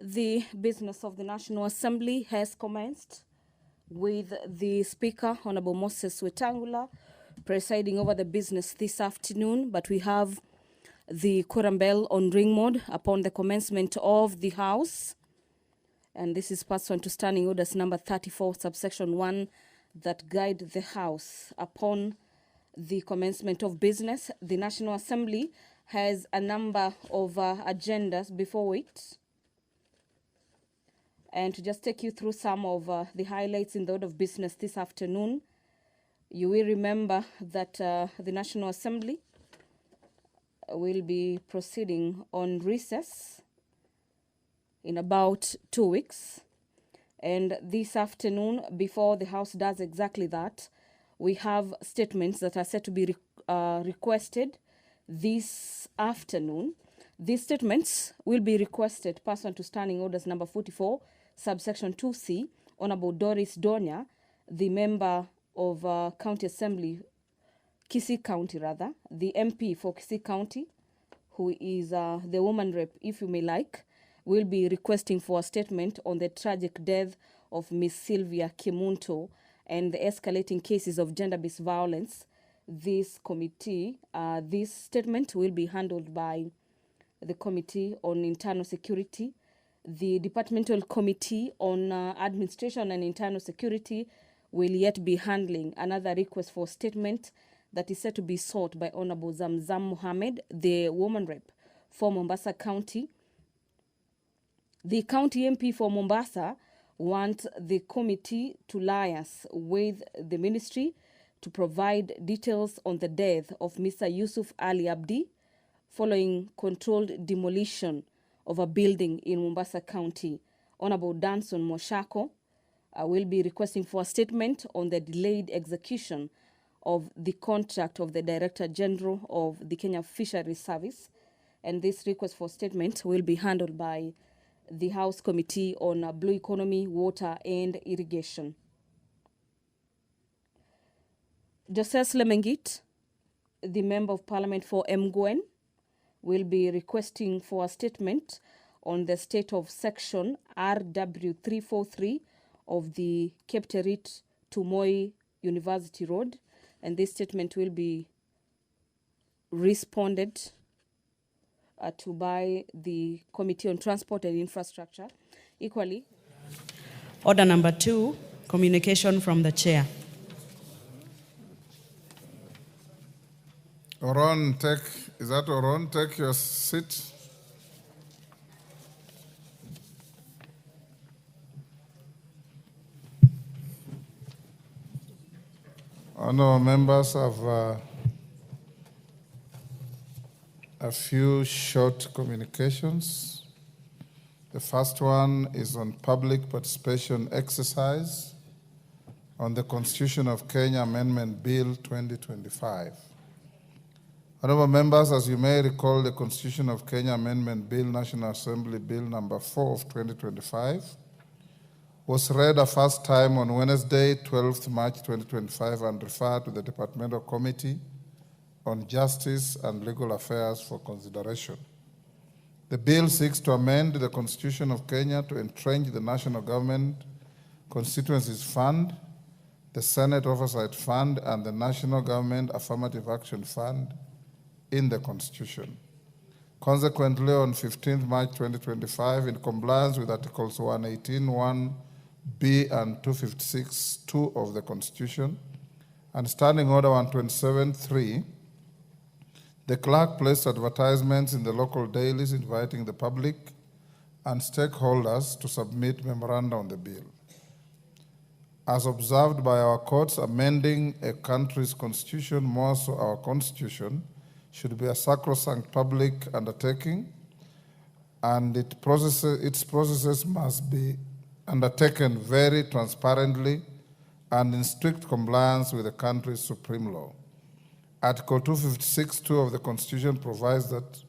The business of the National Assembly has commenced with the Speaker, Honorable Moses Wetangula, presiding over the business this afternoon, but we have the quorum bell on ring mode upon the commencement of the House. And this is pursuant to Standing Orders number 34, subsection 1, that guide the House. Upon the commencement of business, the National Assembly has a number of agendas before it. And to just take you through some of the highlights in the order of business this afternoon, you will remember that the National Assembly will be proceeding on recess in about 2 weeks. And this afternoon, before the House does exactly that, we have statements that are set to be requested this afternoon. These statements will be requested pursuant to Standing Orders number 44, subsection 2C, Honorable Doris Donya, the member of County Assembly, Kisii County rather, the MP for Kisii County, who is the woman rep, if you may like, will be requesting for a statement on the tragic death of Miss Sylvia Kimunto and the escalating cases of gender-based violence. This committee, this statement will be handled by the Committee on Internal Security. The Departmental Committee on Administration and Internal Security will yet be handling another request for statement that is said to be sought by Honorable Zamzam Mohammed, the woman rep for Mombasa County. The county MP for Mombasa wants the committee to liaise with the ministry to provide details on the death of Mr. Yusuf Ali Abdi following controlled demolition of a building in Mombasa County. Honorable Danson Moshako will be requesting for a statement on the delayed execution of the contract of the Director General of the Kenya Fisheries Service. And this request for statement will be handled by the House Committee on Blue Economy, Water and Irrigation. Joseph Lemengit, the Member of Parliament for Mgwen, will be requesting for a statement on the state of section RW343 of the Kepterit to Moi University Road. And this statement will be responded to by the Committee on Transport and Infrastructure. Equally. Order number 2, communication from the Chair. Oron, is that Oron? Take your seat. Honourable members have a few short communications. The first one is on public participation exercise on the Constitution of Kenya Amendment Bill 2025. Honourable members, as you may recall, the Constitution of Kenya Amendment Bill, National Assembly Bill number 4 of 2025, was read a first time on Wednesday, 12th March 2025, and referred to the Departmental Committee on Justice and Legal Affairs for consideration. The bill seeks to amend the Constitution of Kenya to entrench the National Government Constituencies Fund, the Senate Oversight Fund, and the National Government Affirmative Action Fund in the Constitution. Consequently, on 15th March 2025, in compliance with Articles 118(1)(b) and 256(2) of the Constitution, and Standing Order 127(3), the clerk placed advertisements in the local dailies inviting the public and stakeholders to submit memoranda on the bill. As observed by our courts, amending a country's constitution, more so our constitution, should be a sacrosanct public undertaking, and its processes must be undertaken very transparently and in strict compliance with the country's supreme law. Article 256(2) of the Constitution provides that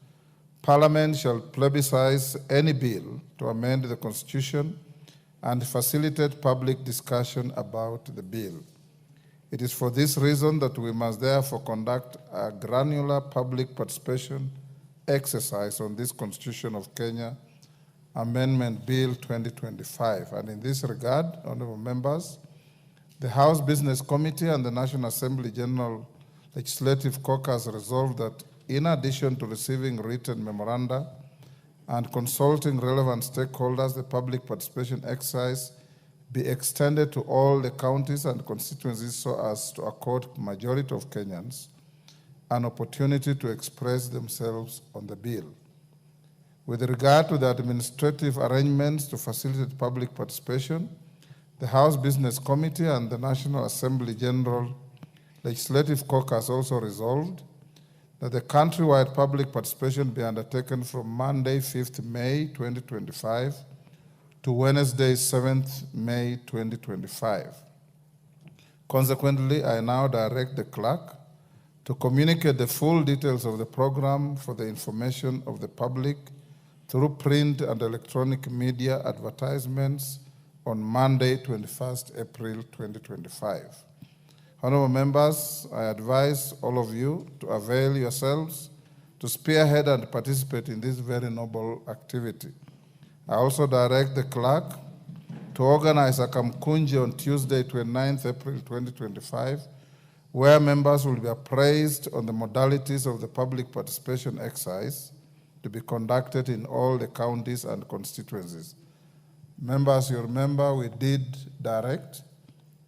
Parliament shall plebiscite any bill to amend the Constitution and facilitate public discussion about the bill. It is for this reason that we must therefore conduct a granular public participation exercise on this Constitution of Kenya Amendment Bill 2025. And in this regard, honorable members, the House Business Committee and the National Assembly General Legislative Caucus resolved that in addition to receiving written memoranda and consulting relevant stakeholders, the public participation exercise be extended to all the counties and constituencies so as to accord majority of Kenyans an opportunity to express themselves on the bill. With regard to the administrative arrangements to facilitate public participation, the House Business Committee and the National Assembly General Legislative Caucus also resolved that the countrywide public participation be undertaken from Monday, 5th May 2025 to Wednesday, 7th May 2025. Consequently, I now direct the clerk to communicate the full details of the program for the information of the public through print and electronic media advertisements on Monday, 21st April 2025. Honorable members, I advise all of you to avail yourselves to spearhead and participate in this very noble activity. I also direct the clerk to organize a Kamkunji on Tuesday, 29th April 2025, where members will be appraised on the modalities of the public participation exercise to be conducted in all the counties and constituencies. Members, you remember we did direct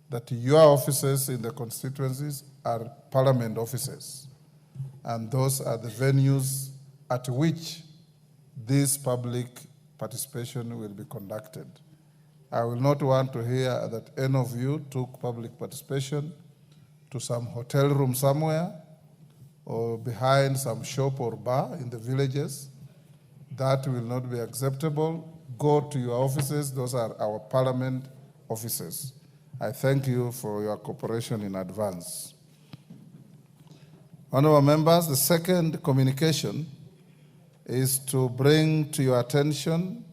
that your offices in the constituencies are parliament offices, and those are the venues at which this public participation will be conducted. I will not want to hear that any of you took public participation to some hotel room somewhere or behind some shop or bar in the villages. That will not be acceptable. Go to your offices. Those are our parliament offices. I thank you for your cooperation in advance. Honorable members, the second communication is to bring to your attention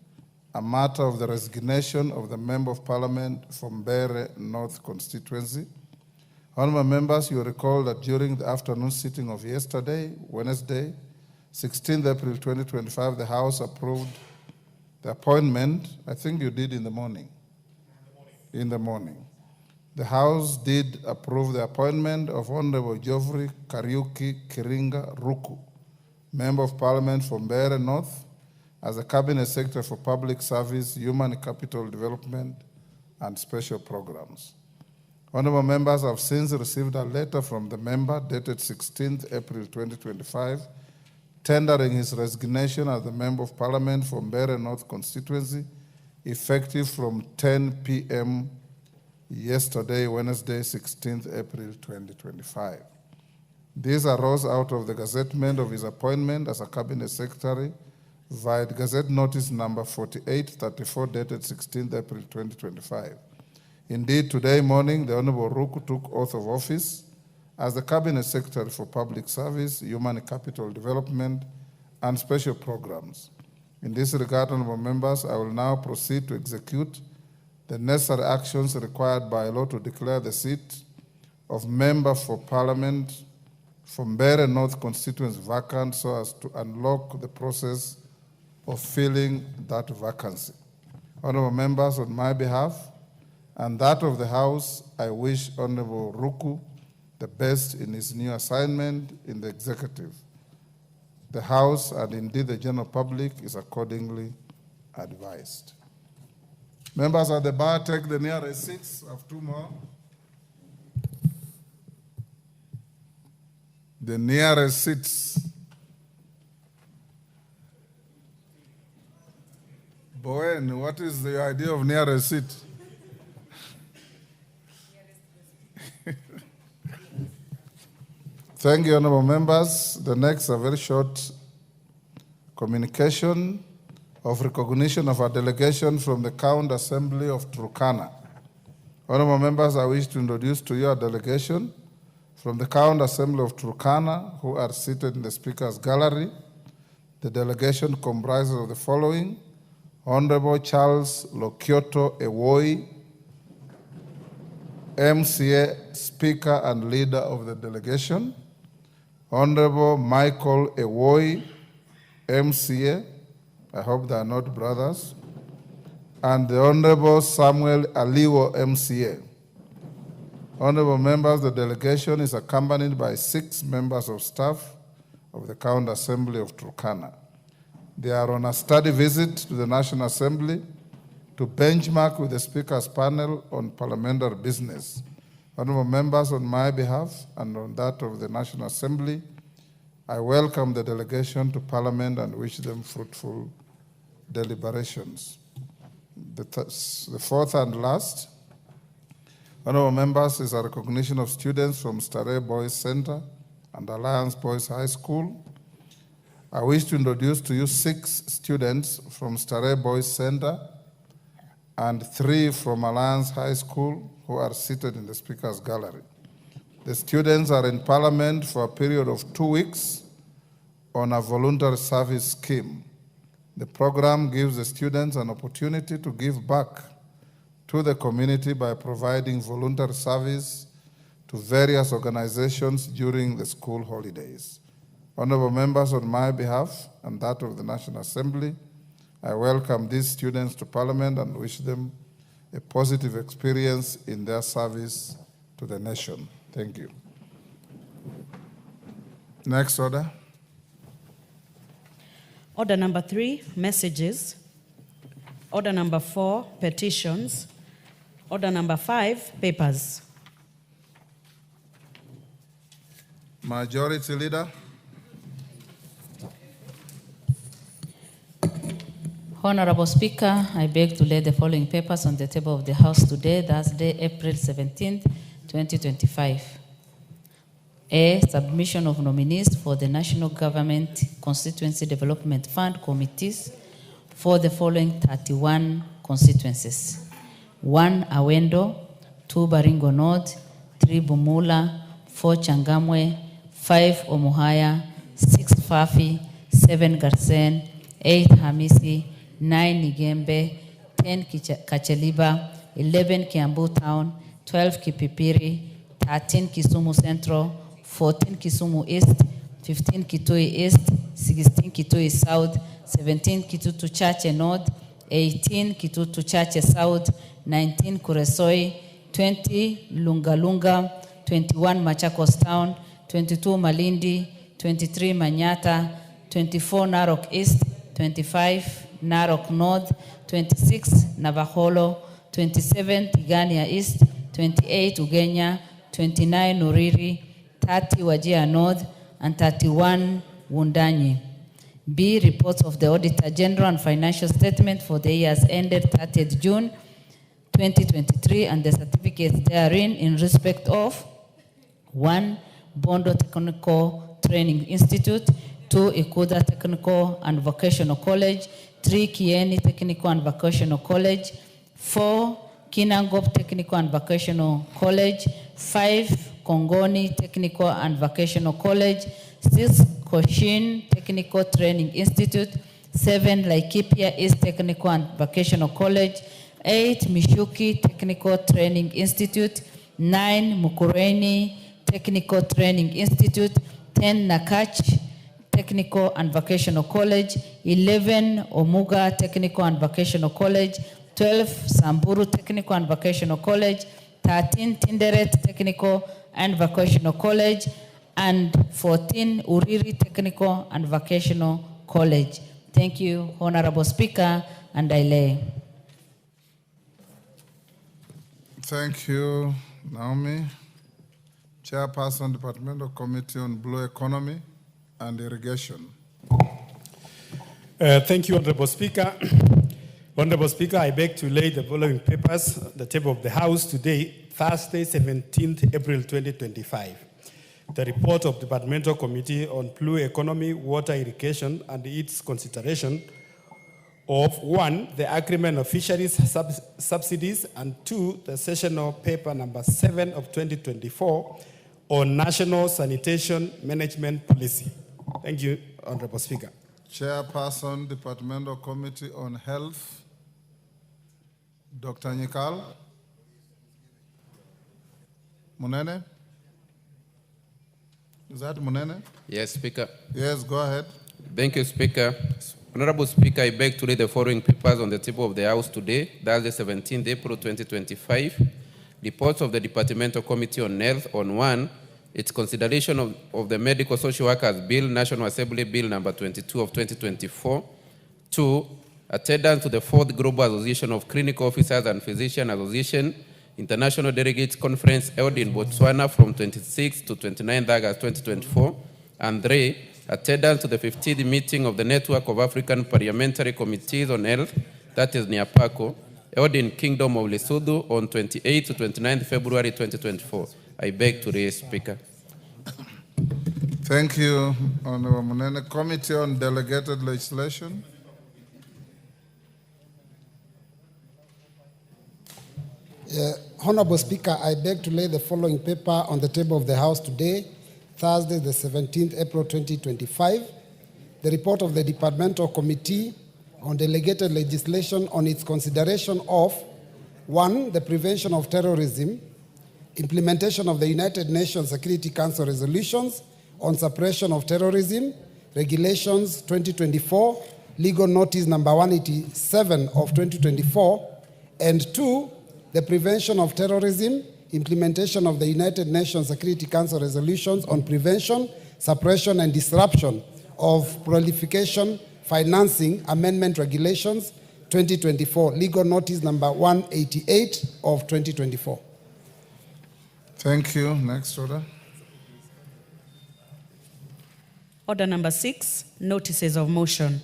a matter of the resignation of the Member of Parliament from Mbeere North constituency. Honorable members, you recall that during the afternoon sitting of yesterday, Wednesday, 16th April 2025, the House approved the appointment. I think you did in the morning. In the morning. The House did approve the appointment of Honorable Geoffrey Kariuki Kiringa Ruku, Member of Parliament from Mbeere North, as the Cabinet Secretary for Public Service, Human Capital Development, and Special Programs. Honorable members have since received a letter from the member dated 16th April 2025, tendering his resignation as the Member of Parliament for Mbeere North constituency, effective from 10 p.m. yesterday, Wednesday, 16th April 2025. This arose out of the gazettement of his appointment as a Cabinet Secretary via Gazette Notice number 4834 dated 16th April 2025. Indeed, today morning, the Honorable Ruku took oath of office as the Cabinet Secretary for Public Service, Human Capital Development, and Special Programs. In this regard, honorable members, I will now proceed to execute the necessary actions required by law to declare the seat of Member for Parliament from Mbeere North constituency vacant so as to unlock the process of filling that vacancy. Honorable members, on my behalf and that of the House, I wish Honorable Ruku the best in his new assignment in the executive. The House and indeed the general public is accordingly advised. Members at the bar, take the nearest seats. I have two more. The nearest seats. Bowen, what is the idea of nearest seat? Thank you, honorable members. The next, a very short communication of recognition of a delegation from the County Assembly of Turkana. Honorable members, I wish to introduce to you a delegation from the County Assembly of Turkana who are seated in the Speaker's Gallery. The delegation comprises of the following: Honorable Charles Lokioto Ewoi, MCA, Speaker and Leader of the delegation; Honorable Michael Ewoi, MCA, I hope they are not brothers, and the Honorable Samuel Aliwo, MCA. Honorable members, the delegation is accompanied by 6 members of staff of the County Assembly of Turkana. They are on a study visit to the National Assembly to benchmark with the Speaker's panel on parliamentary business. Honorable members, on my behalf and on that of the National Assembly, I welcome the delegation to Parliament and wish them fruitful deliberations. The fourth and last, honorable members, is a recognition of students from Starehe Boys Center and Alliance Boys High School. I wish to introduce to you 6 students from Starehe Boys Center and 3 from Alliance High School who are seated in the Speaker's Gallery. The students are in Parliament for a period of 2 weeks on a voluntary service scheme. The program gives the students an opportunity to give back to the community by providing voluntary service to various organizations during the school holidays. Honorable members, on my behalf and that of the National Assembly, I welcome these students to Parliament and wish them a positive experience in their service to the nation. Thank you. Next order. Order number 3, messages. Order number 4, petitions. Order number 5, papers. Majority Leader. Honorable Speaker, I beg to lay the following papers on the table of the House today, Thursday, April 17th, 2025. A, submission of nominees for the National Government Constituency Development Fund committees for the following 31 constituencies. 1, Awendo, 2, Baringo North, 3, Bumula, 4, Changamwe, 5, Omuhaya, 6, Fafi, 7, Garsen, 8, Hamisi, 9, Nigembe, 10, Kacheliba, 11, Kiambu Town, 12, Kipipiri, 13, Kisumu Central, 14, Kisumu East, 15, Kitui East, 16, Kitui South, 17, Kitutu Chache North, 18, Kitutu Chache South, 19, Kuresoi, 20, Lunga, 21, Machakos Town, 22, Malindi, 23, Manyata, 24, Narok East, 25, Narok North, 26, Navaholo, 27, Tigania East, 28, Ugenya, 29, Uriri, 30, Wajir North, and 31, Wundanyi. B, reports of the Auditor General and financial statement for the years ended 30th June 2023 and the certificates therein in respect of 1, Bondo Technical Training Institute, 2, Ikuda Technical and Vocational College, 3, Kieni Technical and Vocational College, 4, Kinangop Technical and Vocational College, 5, Kongoni Technical and Vocational College, 6, Koshin Technical Training Institute, 7, Laikipia East Technical and Vocational College, 8, Mishuki Technical Training Institute, 9, Mukureni Technical Training Institute, 10, Nakach Technical and Vocational College, 11, Omuga Technical and Vocational College, 12, Samburu Technical and Vocational College, 13, Tinderet Technical and Vocational College, and 14, Uriri Technical and Vocational College. Thank you, Honorable Speaker, and I lay. Thank you, Naomi. Chairperson, Departmental Committee on Blue Economy and Irrigation. Thank you, Honorable Speaker. Honorable Speaker, I beg to lay the following papers on the table of the House today, Thursday, 17th April 2025. The report of Departmental Committee on Blue Economy, Water Irrigation, and its consideration of 1, the agreement of fisheries subsidies, and 2, the sessional paper number 7 of 2024 on National Sanitation Management Policy. Thank you, Honorable Speaker. Chairperson, Departmental Committee on Health, Dr. Nyikal. Munene? Is that Munene? Yes, Speaker. Yes, go ahead. Thank you, Speaker. Honorable Speaker, I beg to lay the following papers on the table of the House today, Thursday, 17th April 2025. Reports of the Departmental Committee on Health on 1, its consideration of the Medical Social Workers Bill, National Assembly Bill number 22 of 2024. 2, attendance to the 4th Global Association of Clinical Officers and Physician Association International Delegates Conference held in Botswana from 26 to 29 August 2024. And 3, attendance to the 15th meeting of the Network of African Parliamentary Committees on Health, that is NIAPACO, held in Kingdom of Lesotho on 28 to 29 February 2024. I beg to raise, Speaker. Thank you, Honorable Munene. Committee on Delegated Legislation. Honorable Speaker, I beg to lay the following paper on the table of the House today, Thursday, the 17th April 2025. The report of the Departmental Committee on Delegated Legislation on its consideration of 1, the prevention of terrorism, implementation of the United Nations Security Council resolutions on suppression of terrorism, regulations 2024, legal notice number 187 of 2024, and 2, the prevention of terrorism, implementation of the United Nations Security Council resolutions on prevention, suppression, and disruption of proliferation, financing, amendment regulations 2024, legal notice number 188 of 2024. Thank you. Next order. Order number 6, notices of motion.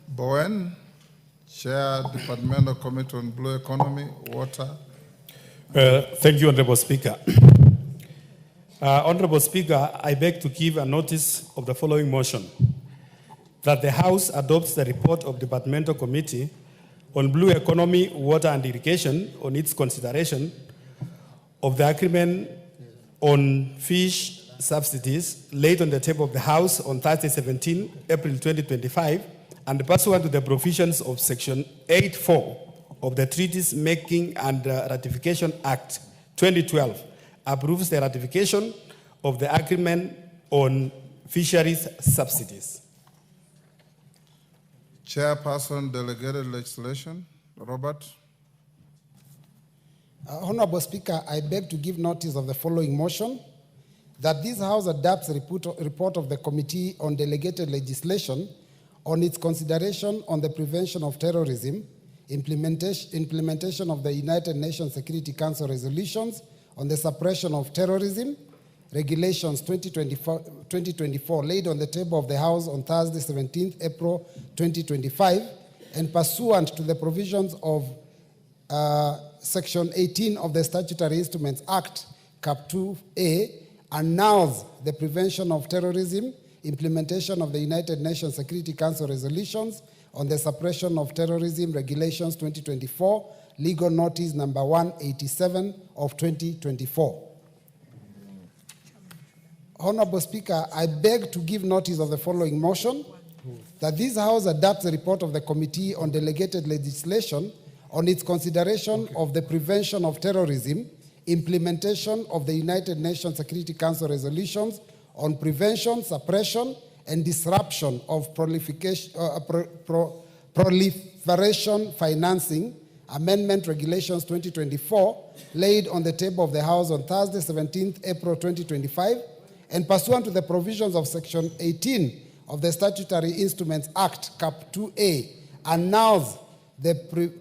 Bowen, Chair, Departmental Committee on Blue Economy, Water. Thank you, Honorable Speaker. Honorable Speaker, I beg to give a notice of the following motion: that the House adopts the report of Departmental Committee on Blue Economy, Water and Irrigation on its consideration of the agreement on fish subsidies laid on the table of the House on Thursday, 17 April 2025, and pursuant to the provisions of Section 8.4 of the Treaties Making and Ratification Act 2012, approves the ratification of the agreement on fisheries subsidies. Chairperson, Delegated Legislation, Robert. Honorable Speaker, I beg to give notice of the following motion: that this House adopts a report of the Committee on Delegated Legislation on its consideration on the prevention of terrorism, implementation of the United Nations Security Council resolutions on the suppression of terrorism, regulations 2024 laid on the table of the House on Thursday, 17th April 2025, and pursuant to the provisions of Section 18 of the Statutory Instruments Act, Cap 2A, announce the prevention of terrorism, implementation of the United Nations Security Council resolutions on the suppression of terrorism, regulations 2024, legal notice number 187 of 2024. Honorable Speaker, I beg to give notice of the following motion: that this House adopts the report of the Committee on Delegated Legislation on its consideration of the prevention of terrorism, implementation of the United Nations Security Council resolutions on prevention, suppression, and disruption of proliferation financing, amendment regulations 2024, laid on the table of the House on Thursday, 17th April 2025, and pursuant to the provisions of Section 18 of the Statutory Instruments Act, Cap 2A, announce the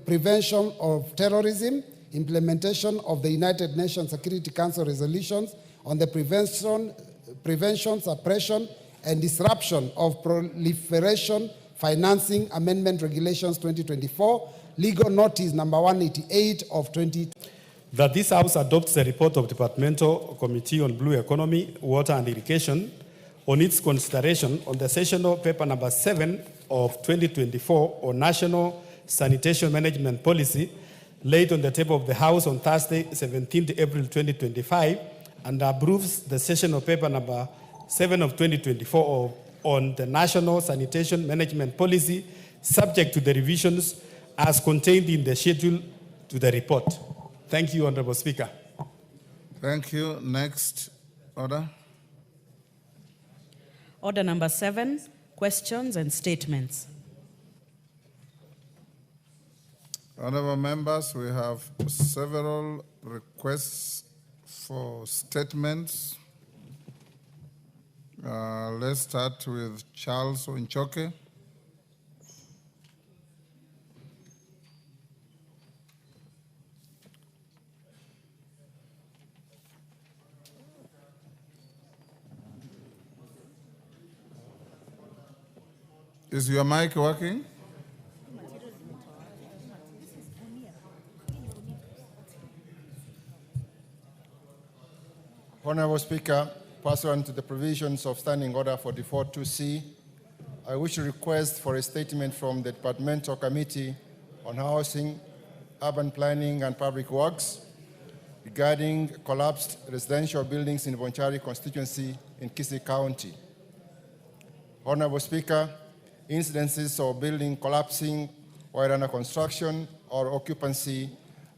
prevention of terrorism, implementation of the United Nations Security Council resolutions on the prevention, suppression, and disruption of proliferation financing, amendment regulations 2024, legal notice number 188 of 2020. That this House adopts the report of Departmental Committee on Blue Economy, Water and Irrigation on its consideration on the sessional paper number 7 of 2024 on National Sanitation Management Policy, laid on the table of the House on Thursday, 17th April 2025, and approves the sessional paper number 7 of 2024 on the National Sanitation Management Policy, subject to the revisions as contained in the schedule to the report. Thank you, Honorable Speaker. Thank you. Next order. Order number 7, questions and statements. Honorable members, we have several requests for statements. Let's start with Charles Onchoke. Is your mic working? Honorable Speaker, pursuant to the provisions of Standing Order 44-2C, I wish to request for a statement from the Departmental Committee on Housing, Urban Planning and Public Works regarding collapsed residential buildings in Bonchari constituency in Kisii County. Honorable Speaker, incidences of building collapsing while under construction or occupancy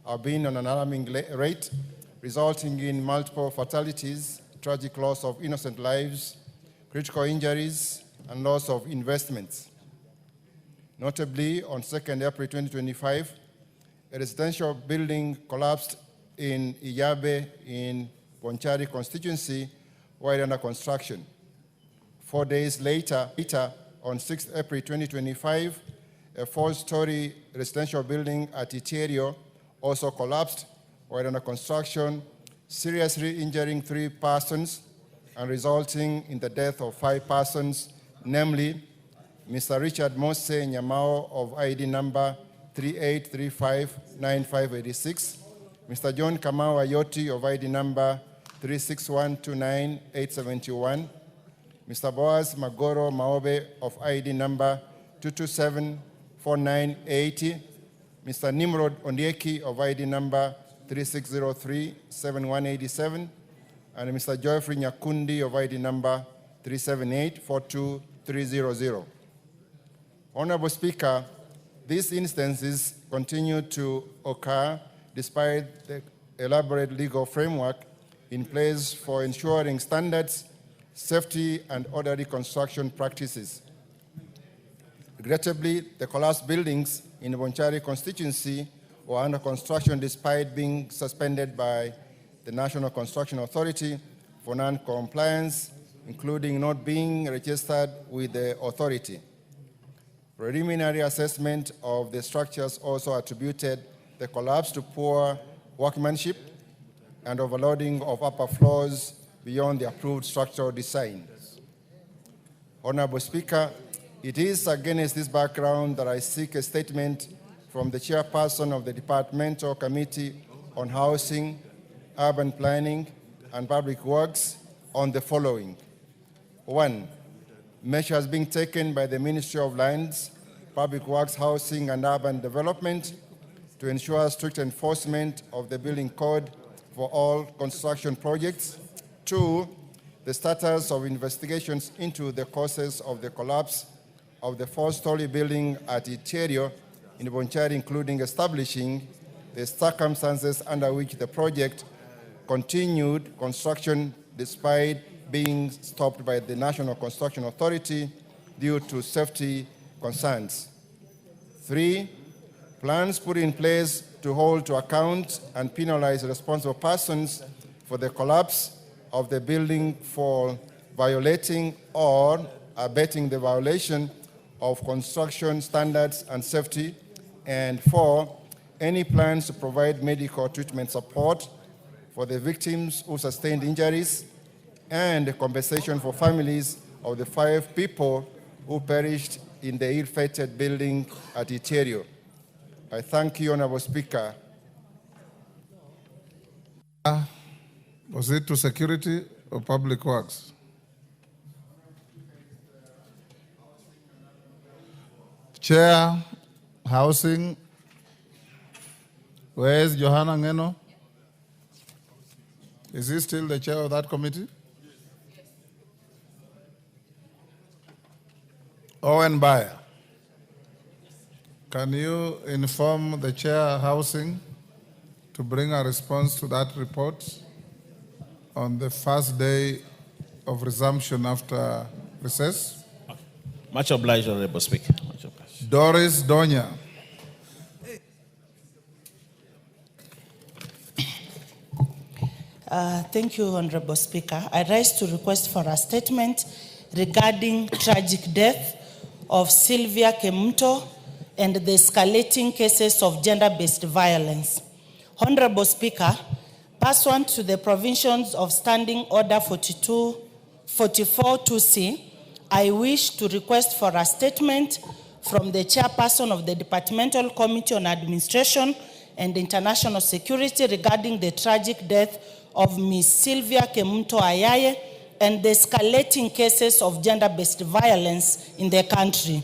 have been on an alarming rate, resulting in multiple fatalities, tragic loss of innocent lives, critical injuries, and loss of investments. Notably, on 2nd April 2025, a residential building collapsed in Iyabe in Bonchari constituency while under construction. 4 days later, on 6th April 2025, a 4-story residential building at Iterio also collapsed while under construction, seriously injuring 3 persons and resulting in the death of 5 persons, namely Mr. Richard Mose Nyamao of ID number 38359586, Mr. John Kamau Ayoti of ID number 361298871, Mr. Boaz Magoro Maobe of ID number 2274980, Mr. Nimrod Ondieki of ID number 36037187, and Mr. Geoffrey Nyakundi of ID number 378-42300. Honorable Speaker, these instances continue to occur despite the elaborate legal framework in place for ensuring standards, safety, and orderly construction practices. Regrettably, the collapsed buildings in the Bonchari constituency were under construction despite being suspended by the National Construction Authority for non-compliance, including not being registered with the authority. Preliminary assessment of the structures also attributed the collapse to poor workmanship and overloading of upper floors beyond the approved structural design. Honorable Speaker, it is against this background that I seek a statement from the chairperson of the Departmental Committee on Housing, Urban Planning, and Public Works on the following. 1. Measures being taken by the Ministry of Lands, Public Works, Housing, and Urban Development to ensure strict enforcement of the building code for all construction projects. 2. The status of investigations into the causes of the collapse of the 4-story building at Iterio in Bonchari, including establishing the circumstances under which the project continued construction despite being stopped by the National Construction Authority due to safety concerns. 3. Plans put in place to hold to account and penalize responsible persons for the collapse of the building for violating or abetting the violation of construction standards and safety. And 4, any plans to provide medical treatment support for the victims who sustained injuries and compensation for families of the 5 people who perished in the ill-fated building at Iterio. I thank you, Honorable Speaker. Was it to security or public works? Chair, Housing. Where is Johanna Ngeno? Is he still the chair of that committee? Owen Bayer. Can you inform the chair Housing to bring a response to that report on the first day of resumption after recess? Much obliged, Honorable Speaker. Much obliged. Doris Donya. Thank you, Honorable Speaker. I rise to request for a statement regarding tragic death of Sylvia Kemunto and the escalating cases of gender-based violence. Honorable Speaker, pursuant to the provisions of Standing Order 44-2C, I wish to request for a statement from the chairperson of the Departmental Committee on Administration and International Security regarding the tragic death of Ms. Sylvia Kemunto Ayaye and the escalating cases of gender-based violence in the country.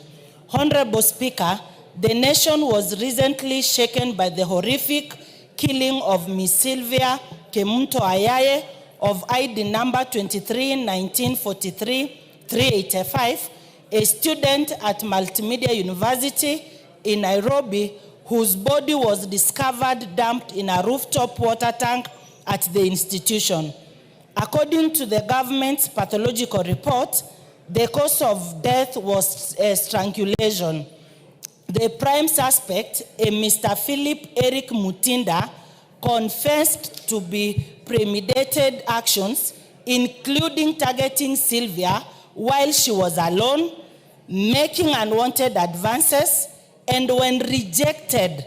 Honorable Speaker, the nation was recently shaken by the horrific killing of Ms. Sylvia Kemunto Ayaye of ID number 23-1943-385, a student at Multimedia University in Nairobi, whose body was discovered dumped in a rooftop water tank at the institution. According to the government's pathological report, the cause of death was strangulation. The prime suspect, a Mr. Philip Eric Mutinda, confessed to be premeditated actions, including targeting Sylvia while she was alone, making unwanted advances, and when rejected,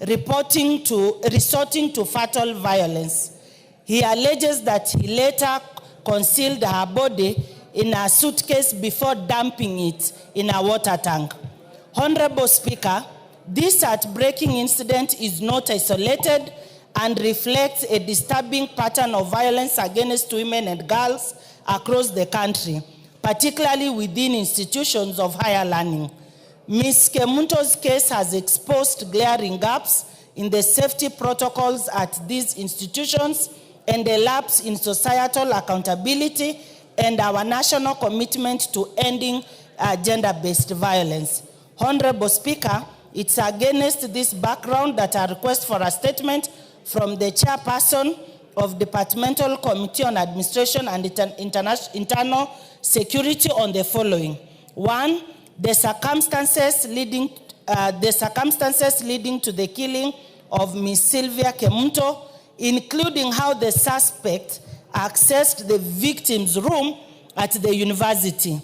resorting to fatal violence. He alleges that he later concealed her body in a suitcase before dumping it in a water tank. Honorable Speaker, this heartbreaking incident is not isolated and reflects a disturbing pattern of violence against women and girls across the country, particularly within institutions of higher learning. Ms. Kemunto's case has exposed glaring gaps in the safety protocols at these institutions and a lapse in societal accountability and our national commitment to ending gender-based violence. Honorable Speaker, it's against this background that I request for a statement from the chairperson of Departmental Committee on Administration and Internal Security on the following. 1, the circumstances leading to the killing of Ms. Sylvia Kemunto, including how the suspect accessed the victim's room at the university.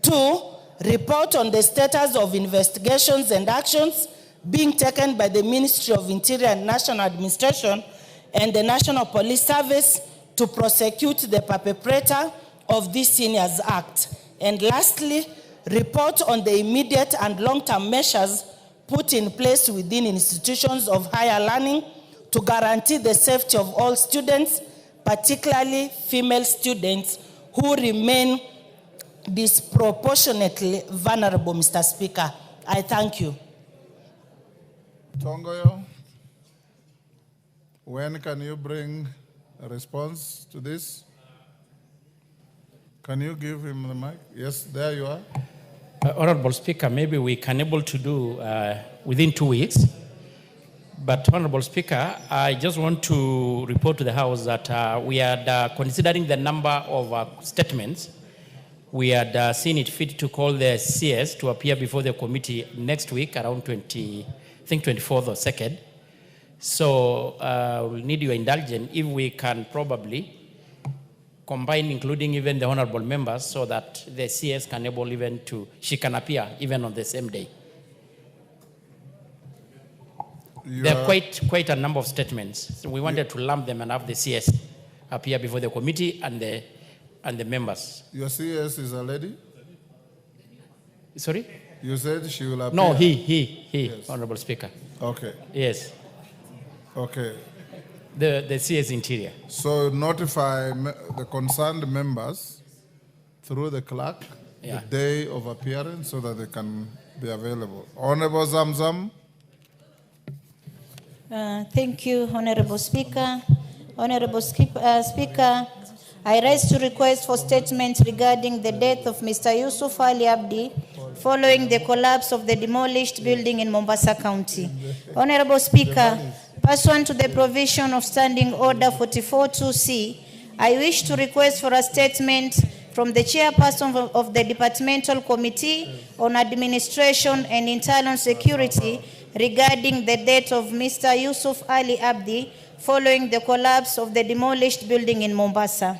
2, report on the status of investigations and actions being taken by the Ministry of Interior and National Administration and the National Police Service to prosecute the perpetrator of this heinous act. And lastly, report on the immediate and long-term measures put in place within institutions of higher learning to guarantee the safety of all students, particularly female students who remain disproportionately vulnerable, Mr. Speaker. I thank you. Tongoyo, when can you bring a response to this? Can you give him the mic? Yes, there you are. Honorable Speaker, maybe we can able to do within 2 weeks. But Honorable Speaker, I just want to report to the House that we are considering the number of statements. We had seen it fit to call the CS to appear before the committee next week around 24th or 2nd. So we'll need your indulgence if we can probably combine, including even the honorable members, so that the CS can able even to, she can appear even on the same day. There are quite a number of statements. So we wanted to lump them and have the CS appear before the committee and the members. Your CS is a lady? Sorry? You said she will appear? No, he, yes. Honorable Speaker. Okay. Yes. Okay. The CS Interior. So notify the concerned members through the clerk the day of appearance so that they can be available. Honorable Zamzam. Thank you, Honorable Speaker. Honorable Speaker, I rise to request for statements regarding the death of Mr. Yusuf Ali Abdi following the collapse of the demolished building in Mombasa County. Honorable Speaker, pursuant to the provision of Standing Order 44-2C, I wish to request for a statement from the chairperson of the Departmental Committee on Administration and Internal Security regarding the death of Mr. Yusuf Ali Abdi following the collapse of the demolished building in Mombasa.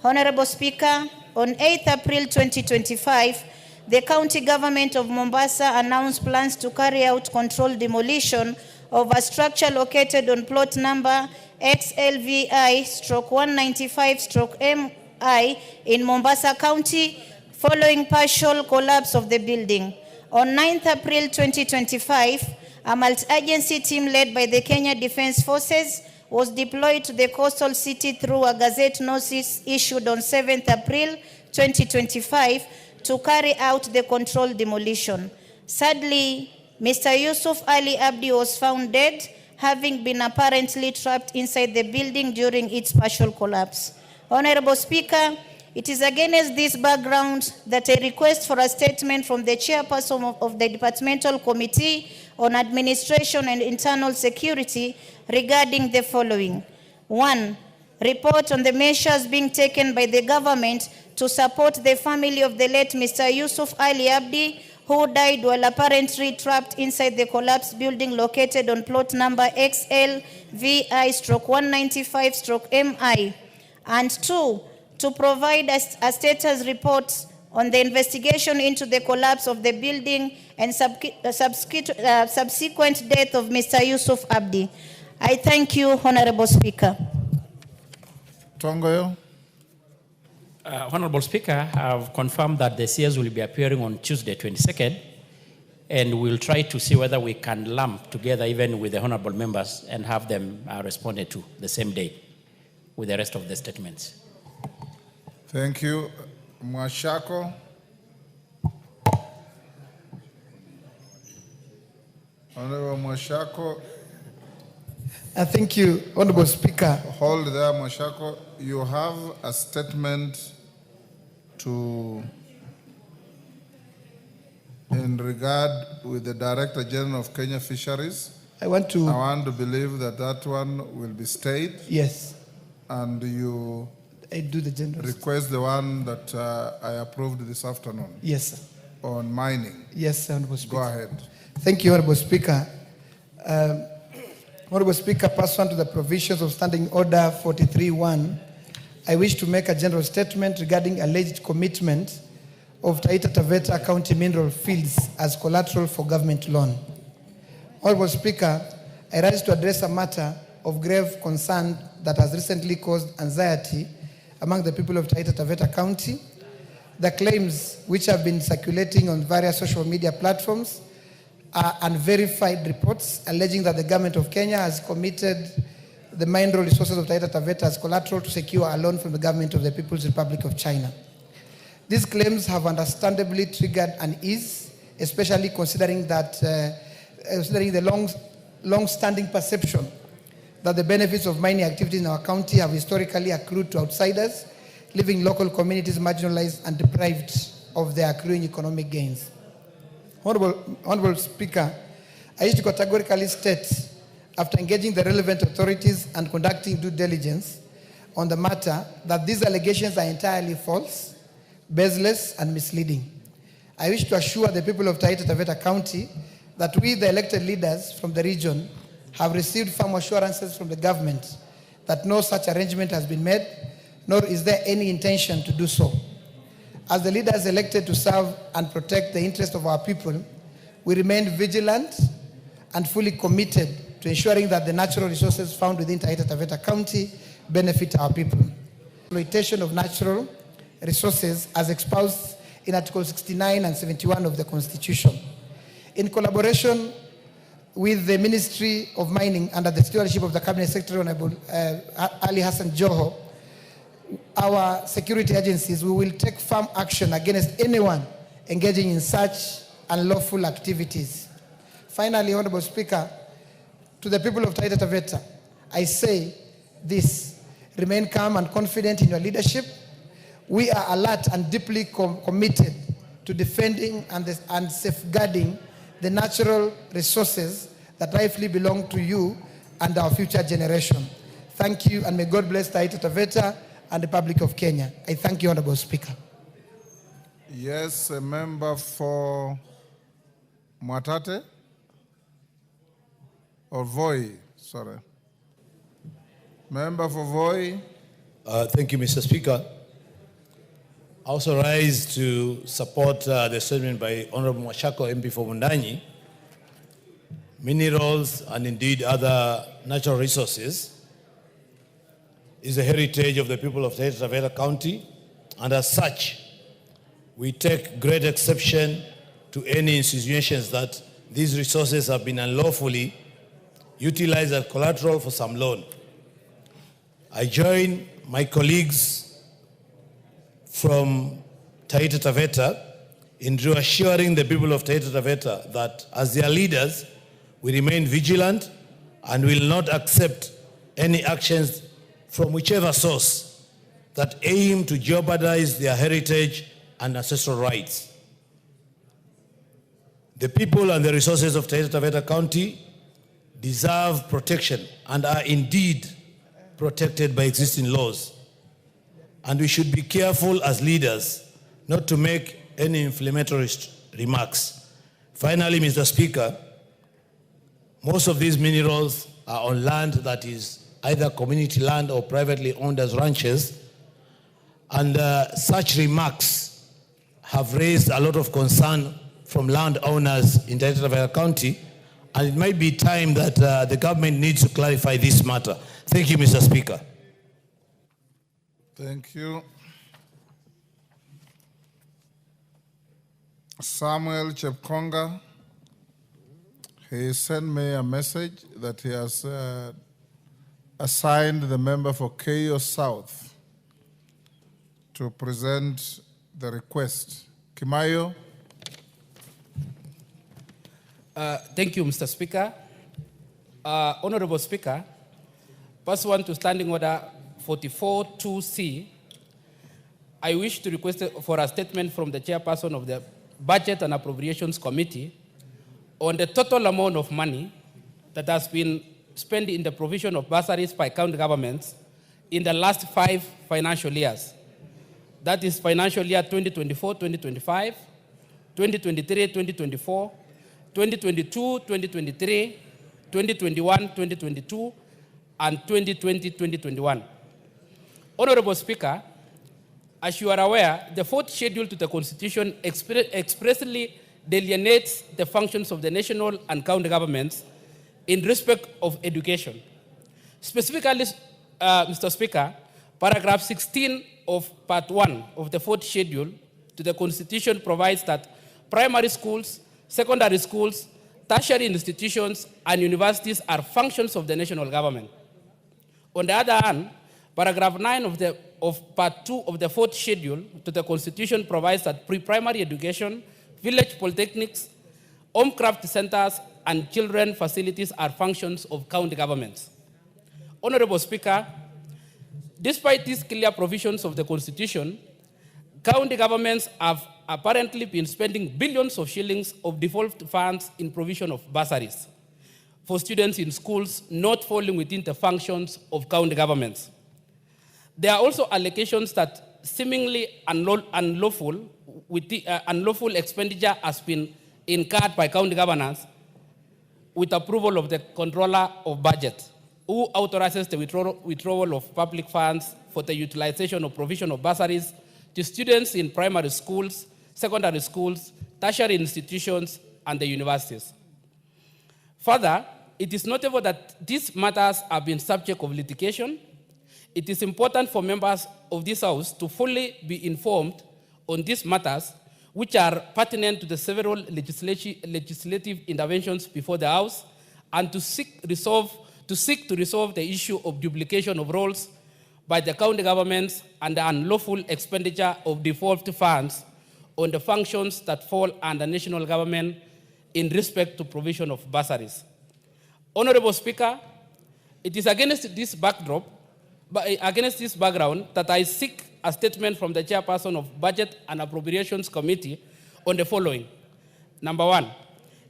Honorable Speaker, on 8th April 2025, the county government of Mombasa announced plans to carry out controlled demolition of a structure located on plot number XLVI/195/MI in Mombasa County, following partial collapse of the building. On 9th April 2025, a multi-agency team led by the Kenya Defence Forces was deployed to the coastal city through a gazette notice issued on 7th April 2025 to carry out the controlled demolition. Sadly, Mr. Yusuf Ali Abdi was found dead, having been apparently trapped inside the building during its partial collapse. Honorable Speaker, it is against this background that a request for a statement from the chairperson of the Departmental Committee on Administration and Internal Security regarding the following. 1. Report on the measures being taken by the government to support the family of the late Mr. Yusuf Ali Abdi, who died while apparently trapped inside the collapsed building located on plot number XLVI/195/MI. And 2, to provide a status report on the investigation into the collapse of the building and subsequent death of Mr. Yusuf Abdi. I thank you, Honorable Speaker. Tongoyo. Honorable Speaker, I have confirmed that the CS will be appearing on Tuesday, 22nd, and we'll try to see whether we can lump together even with the honorable members and have them responded to the same day with the rest of the statements. Thank you. Mwashako. Honorable Mwashako. Thank you, Honorable Speaker. Hold there, Mwashako. You have a statement in regard with the Director General of Kenya Fisheries. I want to believe that one will be stayed. Yes. And you I do the general request the one that I approved this afternoon. Yes, sir. On mining. Yes, Honorable Speaker. Go ahead. Thank you, Honorable Speaker. Honorable Speaker, pursuant to the provisions of Standing Order 43.1, I wish to make a general statement regarding alleged commitment of Taita Taveta County mineral fields as collateral for government loan. Honorable Speaker, I rise to address a matter of grave concern that has recently caused anxiety among the people of Taita Taveta County. The claims which have been circulating on various social media platforms are unverified reports alleging that the government of Kenya has committed the mineral resources of Taita Taveta as collateral to secure a loan from the government of the People's Republic of China. These claims have understandably triggered unease, especially considering the long-standing perception that the benefits of mining activities in our county have historically accrued to outsiders, leaving local communities marginalized and deprived of their accruing economic gains. Honorable Speaker, I wish to categorically state, after engaging the relevant authorities and conducting due diligence on the matter, that these allegations are entirely false, baseless, and misleading. I wish to assure the people of Taita Taveta County that we, the elected leaders from the region, have received firm assurances from the government that no such arrangement has been made, nor is there any intention to do so. As the leaders elected to serve and protect the interests of our people, we remain vigilant and fully committed to ensuring that the natural resources found within Taita Taveta County benefit our people. Exploitation of natural resources as espoused in Article 69 and 71 of the Constitution. In collaboration with the Ministry of Mining under the stewardship of the Cabinet Secretary Honorable Ali Hassan Joho, our security agencies, we will take firm action against anyone engaging in such unlawful activities. Finally, Honorable Speaker, to the people of Taita Taveta, I say this: remain calm and confident in your leadership. We are alert and deeply committed to defending and safeguarding the natural resources that rightfully belong to you and our future generation. Thank you, and may God bless Taita Taveta and the Republic of Kenya. I thank you, Honorable Speaker. Yes, a member for Mwatate or Voi, sorry. Member for Voi. Thank you, Mr. Speaker. I also rise to support the statement by Honorable Mwashako, MP for Mundanyi. Minerals and indeed other natural resources is the heritage of the people of Taita Taveta County, and as such, we take great exception to any insinuations that these resources have been unlawfully utilized as collateral for some loan. I join my colleagues from Taita Taveta in reassuring the people of Taita Taveta that as their leaders, we remain vigilant and will not accept any actions from whichever source that aim to jeopardize their heritage and ancestral rights. The people and the resources of Taita Taveta County deserve protection and are indeed protected by existing laws. And we should be careful as leaders not to make any inflammatory remarks. Finally, Mr. Speaker, most of these minerals are on land that is either community land or privately owned as ranches. And such remarks have raised a lot of concern from landowners in Taita Taveta County. And it might be time that the government needs to clarify this matter. Thank you, Mr. Speaker. Thank you. Samuel Chepkonga, he sent me a message that he has assigned the member for Keio South to present the request. Kimayo. Thank you, Mr. Speaker. Honorable Speaker, pursuant to Standing Order 44-2C, I wish to request for a statement from the chairperson of the Budget and Appropriations Committee on the total amount of money that has been spent in the provision of bursaries by county governments in the last 5 financial years. That is financial year 2024-2025, 2023-2024, 2022-2023, 2021-2022, and 2020-2021. Honorable Speaker, as you are aware, the 4th schedule to the Constitution expressly delineates the functions of the national and county governments in respect of education. Specifically, Mr. Speaker, paragraph 16 of part 1 of the 4th schedule to the Constitution provides that primary schools, secondary schools, tertiary institutions, and universities are functions of the national government. On the other hand, paragraph 9 of part 2 of the 4th schedule to the Constitution provides that pre-primary education, village polytechnics, home craft centers, and children facilities are functions of county governments. Honorable Speaker, despite these clear provisions of the Constitution, county governments have apparently been spending billions of shillings of devolved funds in provision of bursaries for students in schools not falling within the functions of county governments. There are also allocations that seemingly unlawful expenditure has been incurred by county governors with approval of the controller of budget, who authorizes the withdrawal of public funds for the utilization of provision of bursaries to students in primary schools, secondary schools, tertiary institutions, and the universities. Further, it is notable that these matters have been subject of litigation. It is important for members of this House to fully be informed on these matters, which are pertinent to the several legislative interventions before the House, and to seek to resolve the issue of duplication of roles by the county governments and the unlawful expenditure of devolved funds on the functions that fall under national government in respect to provision of bursaries. Honorable Speaker, it is against this background that I seek a statement from the chairperson of Budget and Appropriations Committee on the following. Number 1,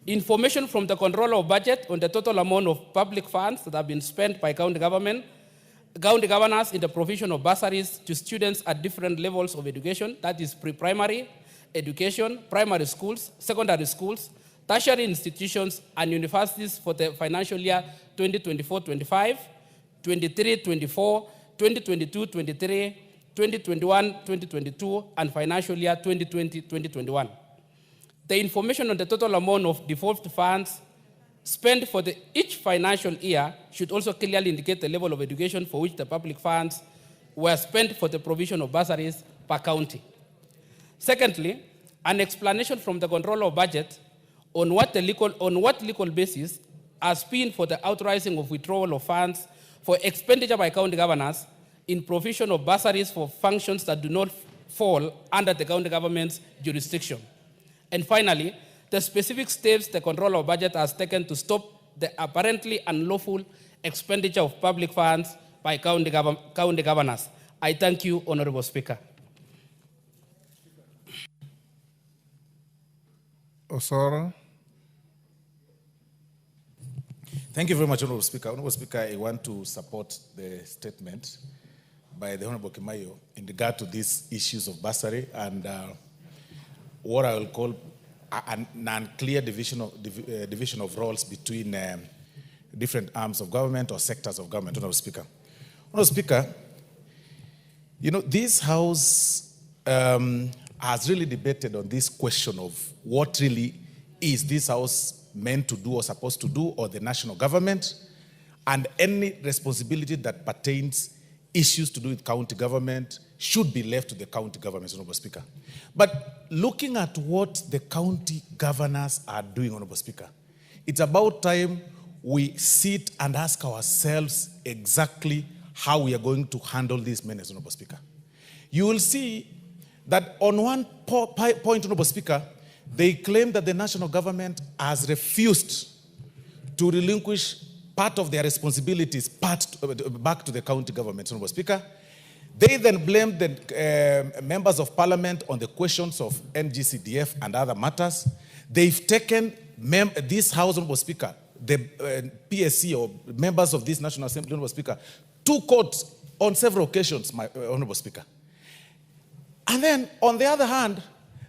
information from the controller of budget on the total amount of public funds that have been spent by county governors in the provision of bursaries to students at different levels of education, that is pre-primary, education, primary schools, secondary schools, tertiary institutions, and universities for the financial year 2024-25, 23-24, 2022-23, 2021-2022, and financial year 2020-2021. The information on the total amount of devolved funds spent for each financial year should also clearly indicate the level of education for which the public funds were spent for the provision of bursaries per county. Secondly, an explanation from the Controller of Budget on what legal basis has been for the authorizing of withdrawal of funds for expenditure by county governors in provision of bursaries for functions that do not fall under the county government's jurisdiction. And finally, the specific steps the Controller of Budget has taken to stop the apparently unlawful expenditure of public funds by county governors. I thank you, Honorable Speaker. Osoro. Thank you very much, Honorable Speaker. Honorable Speaker, I want to support the statement by the Honorable Kimayo in regard to these issues of bursary and what I will call an unclear division of roles between different arms of government or sectors of government. Honorable Speaker. Honorable Speaker, you know, this House has really debated on this question of what really is this House meant to do or supposed to do, or the national government, and any responsibility that pertains issues to do with county government should be left to the county government, Honorable Speaker. But looking at what the county governors are doing, Honorable Speaker, it's about time we sit and ask ourselves exactly how we are going to handle these menace, Honorable Speaker. You will see that on one point, Honorable Speaker, they claim that the national government has refused to relinquish part of their responsibilities back to the county government, Honorable Speaker. They then blame the members of parliament on the questions of NGCDF and other matters. They've taken this House, Honorable Speaker, the PSC or members of this National Assembly, Honorable Speaker, to court on several occasions, my Honorable Speaker. And then, on the other hand,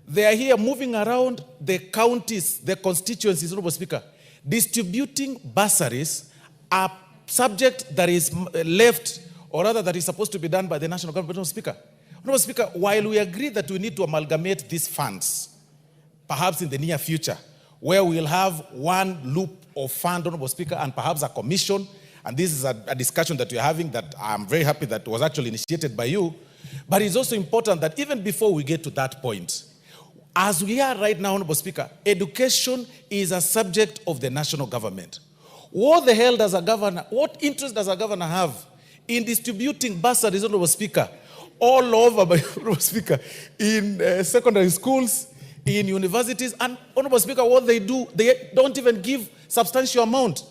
they are here moving around the counties, the constituencies, Honorable Speaker, distributing bursaries, a subject that is left, or rather that is supposed to be done by the national government, Honorable Speaker. Honorable Speaker, while we agree that we need to amalgamate these funds, perhaps in the near future, where we'll have one loop of fund, Honorable Speaker, and perhaps a commission, and this is a discussion that we're having that I'm very happy that was actually initiated by you, but it's also important that even before we get to that point, as we are right now, Honorable Speaker, education is a subject of the national government. What the hell does a governor, what interest does a governor have in distributing bursaries, Honorable Speaker, all over, Honorable Speaker, in secondary schools, in universities, and Honorable Speaker, what they do, they don't even give substantial amount.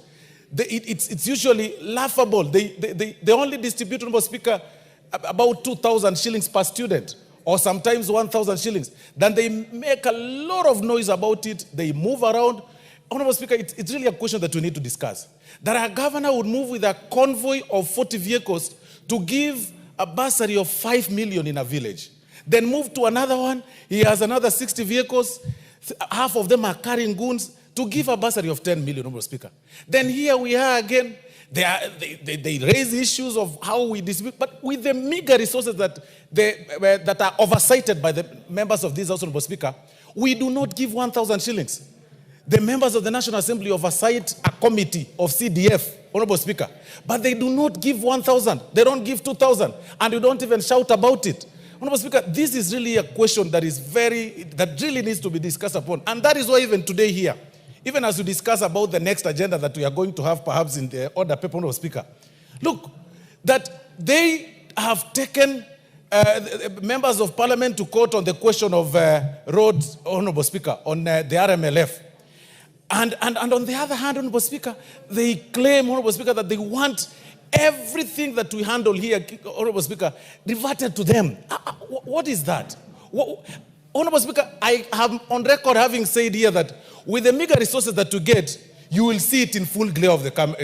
It's usually laughable. They only distribute, Honorable Speaker, about 2,000 shillings per student, or sometimes 1,000 shillings. Then they make a lot of noise about it. They move around. Honorable Speaker, it's really a question that we need to discuss. That a governor would move with a convoy of 40 vehicles to give a bursary of 5 million in a village. Then move to another one. He has another 60 vehicles. Half of them are carrying goons to give a bursary of 10 million, Honorable Speaker. Then here we are again. They raise issues of how we distribute, but with the meager resources that are oversighted by the members of this House, Honorable Speaker, we do not give 1,000 shillings. The members of the National Assembly oversight a committee of CDF, Honorable Speaker, but they do not give 1,000. They don't give 2,000, and you don't even shout about it. Honorable Speaker, this is really a question that really needs to be discussed upon, and that is why even today here, even as we discuss about the next agenda that we are going to have perhaps in the order paper, Honorable Speaker, look, that they have taken members of parliament to court on the question of roads, Honorable Speaker, on the RMLF. And on the other hand, Honorable Speaker, they claim, Honorable Speaker, that they want everything that we handle here, Honorable Speaker, reverted to them. What is that? Honorable Speaker, I am on record having said here that with the meager resources that you get, you will see it in full glare of the camera,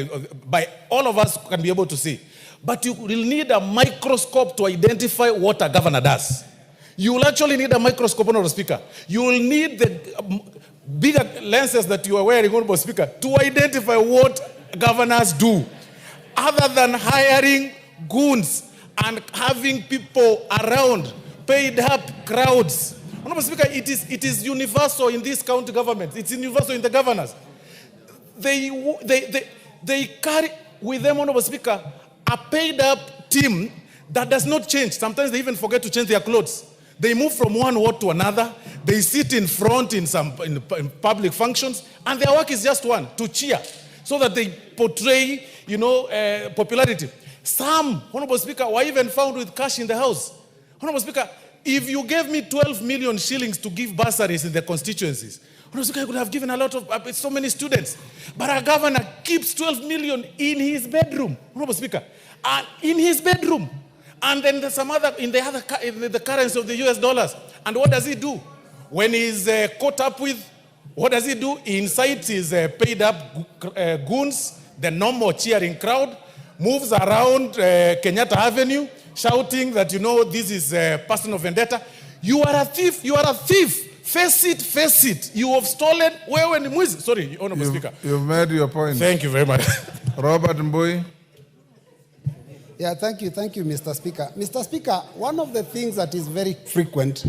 by all of us can be able to see. But you will need a microscope to identify what a governor does. You will actually need a microscope, Honorable Speaker. You will need the bigger lenses that you are wearing, Honorable Speaker, to identify what governors do, other than hiring goons and having people around, paid up crowds. Honorable Speaker, it is universal in this county government. It's universal in the governors. They carry with them, Honorable Speaker, a paid up team that does not change. Sometimes they even forget to change their clothes. They move from one ward to another. They sit in front in public functions, and their work is just one, to cheer, so that they portray, popularity. Some, Honorable Speaker, were even found with cash in the house. Honorable Speaker, if you gave me 12 million shillings to give bursaries in the constituencies, Honorable Speaker, I could have given a lot of, so many students. But our governor keeps 12 million in his bedroom, Honorable Speaker, and in his bedroom. And then there's some other, in the currency of the US dollars. And what does he do? When he's caught up with, what does he do? He incites his paid up goons, the normal cheering crowd, moves around Kenyatta Avenue, shouting that, this is personal vendetta. You are a thief, you are a thief. Face it, face it. You have stolen. Sorry, Honorable Speaker. You've made your point. Thank you very much. Robert Mbui. Yeah, thank you, Mr. Speaker. Mr. Speaker, one of the things that is very frequent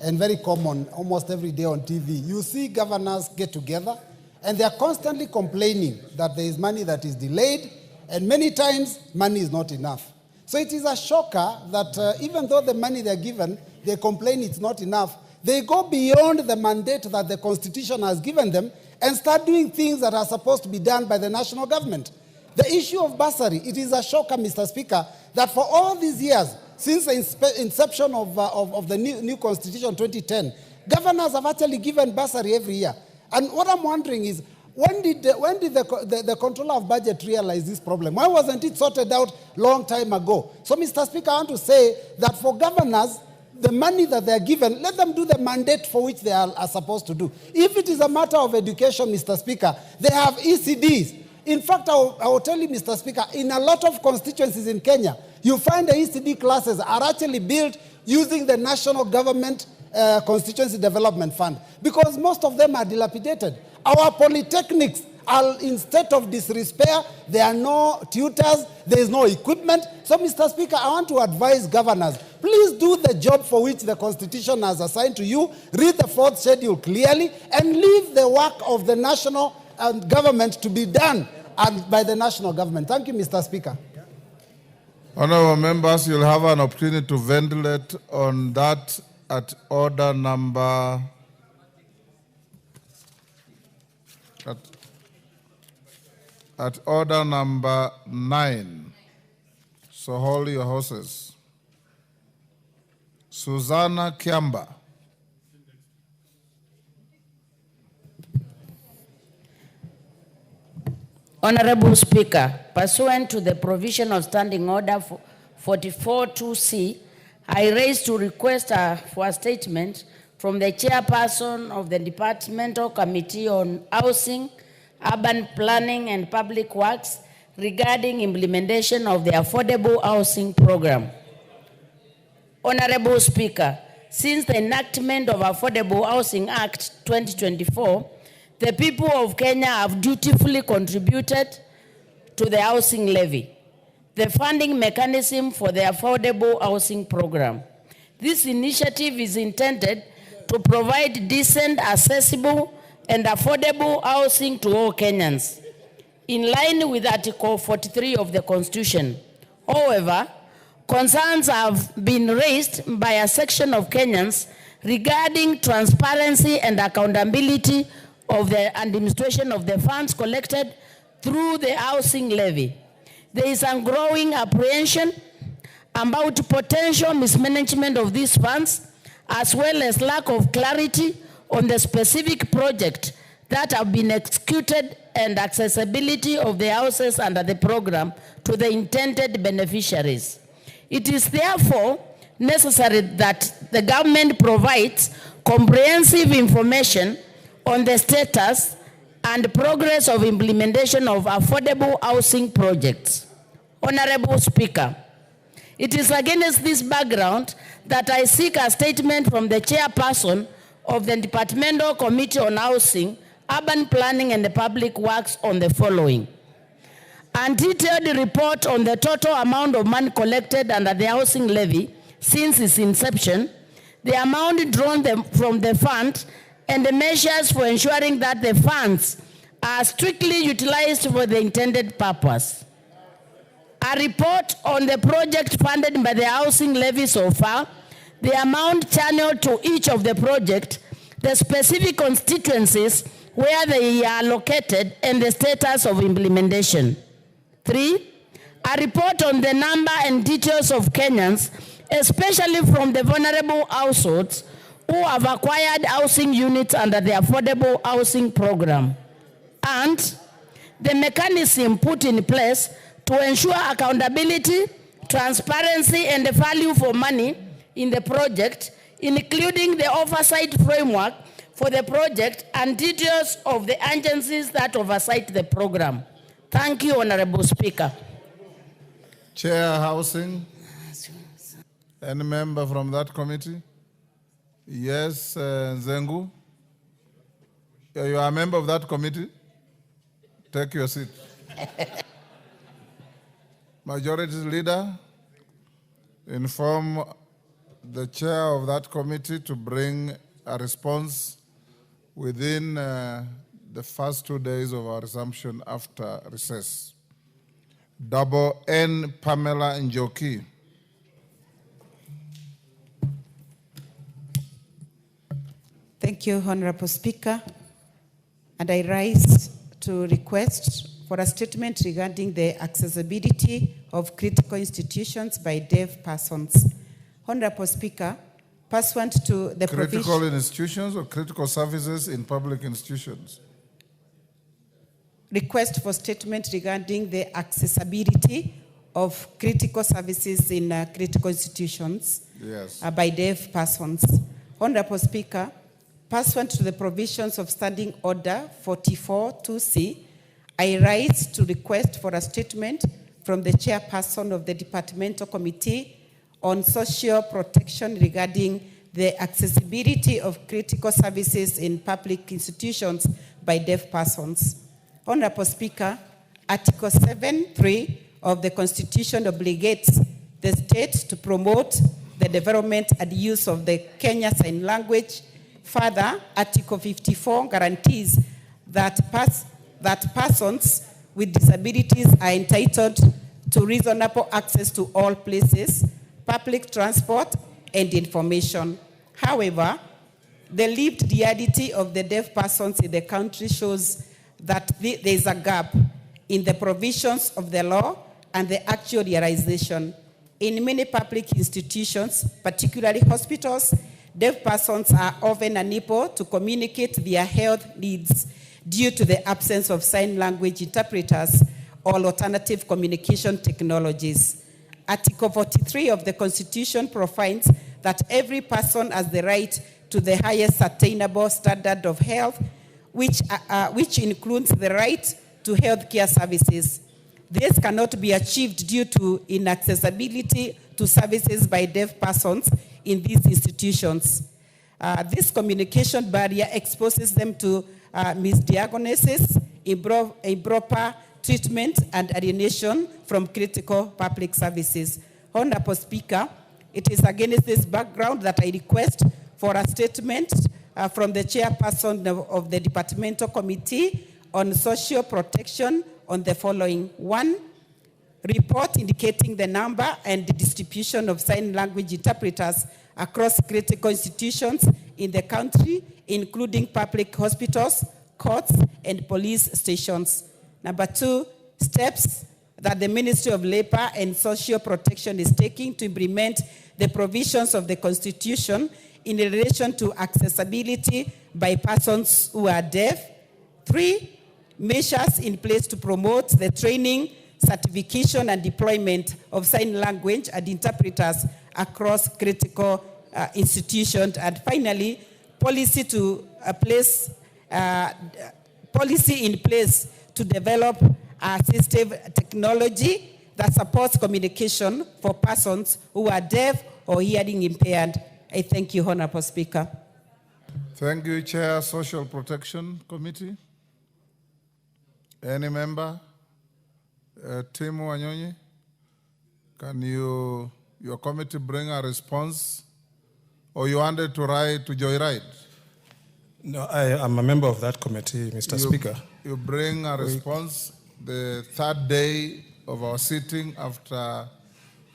and very common almost every day on TV, you see governors get together and they are constantly complaining that there is money that is delayed, and many times money is not enough. So it is a shocker that even though the money they are given, they complain it's not enough. They go beyond the mandate that the Constitution has given them and start doing things that are supposed to be done by the national government. The issue of bursary, it is a shocker, Mr. Speaker, that for all these years, since the inception of the new Constitution 2010, governors have actually given bursary every year. And what I'm wondering is, when did the Controller of Budget realize this problem? Why wasn't it sorted out long time ago? So, Mr. Speaker, I want to say that for governors, the money that they are given, let them do the mandate for which they are supposed to do. If it is a matter of education, Mr. Speaker, they have ECDs. In fact, I will tell you, Mr. Speaker, in a lot of constituencies in Kenya, you find the ECD classes are actually built using the national government constituency development fund, because most of them are dilapidated. Our polytechnics are in state of disrepair. There are no tutors. There is no equipment. So, Mr. Speaker, I want to advise governors, please do the job for which the Constitution has assigned to you. Read the fourth schedule clearly and leave the work of the national government to be done by the national government. Thank you, Mr. Speaker. Honorable members, you'll have an opportunity to ventilate on that at order number... At order number 9. So hold your horses. Susanna Kiamba. Honorable Speaker, pursuant to the provision of Standing Order 44.2c, I raise to request for a statement from the chairperson of the Departmental Committee on Housing, Urban Planning and Public Works regarding implementation of the Affordable Housing Program. Honorable Speaker, since the enactment of Affordable Housing Act 2024, the people of Kenya have dutifully contributed to the housing levy, the funding mechanism for the Affordable Housing Program. This initiative is intended to provide decent, accessible, and affordable housing to all Kenyans, in line with Article 43 of the Constitution. However, concerns have been raised by a section of Kenyans regarding transparency and accountability of the administration of the funds collected through the housing levy. There is a growing apprehension about potential mismanagement of these funds, as well as lack of clarity on the specific projects that have been executed and accessibility of the houses under the program to the intended beneficiaries. It is therefore necessary that the government provides comprehensive information on the status and progress of implementation of affordable housing projects. Honorable Speaker, It is against this background that I seek a statement from the chairperson of the Departmental Committee on Housing, Urban Planning and the Public Works on the following. A detailed report on the total amount of money collected under the housing levy since its inception, the amount drawn from the fund, and the measures for ensuring that the funds are strictly utilized for the intended purpose. A report on the project funded by the housing levy so far, the amount channeled to each of the project, the specific constituencies where they are located, and the status of implementation. 3, a report on the number and details of Kenyans, especially from the vulnerable households, who have acquired housing units under the Affordable Housing Program, and the mechanism put in place to ensure accountability, transparency, and the value for money in the project, including the oversight framework for the project and details of the agencies that oversight the program. Thank you, Honorable Speaker. Chair Housing. Any member from that committee? Yes, Zengu. You are a member of that committee? Take your seat. Majority Leader, inform the chair of that committee to bring a response within the first 2 days of our resumption after recess. Double N Pamela Njoki. Thank you, Honorable Speaker. And I rise to request for a statement regarding the accessibility of critical institutions by deaf persons. Honorable Speaker, pursuant to the critical institutions or critical services in public institutions? Request for statement regarding the accessibility of critical services in critical institutions by deaf persons. Honorable Speaker, pursuant to the provisions of Standing Order 44-2C, I rise to request for a statement from the chairperson of the Departmental Committee on Social Protection regarding the accessibility of critical services in public institutions by deaf persons. Honorable Speaker, Article 7(3) of the Constitution obligates the state to promote the development and use of the Kenya Sign Language. Further, Article 54 guarantees that persons with disabilities are entitled to reasonable access to all places, public transport, and information. However, the lived reality of the deaf persons in the country shows that there is a gap in the provisions of the law and the actual realization. In many public institutions, particularly hospitals, deaf persons are often unable to communicate their health needs due to the absence of sign language interpreters or alternative communication technologies. Article 43 of the Constitution provides that every person has the right to the highest attainable standard of health, which includes the right to health care services. This cannot be achieved due to inaccessibility to services by deaf persons in these institutions. This communication barrier exposes them to misdiagnosis, improper treatment, and alienation from critical public services. Honorable Speaker, it is against this background that I request for a statement from the chairperson of the Departmental Committee on Social Protection on the following. 1, report indicating the number and the distribution of sign language interpreters across critical institutions in the country, including public hospitals, courts, and police stations. Number 2, steps that the Ministry of Labor and Social Protection is taking to implement the provisions of the Constitution in relation to accessibility by persons who are deaf. 3, measures in place to promote the training, certification, and deployment of sign language and interpreters across critical institutions. And finally, policy in place to develop assistive technology that supports communication for persons who are deaf or hearing impaired. I thank you, Honorable Speaker. Thank you, Chair, Social Protection Committee. Any member? Timu Wanyonyi, can your committee bring a response? Or you wanted to joyride? No, I am a member of that committee, Mr. Speaker. You bring a response the third day of our sitting after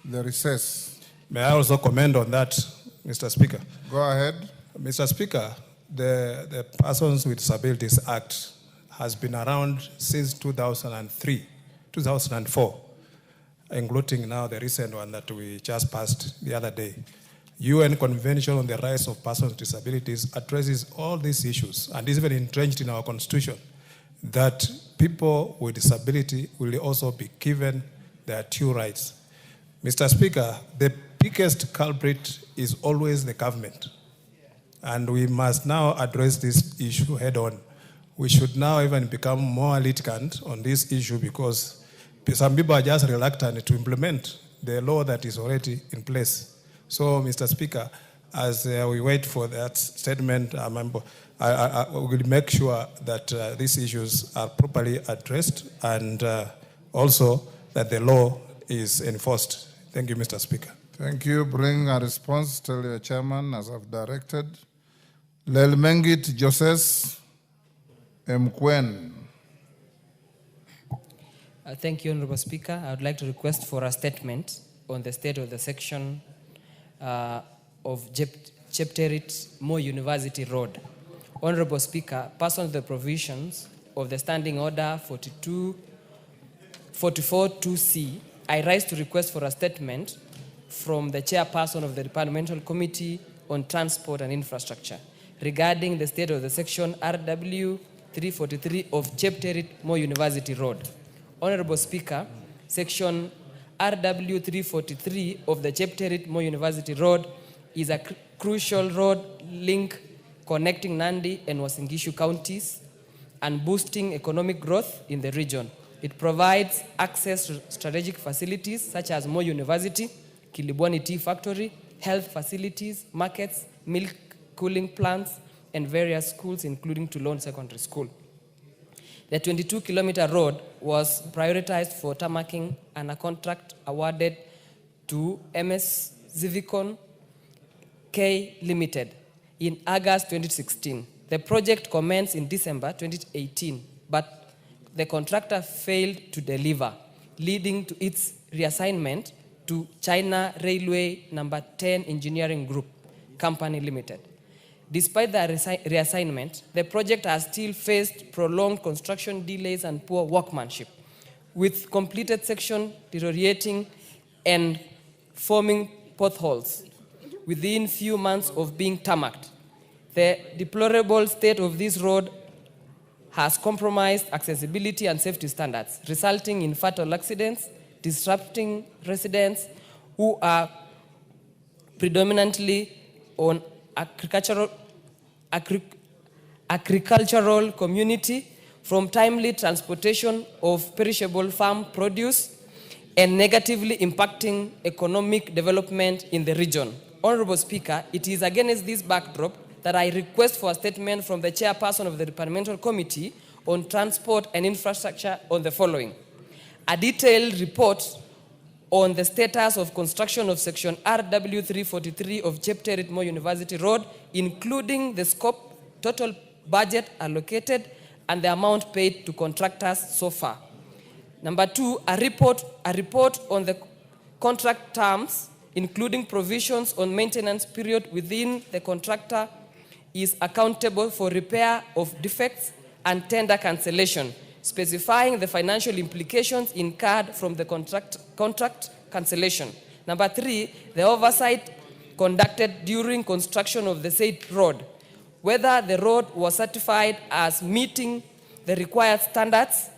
the recess. May I also comment on that, Mr. Speaker? Go ahead. Mr. Speaker, the Persons with Disabilities Act has been around since 2004, including now the recent one that we just passed the other day. UN Convention on the Rights of Persons with Disabilities addresses all these issues and is even entrenched in our Constitution that people with disability will also be given their due rights. Mr. Speaker, the biggest culprit is always the government. And we must now address this issue head on. We should now even become more litigant on this issue because some people are just reluctant to implement the law that is already in place. So, Mr. Speaker, as we wait for that statement, I will make sure that these issues are properly addressed and also that the law is enforced. Thank you, Mr. Speaker. Thank you. Bring a response. Tell your chairman, as I've directed. Lelmengit Joses Mkwen. Thank you, Honorable Speaker. I would like to request for a statement on the state of the section of Chepterit Mo University Road. Honorable Speaker, pursuant to the provisions of the Standing Order 44-2C, I rise to request for a statement from the chairperson of the Departmental Committee on Transport and Infrastructure regarding the state of the section RW 343 of Chepterit Mo University Road. Honorable Speaker, section RW 343 of the Chepterit Mo University Road is a crucial road link connecting Nandi and Uasin Gishu counties and boosting economic growth in the region. It provides access to strategic facilities such as Mo University, Kilibwani Tea Factory, health facilities, markets, milk cooling plants, and various schools, including Toulon Secondary School. The 22-kilometer road was prioritized for tarmacking and a contract awarded to MS Zivicon K Limited in August 2016. The project commenced in December 2018, but the contractor failed to deliver, leading to its reassignment to China Railway Number 10 Engineering Group Company Limited. Despite the reassignment, the project has still faced prolonged construction delays and poor workmanship, with completed section deteriorating and forming potholes within few months of being tarmacked. The deplorable state of this road has compromised accessibility and safety standards, resulting in fatal accidents, disrupting residents who are predominantly on agricultural community from timely transportation of perishable farm produce and negatively impacting economic development in the region. Honorable Speaker, it is against this backdrop that I request for a statement from the chairperson of the Departmental Committee on Transport and Infrastructure on the following. A detailed report on the status of construction of section RW 343 of Chepterit Mo University Road, including the scope, total budget allocated, and the amount paid to contractors so far. Number two, a report on the contract terms, including provisions on maintenance period within the contractor is accountable for repair of defects and tender cancellation, specifying the financial implications incurred from the contract cancellation. Number three, the oversight conducted during construction of the said road, whether the road was certified as meeting the required standards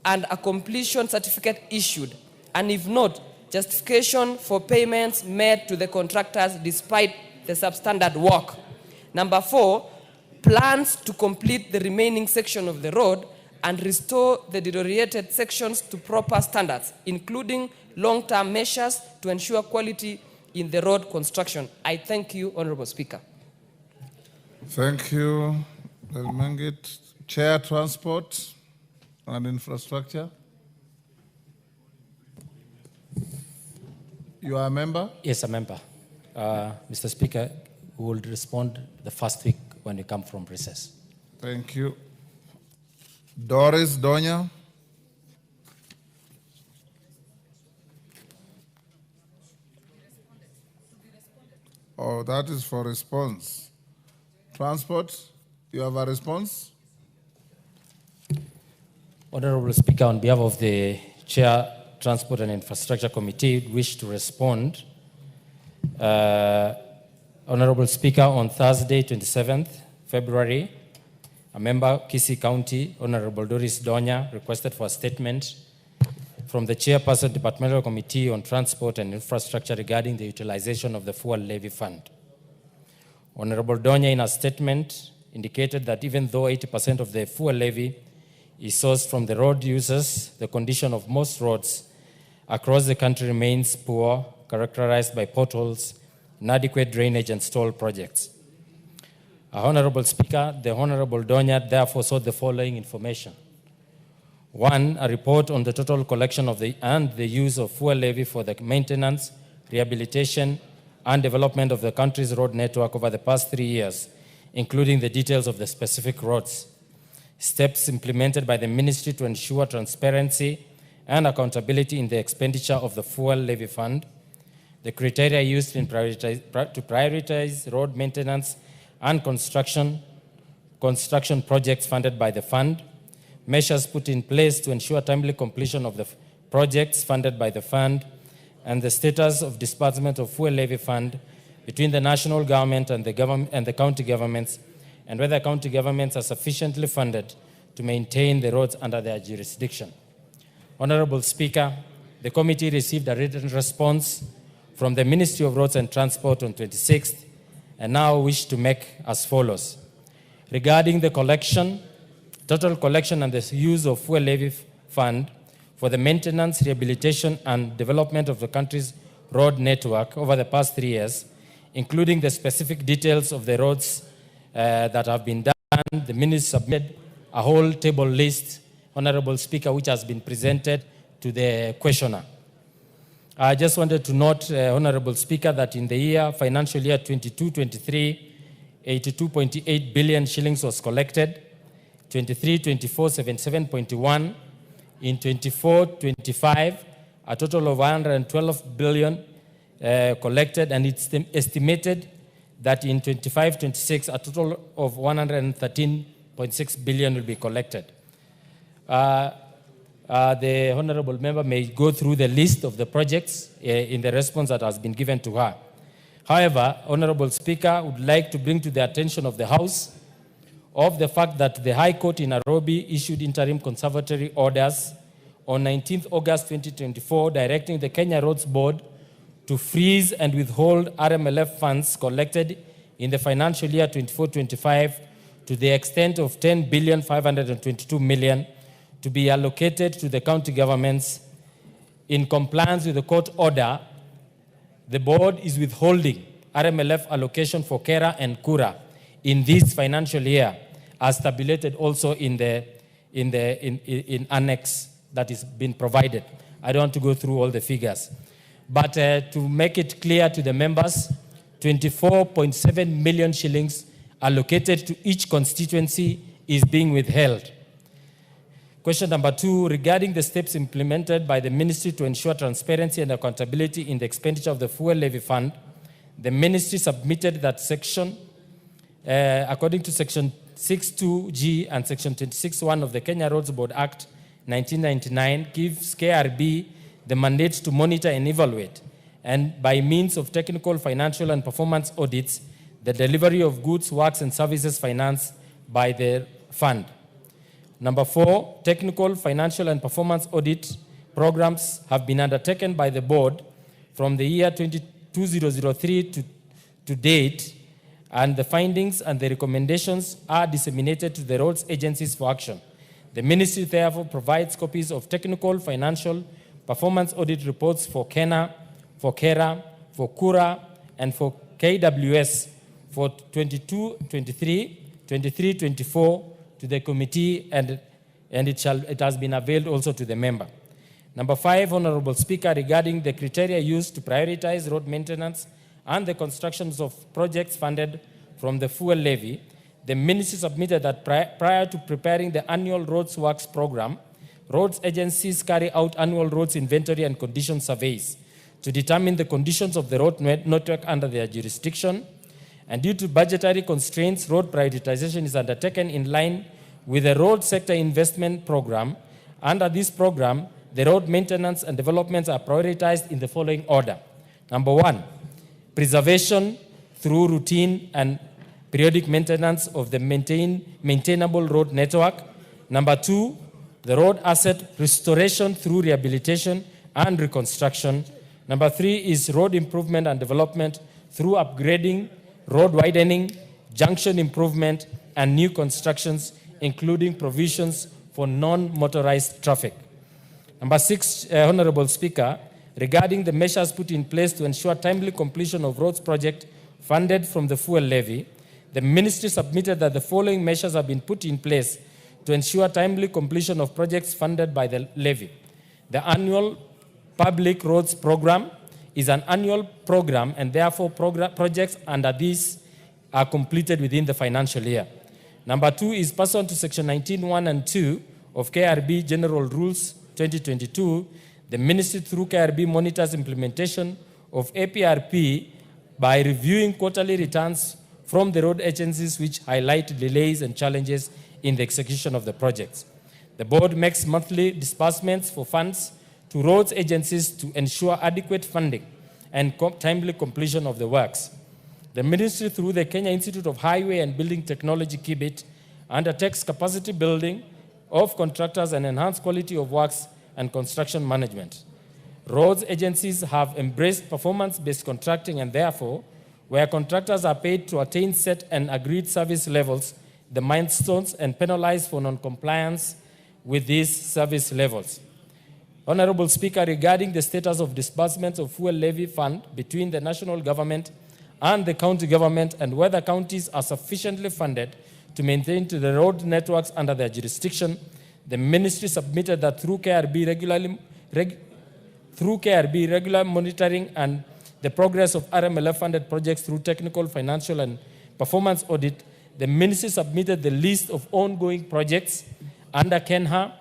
and a completion certificate issued, and if not, justification for payments made to the contractors despite the substandard work. Number four, plans to complete the remaining section of the road and restore the deteriorated sections to proper standards, including long-term measures to ensure quality in the road construction. I thank you, Honorable Speaker. Thank you, Mangit. Chair, Transport and Infrastructure. You are a member? Yes, a member. Mr. Speaker, we will respond the first week when we come from recess. Thank you. Doris Donya. Oh, that is for response. Transport, you have a response? Honorable Speaker, on behalf of the Chair, Transport and Infrastructure Committee, wish to respond. Honorable Speaker, on Thursday, 27th February, a member, Kisii County, Honorable Doris Donya, requested for a statement from the Chairperson, Departmental Committee on Transport and Infrastructure regarding the utilization of the Fuel Levy Fund. Honorable Donya, in a statement, indicated that even though 80% of the fuel levy is sourced from the road users, the condition of most roads across the country remains poor, characterized by potholes, inadequate drainage, and stall projects. Honorable Speaker, the Honorable Donya therefore sought the following information. 1, a report on the total collection of the use of fuel levy for the maintenance, rehabilitation, and development of the country's road network over the past 3 years, including the details of the specific roads, steps implemented by the ministry to ensure transparency and accountability in the expenditure of the fuel levy fund, the criteria used to prioritize road maintenance and construction projects funded by the fund, measures put in place to ensure timely completion of the projects funded by the fund, and the status of disbursement of fuel levy fund between the national government and the county governments, and whether county governments are sufficiently funded to maintain the roads under their jurisdiction. Honorable Speaker, the committee received a written response from the Ministry of Roads and Transport on 26th, and now wish to make as follows. Regarding the total collection and the use of fuel levy fund for the maintenance, rehabilitation, and development of the country's road network over the past 3 years, including the specific details of the roads that have been done, the minister submitted a whole table list, Honorable Speaker, which has been presented to the questioner. I just wanted to note, Honorable Speaker, that in the financial year 22-23, 82.8 billion shillings was collected, 23-24, 77.1, in 24-25, a total of 112 billion collected, and it's estimated that in 25-26, a total of 113.6 billion will be collected. The honorable member may go through the list of the projects in the response that has been given to her. However, Honorable Speaker, I would like to bring to the attention of the House of the fact that the High Court in Nairobi issued interim conservatory orders on 19th August 2024, directing the Kenya Roads Board to freeze and withhold RMLF funds collected in the financial year 24-25 to the extent of 10,522 million to be allocated to the county governments. In compliance with the court order, the board is withholding RMLF allocation for Kera and Kura in this financial year, as tabulated also in annex that is being provided. I don't want to go through all the figures. But to make it clear to the members, 24.7 million shillings allocated to each constituency is being withheld. Question number 2, regarding the steps implemented by the ministry to ensure transparency and accountability in the expenditure of the fuel levy fund, the ministry submitted that section, according to section 62G and section 26.1 of the Kenya Roads Board Act 1999, gives KRB the mandate to monitor and evaluate, and by means of technical, financial, and performance audits, the delivery of goods, works, and services financed by the fund. Number 4, technical, financial, and performance audit programs have been undertaken by the board from the year 2003 to date, and the findings and the recommendations are disseminated to the roads agencies for action. The ministry therefore provides copies of technical, financial, performance audit reports for KENA, for KERA, for KURA, and for KWS for 22-23, 23-24 to the committee, and it has been availed also to the member. Number 5, Honorable Speaker, regarding the criteria used to prioritize road maintenance and the constructions of projects funded from the fuel levy, the ministry submitted that prior to preparing the annual roads works program, roads agencies carry out annual roads inventory and condition surveys to determine the conditions of the road network under their jurisdiction. And due to budgetary constraints, road prioritization is undertaken in line with the road sector investment program. Under this program, the road maintenance and developments are prioritized in the following order. Number 1, preservation through routine and periodic maintenance of the maintainable road network. Number 2, the road asset restoration through rehabilitation and reconstruction. Number 3 is road improvement and development through upgrading, road widening, junction improvement, and new constructions, including provisions for non-motorized traffic. Number 6, Honorable Speaker, regarding the measures put in place to ensure timely completion of roads project funded from the fuel levy, the ministry submitted that the following measures have been put in place to ensure timely completion of projects funded by the levy. The annual public roads program is an annual program, and therefore projects under this are completed within the financial year. Number 2 is pursuant to section 19(1) and 2 of KRB General Rules 2022, the ministry through KRB monitors implementation of APRP by reviewing quarterly returns from the road agencies which highlight delays and challenges in the execution of the projects. The board makes monthly disbursements for funds to roads agencies to ensure adequate funding and timely completion of the works. The ministry, through the Kenya Institute of Highway and Building Technology, KIBIT, undertakes capacity building of contractors and enhanced quality of works and construction management. Roads agencies have embraced performance-based contracting, and therefore, where contractors are paid to attain set and agreed service levels, the milestones, and penalized for non-compliance with these service levels. Honorable Speaker, regarding the status of disbursements of fuel levy fund between the national government and the county government, and whether counties are sufficiently funded to maintain the road networks under their jurisdiction, the ministry submitted that through KRB regular monitoring and the progress of RMLF-funded projects through technical, financial, and performance audit, the ministry submitted the list of ongoing projects under KENHA,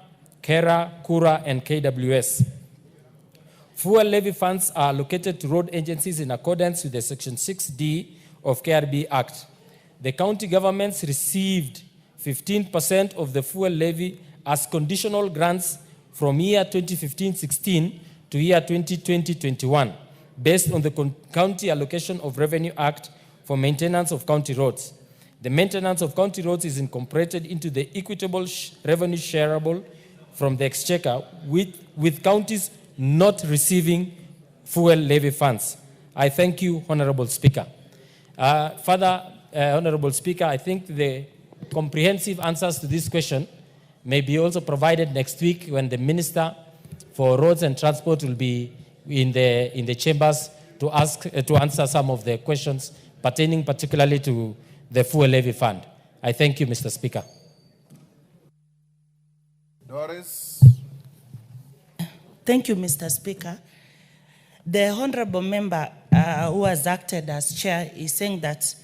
KERA, KURA, and KWS. Fuel levy funds are allocated to road agencies in accordance with the Section 6D of KRB Act. The county governments received 15% of the fuel levy as conditional grants from year 2015-16 to year 2020-21, based on the County Allocation of Revenue Act for maintenance of county roads. The maintenance of county roads is incorporated into the equitable revenue shareable from the exchequer, with counties not receiving fuel levy funds. I thank you, Honorable Speaker. Honorable Speaker, I think the comprehensive answers to this question may be also provided next week when the Minister for Roads and Transport will be in the chambers to answer some of the questions pertaining particularly to the fuel levy fund. I thank you, Mr. Speaker. Doris. Thank you, Mr. Speaker. The honorable member who has acted as chair is saying that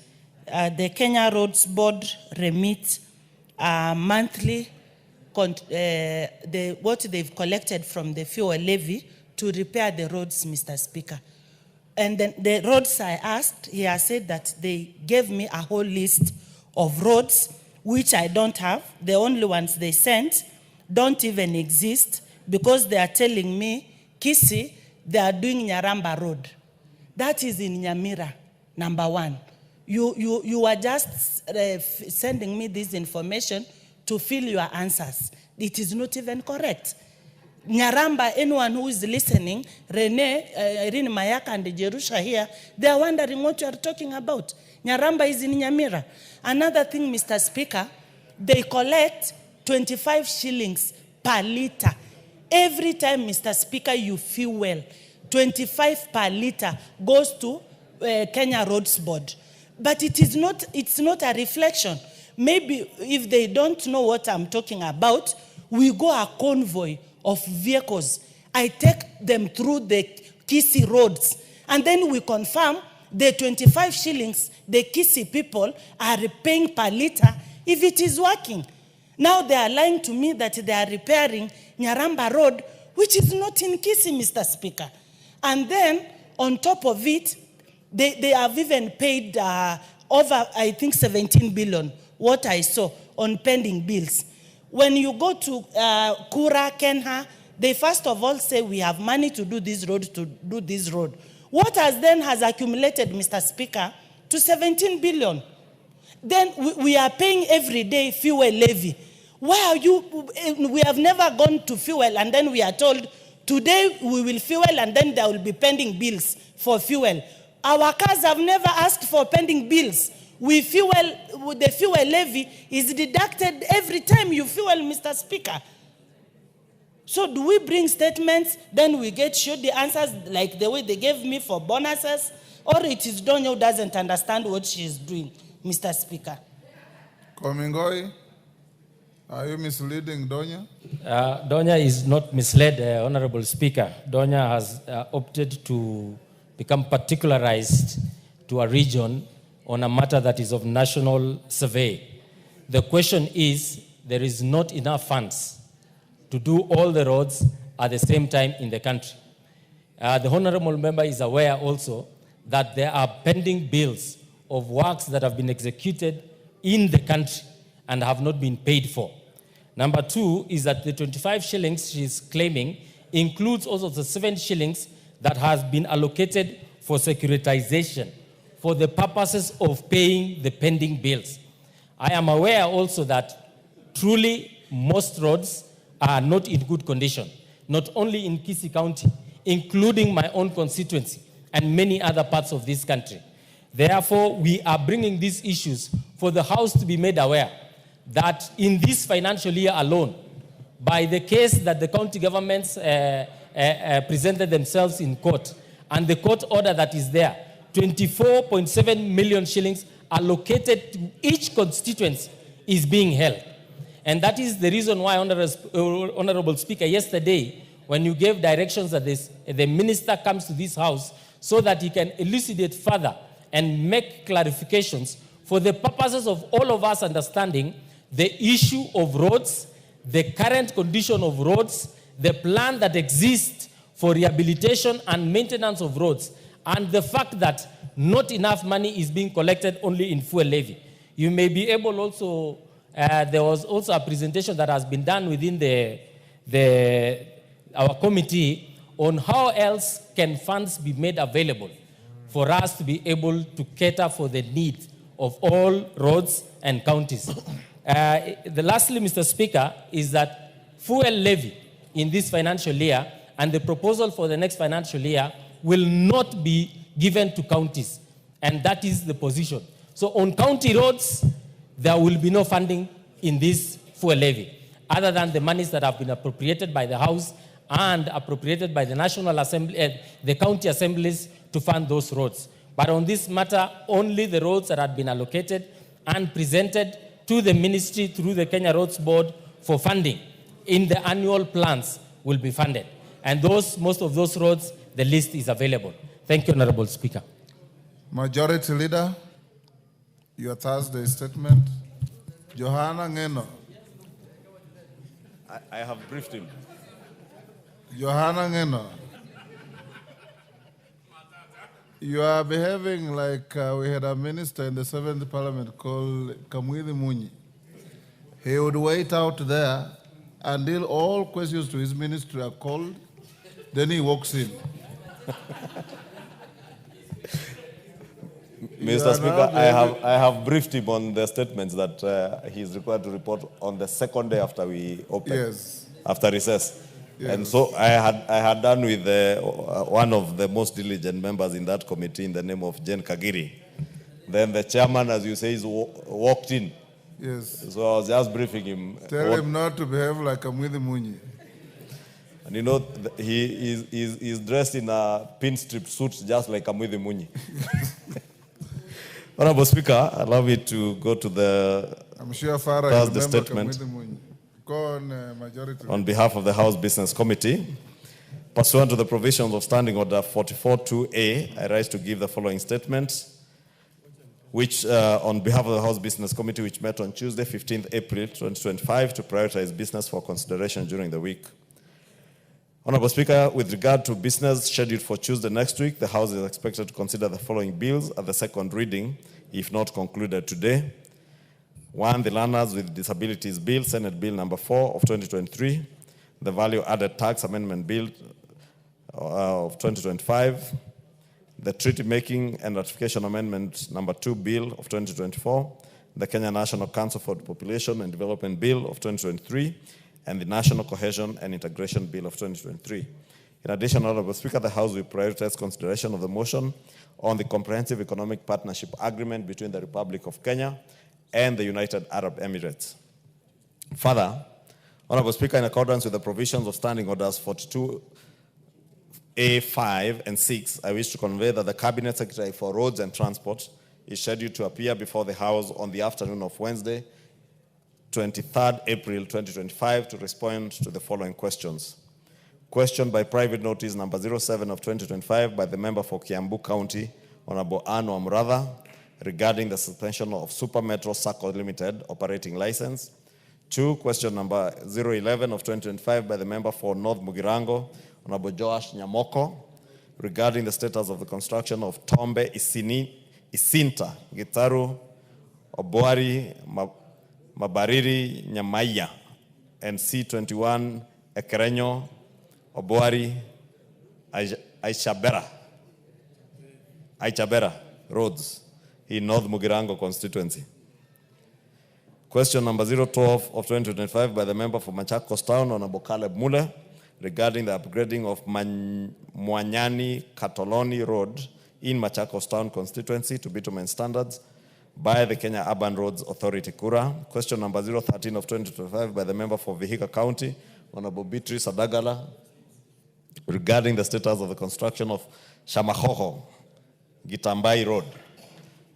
the Kenya Roads Board remits monthly what they've collected from the fuel levy to repair the roads, Mr. Speaker. And then the roads I asked, he has said that they gave me a whole list of roads, which I don't have. The only ones they sent don't even exist, because they are telling me, Kisi, they are doing Nyaramba Road. That is in Nyamira, number 1. You are just sending me this information to fill your answers. It is not even correct. Nyaramba, anyone who is listening, Rene, Irene Mayaka and Jerusha here, they are wondering what you are talking about. Nyaramba is in Nyamira. Another thing, Mr. Speaker, they collect 25 shillings per litre. Every time, Mr. Speaker, you fuel, 25 per litre goes to Kenya Roads Board. But it's not a reflection. Maybe if they don't know what I'm talking about, we go a convoy of vehicles. I take them through the Kisii roads, and then we confirm the 25 shillings the Kisii people are paying per litre if it is working. Now they are lying to me that they are repairing Nyaramba Road, which is not in Kisii, Mr. Speaker. And then, on top of it, they have even paid over, I think, 17 billion, what I saw, on pending bills. When you go to Kura, Kenha, they first of all say we have money to do this road, What has accumulated, Mr. Speaker, to 17 billion? Then we are paying every day fuel levy. Why are you, we have never gone to fuel and then we are told, today we will fuel and then there will be pending bills for fuel. Our cars have never asked for pending bills. We fuel, the fuel levy is deducted every time you fuel, Mr. Speaker. So do we bring statements, then we get showed the answers like the way they gave me for bonuses, or it is Donya who doesn't understand what she is doing, Mr. Speaker? Komingoi, are you misleading Donya? Donya is not misled, Honorable Speaker. Donya has opted to become particularized to a region on a matter that is of national survey. The question is, there is not enough funds to do all the roads at the same time in the country. The Honorable Member is aware also that there are pending bills of works that have been executed in the country and have not been paid for. Number two is that the 25 shillings she is claiming includes also the 7 shillings that has been allocated for securitization for the purposes of paying the pending bills. I am aware also that truly most roads are not in good condition, not only in Kisii County, including my own constituency and many other parts of this country. Therefore, we are bringing these issues for the House to be made aware that in this financial year alone, by the case that the county governments presented themselves in court, and the court order that is there, 24.7 million shillings allocated to each constituency is being held. And that is the reason why, Honorable Speaker, yesterday, when you gave directions that the minister comes to this House so that he can elucidate further and make clarifications for the purposes of all of us understanding the issue of roads, the current condition of roads, the plan that exists for rehabilitation and maintenance of roads, and the fact that not enough money is being collected only in fuel levy. You may be able also, there was also a presentation that has been done within our committee on how else can funds be made available for us to be able to cater for the need of all roads and counties. Lastly, Mr. Speaker, is that fuel levy in this financial year and the proposal for the next financial year will not be given to counties. And that is the position. So on county roads, there will be no funding in this fuel levy, other than the monies that have been appropriated by the House and appropriated by the National Assembly, the county assemblies to fund those roads. But on this matter, only the roads that had been allocated and presented to the ministry through the Kenya Roads Board for funding in the annual plans will be funded. And most of those roads, the list is available. Thank you, Honorable Speaker. Majority Leader, your Thursday statement. Johanna Ngeno. I have briefed him. Johanna Ngeno. You are behaving like we had a minister in the 7th Parliament called Kamwithi Munyi. He would wait out there until all questions to his ministry are called, then he walks in. Mr. Speaker, I have briefed him on the statements that he is required to report on the second day after we open, yes, after recess. Yes. And so I had done with one of the most diligent members in that committee in the name of Jen Kagiri. Then the chairman, as you say, walked in Yes. So I was just briefing him. Tell him not to behave like a Mwidhi Munyi. And you know, he's dressed in a pinstrip suit just like a Mwidhi Munyi. Honorable Speaker, allow me to go to the I'm sure Farah Thursday remember statement Mwidhi Munyi. Go on, majority. on behalf of the House Business Committee. Pursuant to the provisions of Standing Order 44.2a, I rise to give the following statement, which on behalf of the House Business Committee, which met on Tuesday, 15th April 2025, to prioritize business for consideration during the week. Honorable Speaker, with regard to business scheduled for Tuesday next week, the House is expected to consider the following bills at the second reading, if not concluded today. 1, the Learners with Disabilities Bill, Senate Bill number 4 of 2023, the Value Added Tax Amendment Bill of 2025, the Treaty Making and Ratification Amendment number 2 Bill of 2024, the Kenya National Council for Population and Development Bill of 2023, and the National Cohesion and Integration Bill of 2023. In addition, Honorable Speaker, the House will prioritize consideration of the motion on the Comprehensive Economic Partnership Agreement between the Republic of Kenya and the United Arab Emirates. Further, Honorable Speaker, in accordance with the provisions of Standing Orders 42A5 and 6, I wish to convey that the Cabinet Secretary for Roads and Transport is scheduled to appear before the House on the afternoon of Wednesday, 23rd April 2025, to respond to the following questions. Question by private notice number 07 of 2025 by the member for Kiambu County, Honorable Anne Wamratha, regarding the suspension of Super Metro Sacco Limited operating license. 2, question number 011 of 2025 by the member for North Mugirango, Honorable Joash Nyamoko, regarding the status of the construction of Tombe Isinta, Gitaru, Obuari, Mabariri, Nyamaya, and C21, Ekerenyo, Obuari, Aichabera roads in North Mugirango constituency. Question number 012 of 2025 by the member for Machakos Town, Honorable Caleb Mule, regarding the upgrading of Mwanyani Katoloni Road in Machakos Town constituency to bitumen standards by the Kenya Urban Roads Authority, Kura. Question number 013 of 2025 by the member for Vihiga County, Honorable Beatrice Adagala, regarding the status of the construction of Shamahoho, Gitambai Road.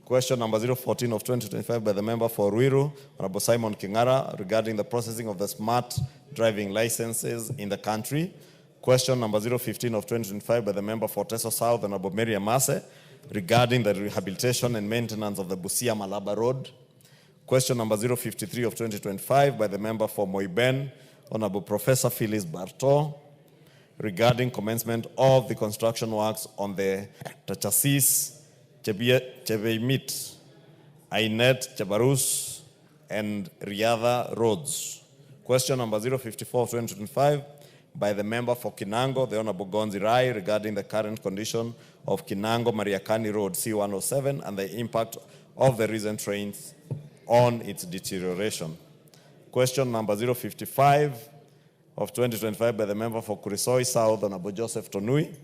Question number 014 of 2025 by the member for Ruiru, Honorable Simon Kingara, regarding the processing of the smart driving licenses in the country. Question number 015 of 2025 by the member for Teso South, Honorable Mary Amase, regarding the rehabilitation and maintenance of the Busia Malaba Road. Question number 053 of 2025 by the member for Moiben, Honorable Professor Phyllis Barto, regarding commencement of the construction works on the Tachasis, Chebeimit, Ainet, Chebarus, and Riadha roads. Question number 054 of 2025 by the member for Kinango, the Honorable Gonzi Rai, regarding the current condition of Kinango Mariakani Road C107 and the impact of the recent rains on its deterioration. Question number 055 of 2025 by the member for Kurisoi South, Honorable Joseph Tonui,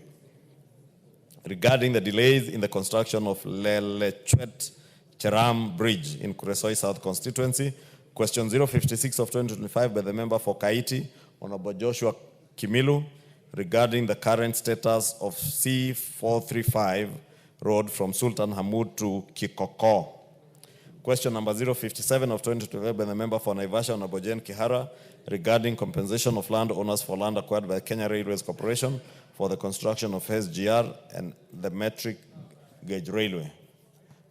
regarding the delays in the construction of Lelechwet Cheram Bridge in Kuresoi South constituency. Question 056 of 2025 by the member for Kaiti, Honorable Joshua Kimilu, regarding the current status of C435 road from Sultan Hamoud to Kikoko. Question number 057 of 2025 by the member for Naivasha, Honorable Jane Kihara, regarding compensation of landowners for land acquired by Kenya Railways Corporation for the construction of SGR and the metric gauge railway.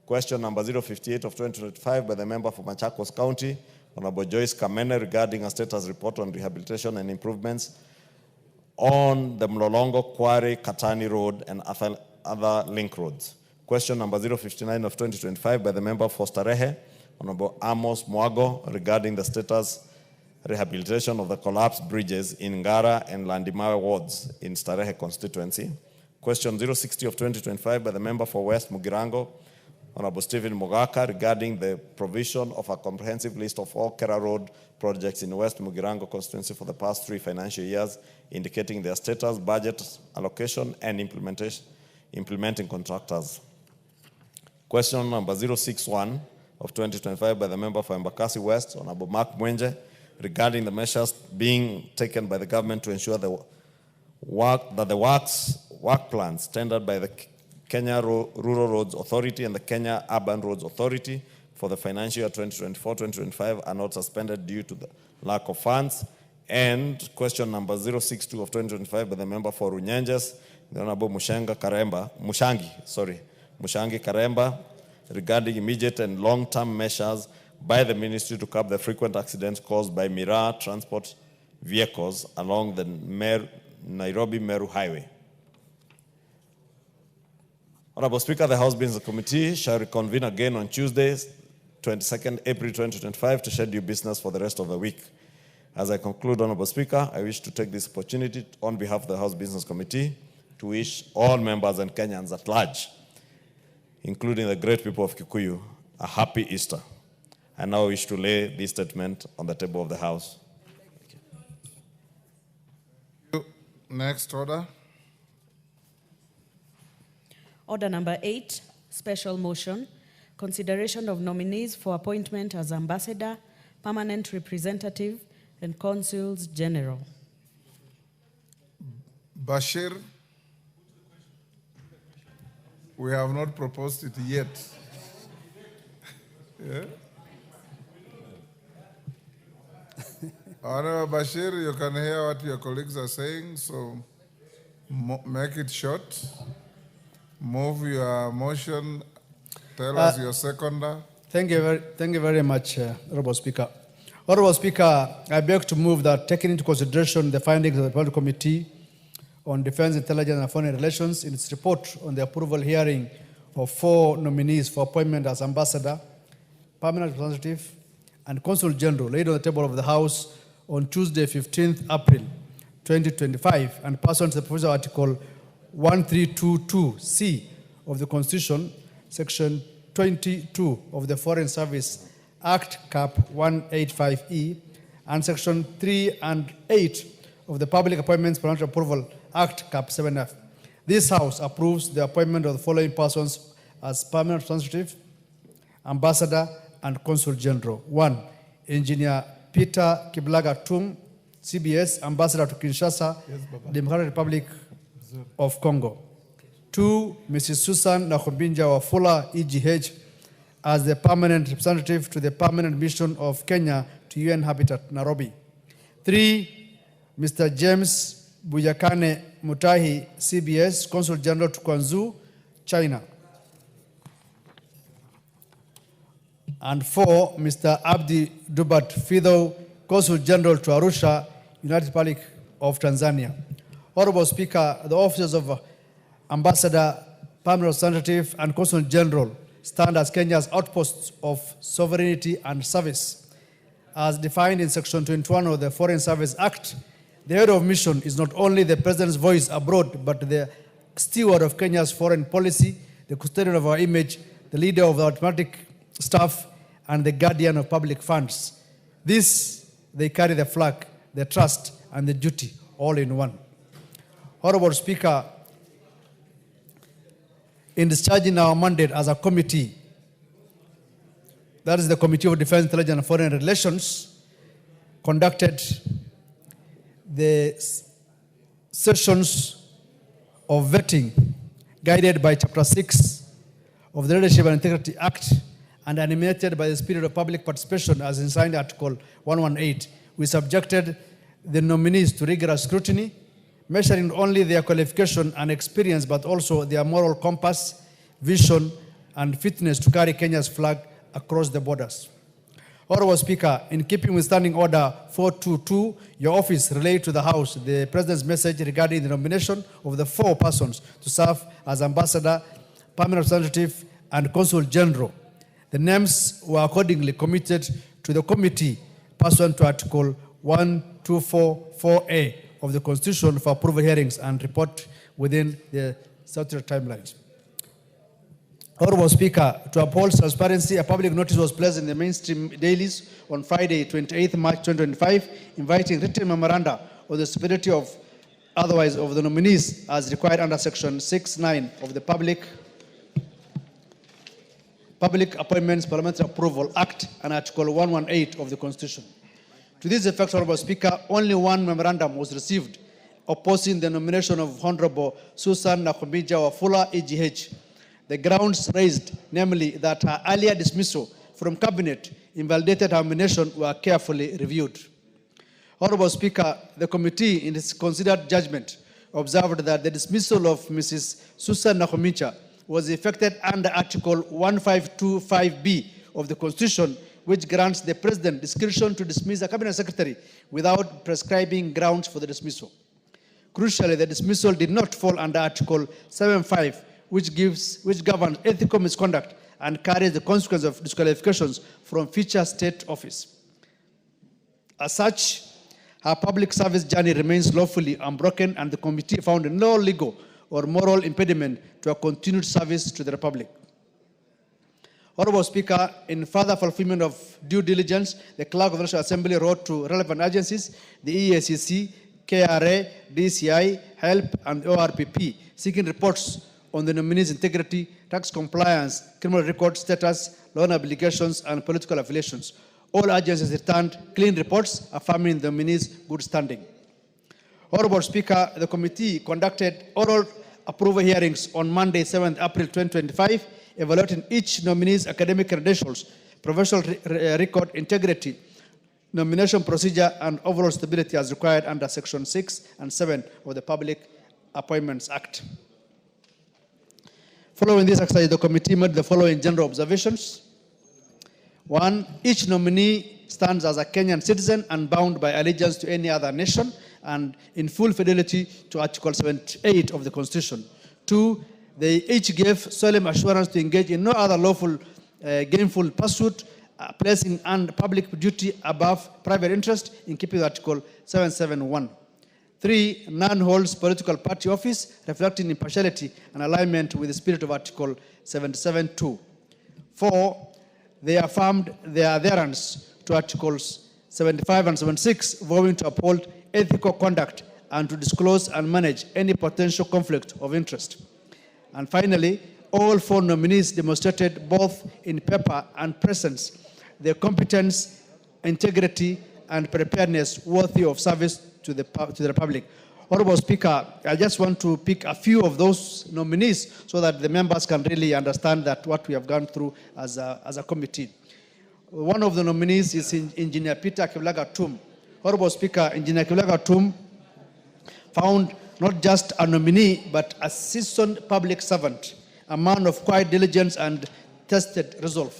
Question number 058 of 2025 by the member for Machakos County, Honorable Joyce Kamene, regarding a status report on rehabilitation and improvements on the Mlolongo, Kware, Katani Road and other link roads. Question number 059 of 2025 by the member for Starehe, Honorable Amos Mwago, regarding the status rehabilitation of the collapsed bridges in Ngara and Landimawe wards in Starehe constituency. Question 060 of 2025 by the member for West Mugirango, Honorable Stephen Mogaka, regarding the provision of a comprehensive list of all Kera Road projects in West Mugirango constituency for the past 3 financial years, indicating their status, budget, allocation, and implementing contractors. Question number 061 of 2025 by the member for Embakasi West, Honorable Mark Mwenje, regarding the measures being taken by the government to ensure the work plans tendered by the Kenya Rural Roads Authority and the Kenya Urban Roads Authority for the financial year 2024-2025 are not suspended due to the lack of funds. And question number 062 of 2025 by the member for Runyenjes, the Honorable Mushangi Karemba, regarding immediate and long-term measures by the ministry to curb the frequent accidents caused by Miraa transport vehicles along the Nairobi-Meru Highway. Honorable Speaker, the House Business Committee shall reconvene again on Tuesday, 22nd April 2025 to schedule business for the rest of the week. As I conclude, Honorable Speaker, I wish to take this opportunity on behalf of the House Business Committee to wish all members and Kenyans at large, including the great people of Kikuyu, a happy Easter. I now wish to lay this statement on the table of the House. Thank you. Next order. Order number 8, special motion, consideration of nominees for appointment as ambassador, permanent representative, and consuls general. Bashir, we have not proposed it yet. Yeah? Honorable Bashir, you can hear what your colleagues are saying, so make it short. Move your motion. Tell us your seconder. Thank you very much, Honorable Speaker. Honorable Speaker, I beg to move that, taking into consideration the findings of the Parliamentary Committee on Defense, Intelligence and Foreign Relations in its report on the approval hearing of 4 nominees for appointment as ambassador, permanent representative, and consul general laid on the table of the House on Tuesday, 15th April 2025, and pursuant to the provision of Article 1322C of the Constitution, Section 22 of the Foreign Service Act, Cap 185E, and Section 3 and 8 of the Public Appointments Parliamentary Approval Act, Cap 7F. This House approves the appointment of the following persons as permanent representative, ambassador, and consul general. 1. Engineer Peter Kiblaga Tum, CBS, ambassador to Kinshasa, Democratic Republic of Congo. 2. Mrs. Susan Nakumbinja Wafula, EGH, as the permanent representative to the permanent mission of Kenya to UN Habitat, Nairobi. 3. Mr. James Bujakane Mutahi, CBS, Consul General to Guangzhou, China. And 4. Mr. Abdi Dubat Fido, Consul General to Arusha, United Republic of Tanzania. Honorable Speaker, the offices of Ambassador, Permanent Representative, and Consul General stand as Kenya's outposts of sovereignty and service. As defined in Section 21 of the Foreign Service Act, the head of mission is not only the President's voice abroad, but the steward of Kenya's foreign policy, the custodian of our image, the leader of the diplomatic staff, and the guardian of public funds. This, they carry the flag, the trust, and the duty all in one. Honorable Speaker, in discharging our mandate as a committee, that is the Committee of Defense, Intelligence and Foreign Relations, conducted the sessions of vetting guided by Chapter 6 of the Leadership and Integrity Act and animated by the spirit of public participation as enshrined Article 118. We subjected the nominees to rigorous scrutiny, measuring not only their qualification and experience, but also their moral compass, vision, and fitness to carry Kenya's flag across the borders. Honorable Speaker, in keeping with Standing Order 422, your office relayed to the House the President's message regarding the nomination of the 4 persons to serve as ambassador, permanent representative, and consul general. The names were accordingly committed to the committee pursuant to Article 1244A of the Constitution for approval hearings and report within the statutory timelines. Honorable Speaker, to uphold transparency, a public notice was placed in the mainstream dailies on Friday, 28th March 2025, inviting written memoranda of the stability of otherwise of the nominees as required under Section 6(9) of the Public Public Appointments Parliamentary Approval Act and Article 118 of the Constitution. To this effect, Honorable Speaker, only one memorandum was received opposing the nomination of Honorable Susan Nakhumicha Wafula, EGH. The grounds raised, namely that her earlier dismissal from cabinet invalidated her nomination, were carefully reviewed. Honorable Speaker, the committee, in its considered judgment, observed that the dismissal of Mrs. Susan Nakhumicha was effected under Article 1525B of the Constitution, which grants the President discretion to dismiss a cabinet secretary without prescribing grounds for the dismissal. Crucially, the dismissal did not fall under Article 75, which governs ethical misconduct and carries the consequence of disqualifications from future state office. As such, her public service journey remains lawfully unbroken, and the committee found no legal or moral impediment to her continued service to the Republic. Honorable Speaker, in further fulfillment of due diligence, the Clerk of the National Assembly wrote to relevant agencies, the EACC, KRA, DCI, HELP, and ORPP, seeking reports on the nominee's integrity, tax compliance, criminal record status, loan obligations, and political affiliations. All agencies returned clean reports affirming the nominee's good standing. Honorable Speaker, the committee conducted oral approval hearings on Monday, 7th April 2025, evaluating each nominee's academic credentials, professional record integrity, nomination procedure, and overall stability as required under Section 6 and 7 of the Public Appointments Act. Following this exercise, the committee made the following general observations. 1, each nominee stands as a Kenyan citizen and bound by allegiance to any other nation and in full fidelity to Article 78 of the Constitution. 2, they each gave solemn assurance to engage in no other lawful gainful pursuit, placing public duty above private interest in keeping with Article 771. 3, none holds political party office, reflecting impartiality and alignment with the spirit of Article 77(2). 4, they affirmed their adherence to Articles 75 and 76, vowing to uphold ethical conduct and to disclose and manage any potential conflict of interest. And finally, all 4 nominees demonstrated both in paper and presence their competence, integrity, and preparedness worthy of service to the Republic. Honorable Speaker, I just want to pick a few of those nominees so that the members can really understand that what we have gone through as a committee. One of the nominees is Engineer Peter Kivlaga Tum. Honorable Speaker, Engineer Kivlaga Tum found not just a nominee, but a seasoned public servant, a man of quiet diligence and tested resolve.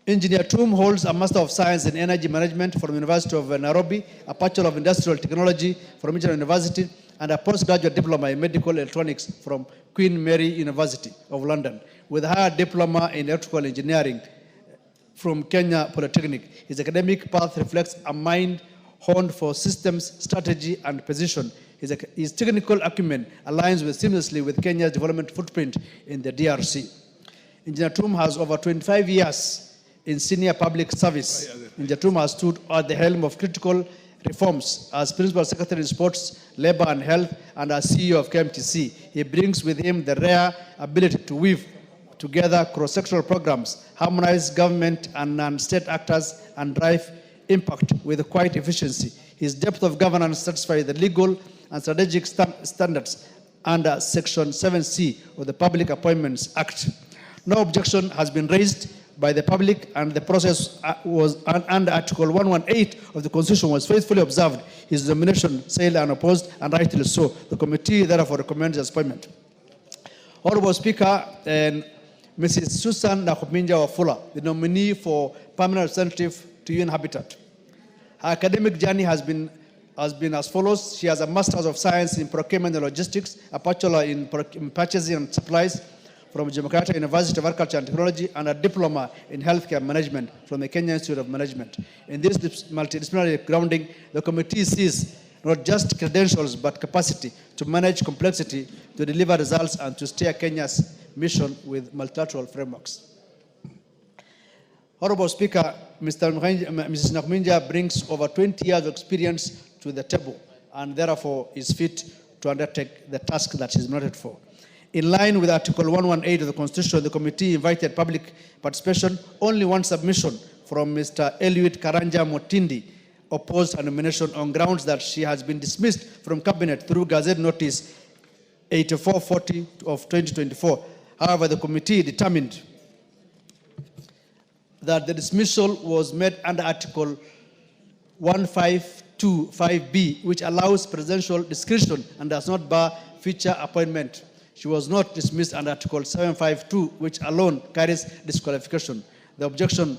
Engineer Tum holds a Master of Science in Energy Management from the University of Nairobi, a Bachelor of Industrial Technology from Michigan University, and a postgraduate diploma in Medical Electronics from Queen Mary University of London, with a higher diploma in Electrical Engineering from Kenya Polytechnic. His academic path reflects a mind honed for systems, strategy, and precision. His technical acumen aligns seamlessly with Kenya's development footprint in the DRC. Engineer Tum has over 25 years in senior public service. Engineer Tum has stood at the helm of critical reforms as Principal Secretary in Sports, Labor and Health, and as CEO of KMTC. He brings with him the rare ability to weave together cross-sectoral programs, harmonize government and non-state actors, and drive impact with quiet efficiency. His depth of governance satisfies the legal and strategic standards under Section 7C of the Public Appointments Act. No objection has been raised by the public, and the process was under Article 118 of the Constitution was faithfully observed. His nomination sailed unopposed, and rightly so. The committee therefore recommends his appointment. Honorable Speaker, Mrs. Susan Nakhumicha Wafula, the nominee for permanent representative to UN Habitat. Her academic journey has been as follows. She has a Master's of Science in Procurement and Logistics, a Bachelor in Purchasing and Supplies from Jomo Kenyatta University of Agriculture and Technology, and a Diploma in Healthcare Management from the Kenya Institute of Management. In this multidisciplinary grounding, the committee sees not just credentials, but capacity to manage complexity, to deliver results, and to steer Kenya's mission with multilateral frameworks. Honorable Speaker, Mrs. Nakhumicha brings over 20 years of experience to the table, and therefore is fit to undertake the task that she's noted for. In line with Article 118 of the Constitution, the committee invited public participation. Only one submission from Mr. Eliud Karanja Motindi opposed her nomination on grounds that she has been dismissed from cabinet through Gazette Notice 8440 of 2024. However, the committee determined that the dismissal was made under Article 1525B, which allows presidential discretion and does not bar future appointment. She was not dismissed under Article 752, which alone carries disqualification. The objection,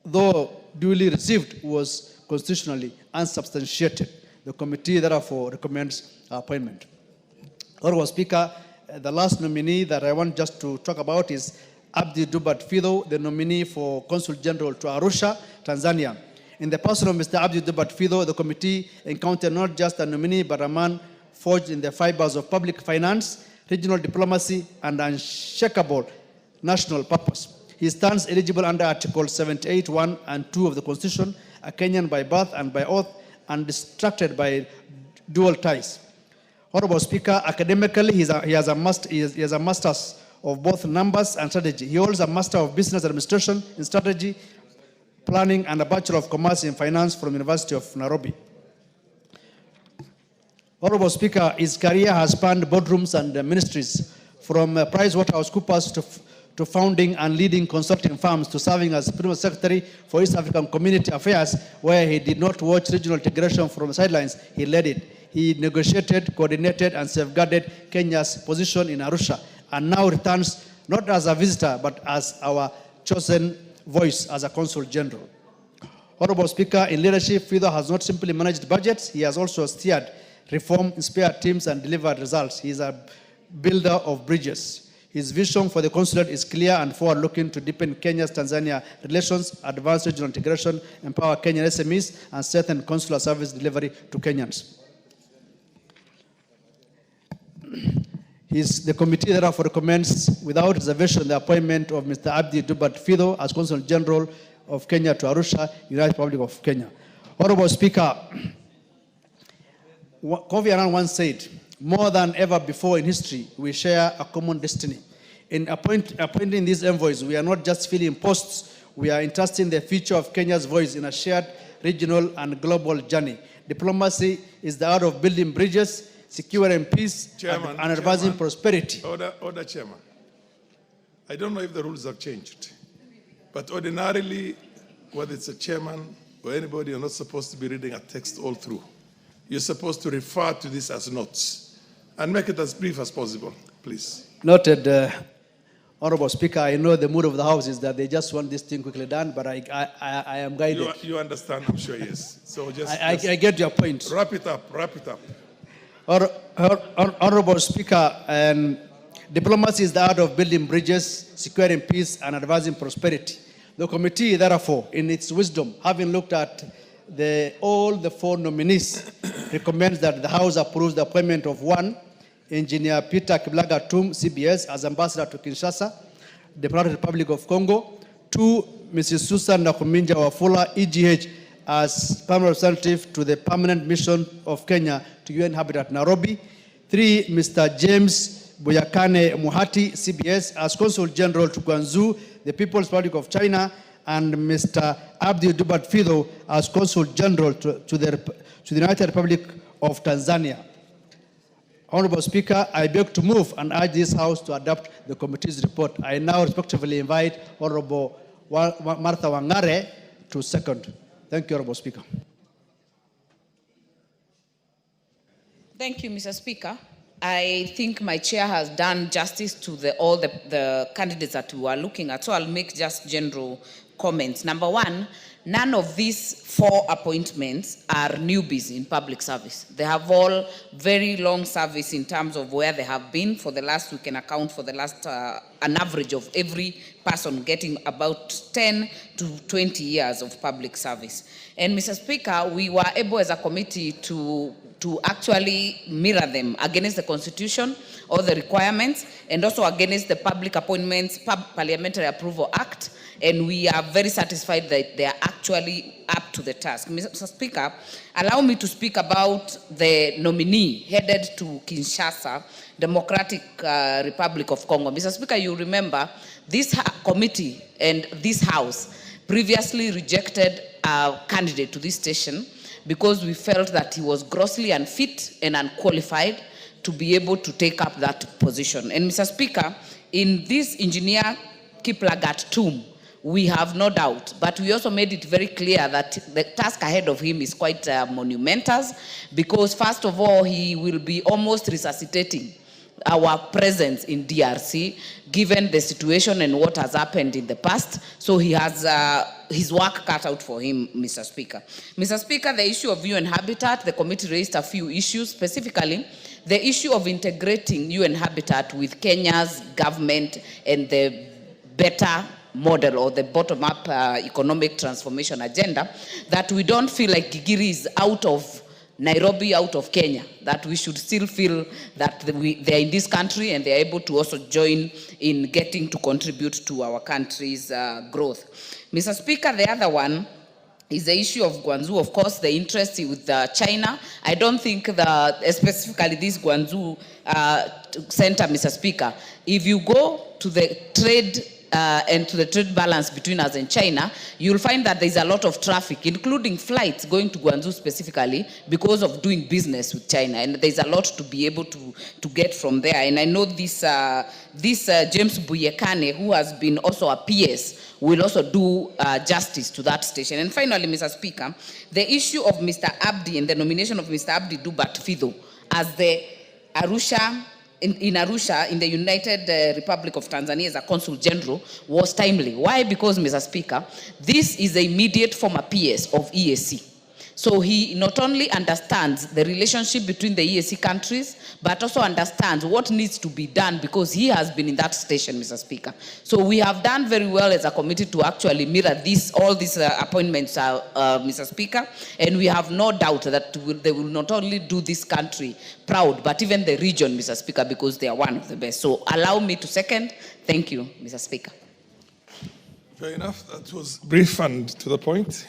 though duly received, was constitutionally unsubstantiated. The committee therefore recommends her appointment. Honorable Speaker, the last nominee that I want just to talk about is Abdi Dubat Fido, the nominee for Consul General to Arusha, Tanzania. In the person of Mr. Abdi Dubat Fido, the committee encountered not just a nominee, but a man forged in the fibers of public finance, regional diplomacy, and unshakable national purpose. He stands eligible under Article 78(1) and 2 of the Constitution, a Kenyan by birth and by oath, and distracted by dual ties. Honorable Speaker, academically, he has a master's of both numbers and strategy. He holds a Master of Business Administration in Strategy, Planning, and a Bachelor of Commerce in Finance from University of Nairobi. Honorable Speaker, his career has spanned boardrooms and ministries, from PricewaterhouseCoopers to founding and leading consulting firms to serving as Principal Secretary for East African Community Affairs, where he did not watch regional integration from the sidelines, he led it. He negotiated, coordinated, and safeguarded Kenya's position in Arusha, and now returns not as a visitor, but as our chosen voice as a Consul General. Honorable Speaker, in leadership, Fido has not simply managed budgets, he has also steered reform, inspired teams, and delivered results. He is a builder of bridges. His vision for the consulate is clear and forward-looking to deepen Kenya's Tanzania relations, advance regional integration, empower Kenyan SMEs, and strengthen consular service delivery to Kenyans. The committee therefore recommends without reservation the appointment of Mr. Abdi Dubat Fido as Consul General of Kenya to Arusha, United Republic of Kenya. Honorable Speaker, Kofi Annan once said, more than ever before in history, we share a common destiny. In appointing these envoys, we are not just filling posts, we are entrusting the future of Kenya's voice in a shared regional and global journey. Diplomacy is the art of building bridges, securing peace, and advancing prosperity. Order, Chairman. I don't know if the rules have changed, but ordinarily, whether it's a chairman or anybody, you're not supposed to be reading a text all through. You're supposed to refer to this as notes and make it as brief as possible, please. Noted, Honorable Speaker. I know the mood of the House is that they just want this thing quickly done, but I am guided. You understand, I'm sure, yes. So I get your point. Wrap it up. Honorable Speaker, diplomacy is the art of building bridges, securing peace, and advancing prosperity. The committee, therefore, in its wisdom, having looked at all the four nominees, recommends that the House approves the appointment of one, Engineer Peter Kiblaga Tum, CBS, as Ambassador to Kinshasa, Democratic Republic of Congo. 2, Mrs. Susan Nakuminja Wafula, EGH, as permanent representative to the permanent mission of Kenya to UN Habitat Nairobi. 3, Mr. James Boyakane Muhati, CBS, as Consul General to Guangzhou, the People's Republic of China, and Mr. Abdi Dubat Fido as Consul General to the United Republic of Tanzania. Honorable Speaker, I beg to move and urge this House to adopt the committee's report. I now respectfully invite Honorable Martha Wangare to second. Thank you, Honorable Speaker. Thank you, Mr. Speaker. I think my chair has done justice to all the candidates that we are looking at, so I'll make just general comments. Number one, none of these 4 appointments are newbies in public service. They have all very long service in terms of where they have been for the last, we can account for the last, an average of every person getting about 10 to 20 years of public service. And Mr. Speaker, we were able as a committee to actually mirror them against the Constitution or the requirements, and also against the Public Appointments Parliamentary Approval Act, and we are very satisfied that they are actually up to the task. Mr. Speaker, allow me to speak about the nominee headed to Kinshasa, Democratic Republic of Congo. Mr. Speaker, you remember this committee and this House previously rejected a candidate to this station because we felt that he was grossly unfit and unqualified to be able to take up that position. And Mr. Speaker, in this engineer Kiplagat tomb, we have no doubt, but we also made it very clear that the task ahead of him is quite monumentous, because first of all, he will be almost resuscitating our presence in DRC, given the situation and what has happened in the past. So he has his work cut out for him, Mr. Speaker. Mr. Speaker, the issue of UN Habitat, the committee raised a few issues, specifically the issue of integrating UN Habitat with Kenya's government and the better model or the bottom-up economic transformation agenda, that we don't feel like Gigiri is out of Nairobi, out of Kenya, that we should still feel that they're in this country and they're able to also join in getting to contribute to our country's growth. Mr. Speaker, the other one is the issue of Guangzhou. Of course, the interest with China. I don't think specifically this Guangzhou center, Mr. Speaker, if you go to the trade and to the trade balance between us and China, you'll find that there's a lot of traffic, including flights going to Guangzhou specifically because of doing business with China. And there's a lot to be able to get from there. And I know this James Buyekane, who has been also a PS, will also do justice to that station. And finally, Mr. Speaker, the issue of Mr. Abdi and the nomination of Mr. Abdi Dubat Fido as the Arusha, in Arusha, in the United Republic of Tanzania as a Consul General was timely. Why? Because, Mr. Speaker, this is the immediate former PS of EAC. So he not only understands the relationship between the EAC countries, but also understands what needs to be done because he has been in that station, Mr. Speaker. So we have done very well as a committee to actually mirror all these appointments, Mr. Speaker, and we have no doubt that they will not only do this country proud, but even the region, Mr. Speaker, because they are one of the best. So allow me to second. Thank you, Mr. Speaker. Fair enough. That was brief and to the point.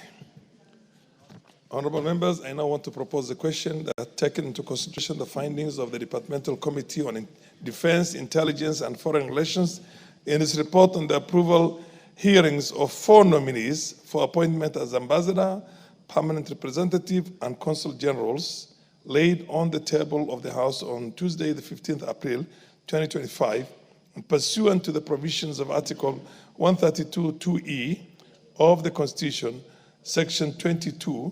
Honorable members, I now want to propose a question that taken into consideration the findings of the Departmental Committee on Defense, Intelligence, and Foreign Relations in its report on the approval hearings of 4 nominees for appointment as ambassador, permanent representative, and consul generals laid on the table of the House on Tuesday, the 15th April, 2025, and pursuant to the provisions of Article 132(2)(e) of the Constitution, Section 22,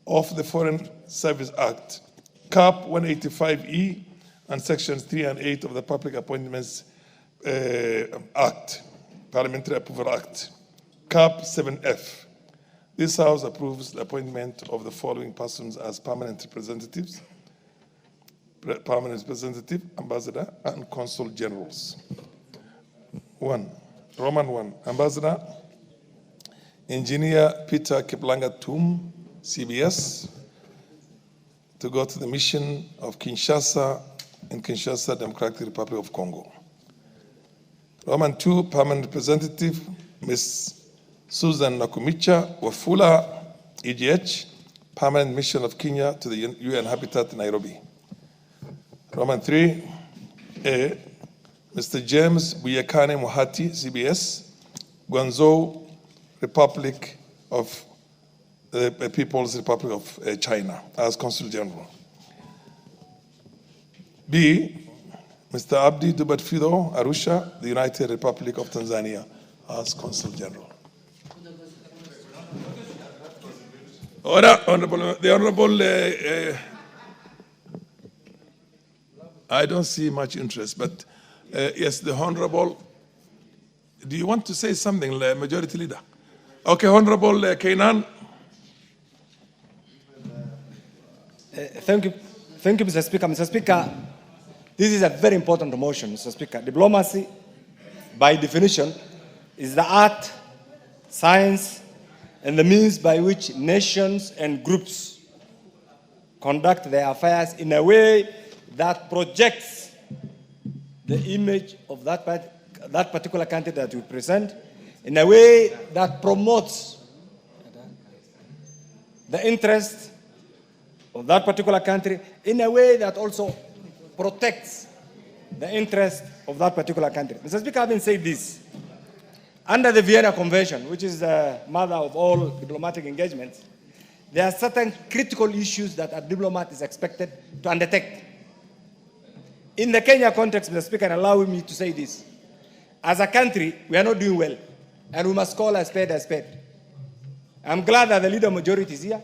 of the Foreign Service Act, Cap 185(e), and Sections 3 and 8 of the Public Appointments Act, Parliamentary Approval Act, Cap 7F. This House approves the appointment of the following persons as permanent representatives, ambassador, and consul generals. 1. Roman 1, ambassador, Engineer Peter Kiplanga Tum, CBS, to go to the mission of Kinshasa in Kinshasa, Democratic Republic of Congo. Roman 2, permanent representative, Ms. Susan Nakumicha Wafula, EGH, permanent mission of Kenya to the UN Habitat, Nairobi. Roman 3, A, Mr. James Buyekane Mohati, CBS, Guangzhou, Republic of the People's Republic of China, as Consul General. B, Mr. Abdi Dubat Fido, Arusha, the United Republic of Tanzania, as Consul General. Order, the Honorable, I don't see much interest, but yes, the Honorable, do you want to say something, Majority Leader? Okay, Honorable Kainan. Thank you, Mr. Speaker. Mr. Speaker, this is a very important motion, Mr. Speaker. Diplomacy, by definition, is the art, science, and the means by which nations and groups conduct their affairs in a way that projects the image of that particular country that we present in a way that promotes the interest of that particular country, in a way that also protects the interest of that particular country. Mr. Speaker, having said this, under the Vienna Convention, which is the mother of all diplomatic engagements, there are certain critical issues that a diplomat is expected to undertake. In the Kenya context, Mr. Speaker, allow me to say this. As a country, we are not doing well, and we must call a spade a spade. I'm glad that the leader majority is here,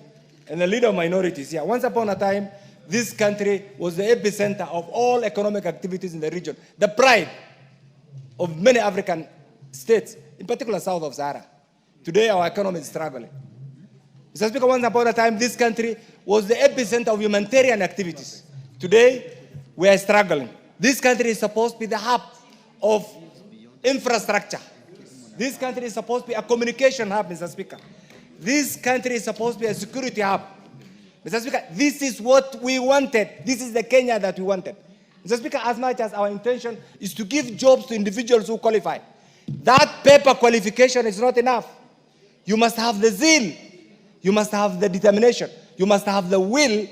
and the leader minority is here. Once upon a time, this country was the epicenter of all economic activities in the region, the pride of many African states, in particular south of Sahara. Today, our economy is struggling. Mr. Speaker, once upon a time, this country was the epicenter of humanitarian activities. Today, we are struggling. This country is supposed to be the hub of infrastructure. This country is supposed to be a communication hub, Mr. Speaker. This country is supposed to be a security hub. Mr. Speaker, this is what we wanted. This is the Kenya that we wanted. Mr. Speaker, as much as our intention is to give jobs to individuals who qualify, that paper qualification is not enough. You must have the zeal. You must have the determination. You must have the will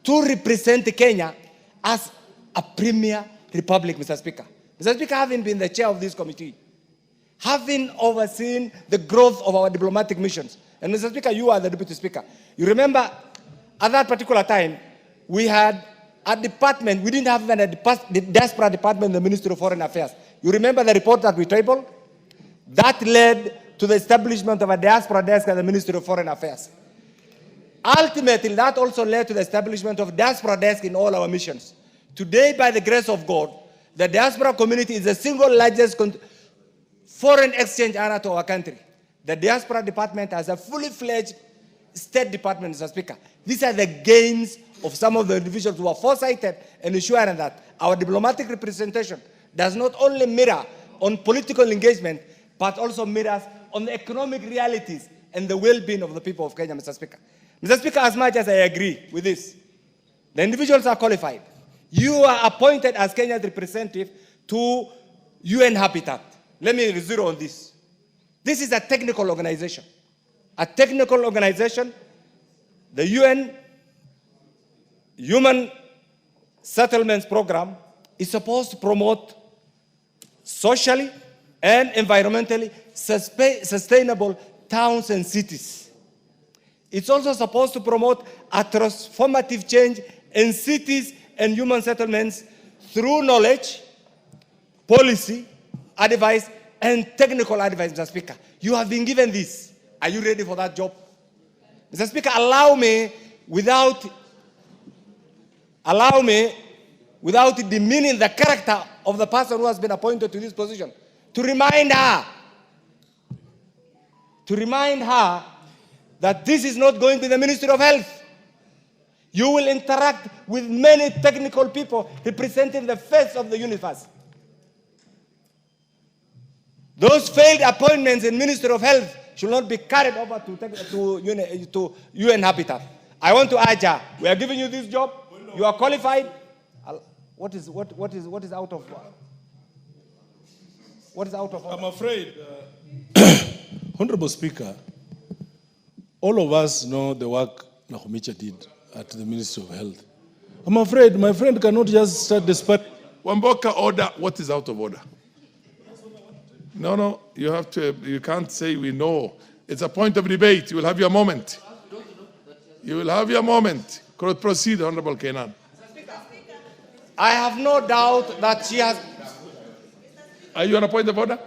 to represent Kenya as a premier republic, Mr. Speaker. Mr. Speaker, having been the chair of this committee, having overseen the growth of our diplomatic missions, and Mr. Speaker, you are the deputy speaker. You remember at that particular time, we had a department, we didn't have even the diaspora department in the Ministry of Foreign Affairs. You remember the report that we tabled? That led to the establishment of a diaspora desk at the Ministry of Foreign Affairs. Ultimately, that also led to the establishment of diaspora desk in all our missions. Today, by the grace of God, the diaspora community is the single largest foreign exchange earner to our country. The diaspora department has a fully fledged State Department, Mr. Speaker. These are the gains of some of the individuals who are foresighted and ensuring that our diplomatic representation does not only mirror on political engagement, but also mirrors on the economic realities and the well-being of the people of Kenya, Mr. Speaker. Mr. Speaker, as much as I agree with this, the individuals are qualified. You are appointed as Kenya's representative to UN Habitat. Let me zero on this. This is a technical organization. A technical organization. The UN Human Settlements Program is supposed to promote socially and environmentally sustainable towns and cities. It's also supposed to promote a transformative change in cities and human settlements through knowledge, policy, advice, and technical advice, Mr. Speaker. You have been given this. Are you ready for that job? Mr. Speaker, allow me, without demeaning the character of the person who has been appointed to this position, to remind her that this is not going to the Ministry of Health. You will interact with many technical people representing the face of the universe. Those failed appointments in Ministry of Health should not be carried over to UN Habitat. I want to urge her, we are giving you this job, you are qualified. What is out of order? I'm afraid, Honorable Speaker, all of us know the work Nakhumicha did at the Ministry of Health. I'm afraid my friend cannot just start despite Wamboka order. What is out of order? No, you have to. You can't say we know. It's a point of debate. You will have your moment. You will have your moment. Proceed, Honorable Kenan. I have no doubt that she has. Are you on a point of order?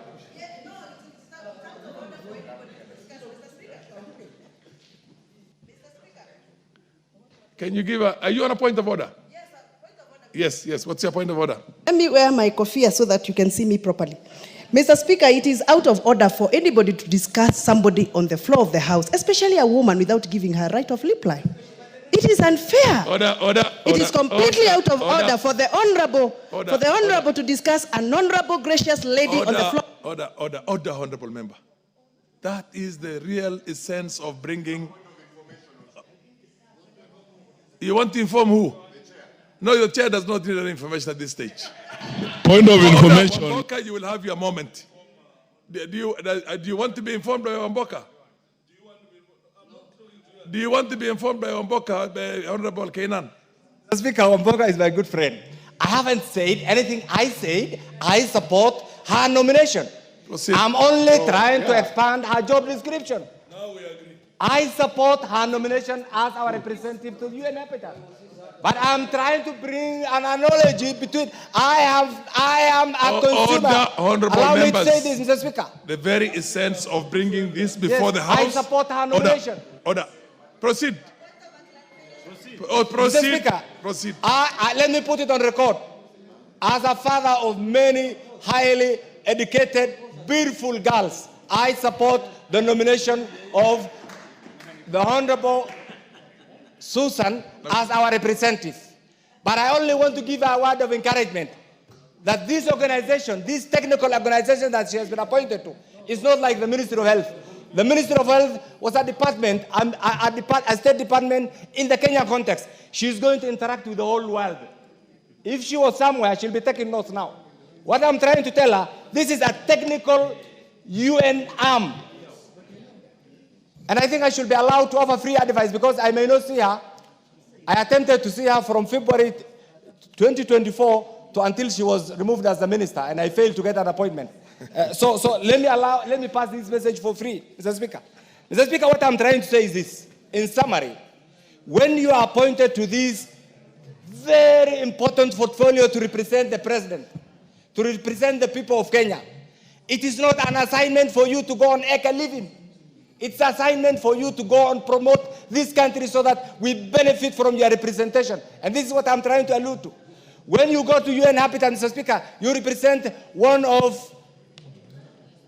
Can you give are you on a point of order? Yes, point of order. Yes. What's your point of order? Let me wear my kofia so that you can see me properly. Mr. Speaker, it is out of order for anybody to discuss somebody on the floor of the House, especially a woman, without giving her right of reply. It is unfair. It is completely out of order for the honorable to discuss an honorable, gracious lady on the floor. Order, honorable member. That is the real essence of bringing. You want to inform who? No, your chair does not need any information at this stage. Point of information. You will have your moment. Do you want to be informed by Wamboka? Do you want to be informed by Wamboka, by Honorable Kainan? Speaker, Wamboka is my good friend. I haven't said anything. I said I support her nomination. Proceed. I'm only trying to expand her job description. Now we agree. I support her nomination as our representative to the UN Habitat. But I'm trying to bring an analogy between I am a consumer. Honorable Allow members, me to say this, Mr. Speaker. the very essence of bringing this before Yes, the House. I support her nomination. Order. Proceed. Mr. Proceed. Speaker, Proceed. let me put it on record. As a father of many highly educated, beautiful girls, I support the nomination of the Honorable Susan as our representative. But I only want to give her a word of encouragement that this organization, this technical organization that she has been appointed to, is not like the Ministry of Health. The Ministry of Health was a department, a state department in the Kenya context. She's going to interact with the whole world. If she was somewhere, she'll be taking notes now. What I'm trying to tell her, this is a technical UN arm. And I think I should be allowed to offer free advice because I may not see her. I attempted to see her from February 2024 to until she was removed as the minister, and I failed to get an appointment. So let me pass this message for free, Mr. Speaker. Mr. Speaker, what I'm trying to say is this. In summary, when you are appointed to this very important portfolio to represent the president, to represent the people of Kenya, it is not an assignment for you to go on make a living. It's an assignment for you to go and promote this country so that we benefit from your representation. And this is what I'm trying to allude to. When you go to UN Habitat, Mr. Speaker, you represent one of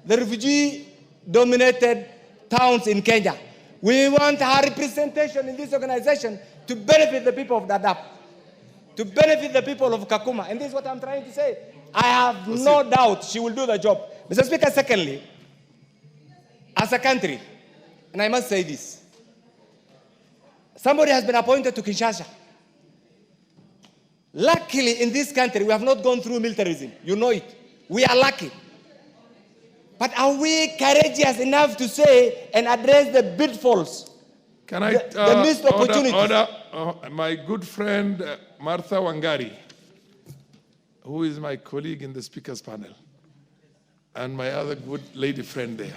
the refugee-dominated towns in Kenya. We want our representation in this organization to benefit the people of Dadaab, to benefit the people of Kakuma. And this is what I'm trying to say. I have no doubt she will do the job. Mr. Speaker, secondly, as a country, and I must say this, somebody has been appointed to Kinshasa. Luckily, in this country, we have not gone through militarism. You know it. We are lucky. But are we courageous enough to say and address the pitfalls? Can I, the missed opportunities? Order, my good friend Martha Wangari, who is my colleague in the speaker's panel, and my other good lady friend there,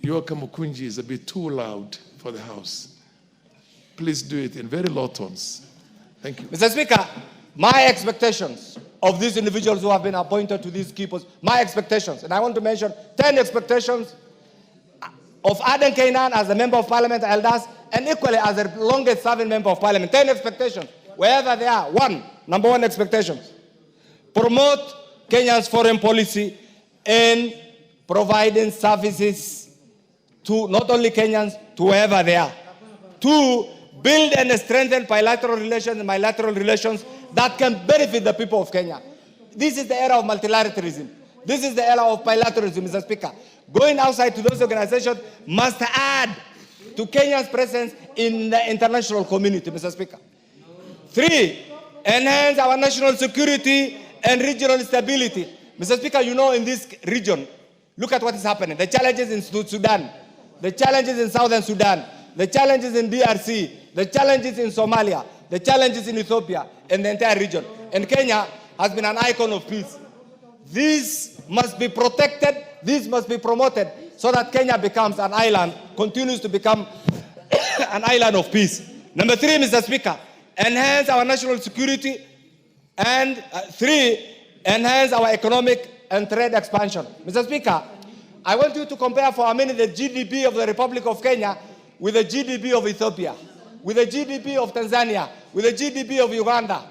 your Kamukunji is a bit too loud for the House. Please do it in very low tones. Thank you. Mr. Speaker, my expectations of these individuals who have been appointed to these key posts, my expectations, and I want to mention 10 expectations of Aden Kainan as a member of parliament, elders, and equally as the longest serving member of parliament. 10 expectations, wherever they are. Number one expectation, promote Kenya's foreign policy in providing services to not only Kenyans, to wherever they are. 2, build and strengthen bilateral relations and bilateral relations that can benefit the people of Kenya. This is the era of multilateralism. This is the era of bilateralism, Mr. Speaker. Going outside to those organizations must add to Kenya's presence in the international community, Mr. Speaker. 3, enhance our national security and regional stability. Mr. Speaker, you know in this region, look at what is happening. The challenges in Sudan, the challenges in Southern Sudan, the challenges in DRC, the challenges in Somalia, the challenges in Ethiopia, and the entire region. And Kenya has been an icon of peace. This must be protected, this must be promoted, so that Kenya becomes an island, continues to become an island of peace. Number 3, Mr. Speaker, enhance our national security, and 3, enhance our economic and trade expansion. Mr. Speaker, I want you to compare for a minute the GDP of the Republic of Kenya with the GDP of Ethiopia, with the GDP of Tanzania, with the GDP of Uganda,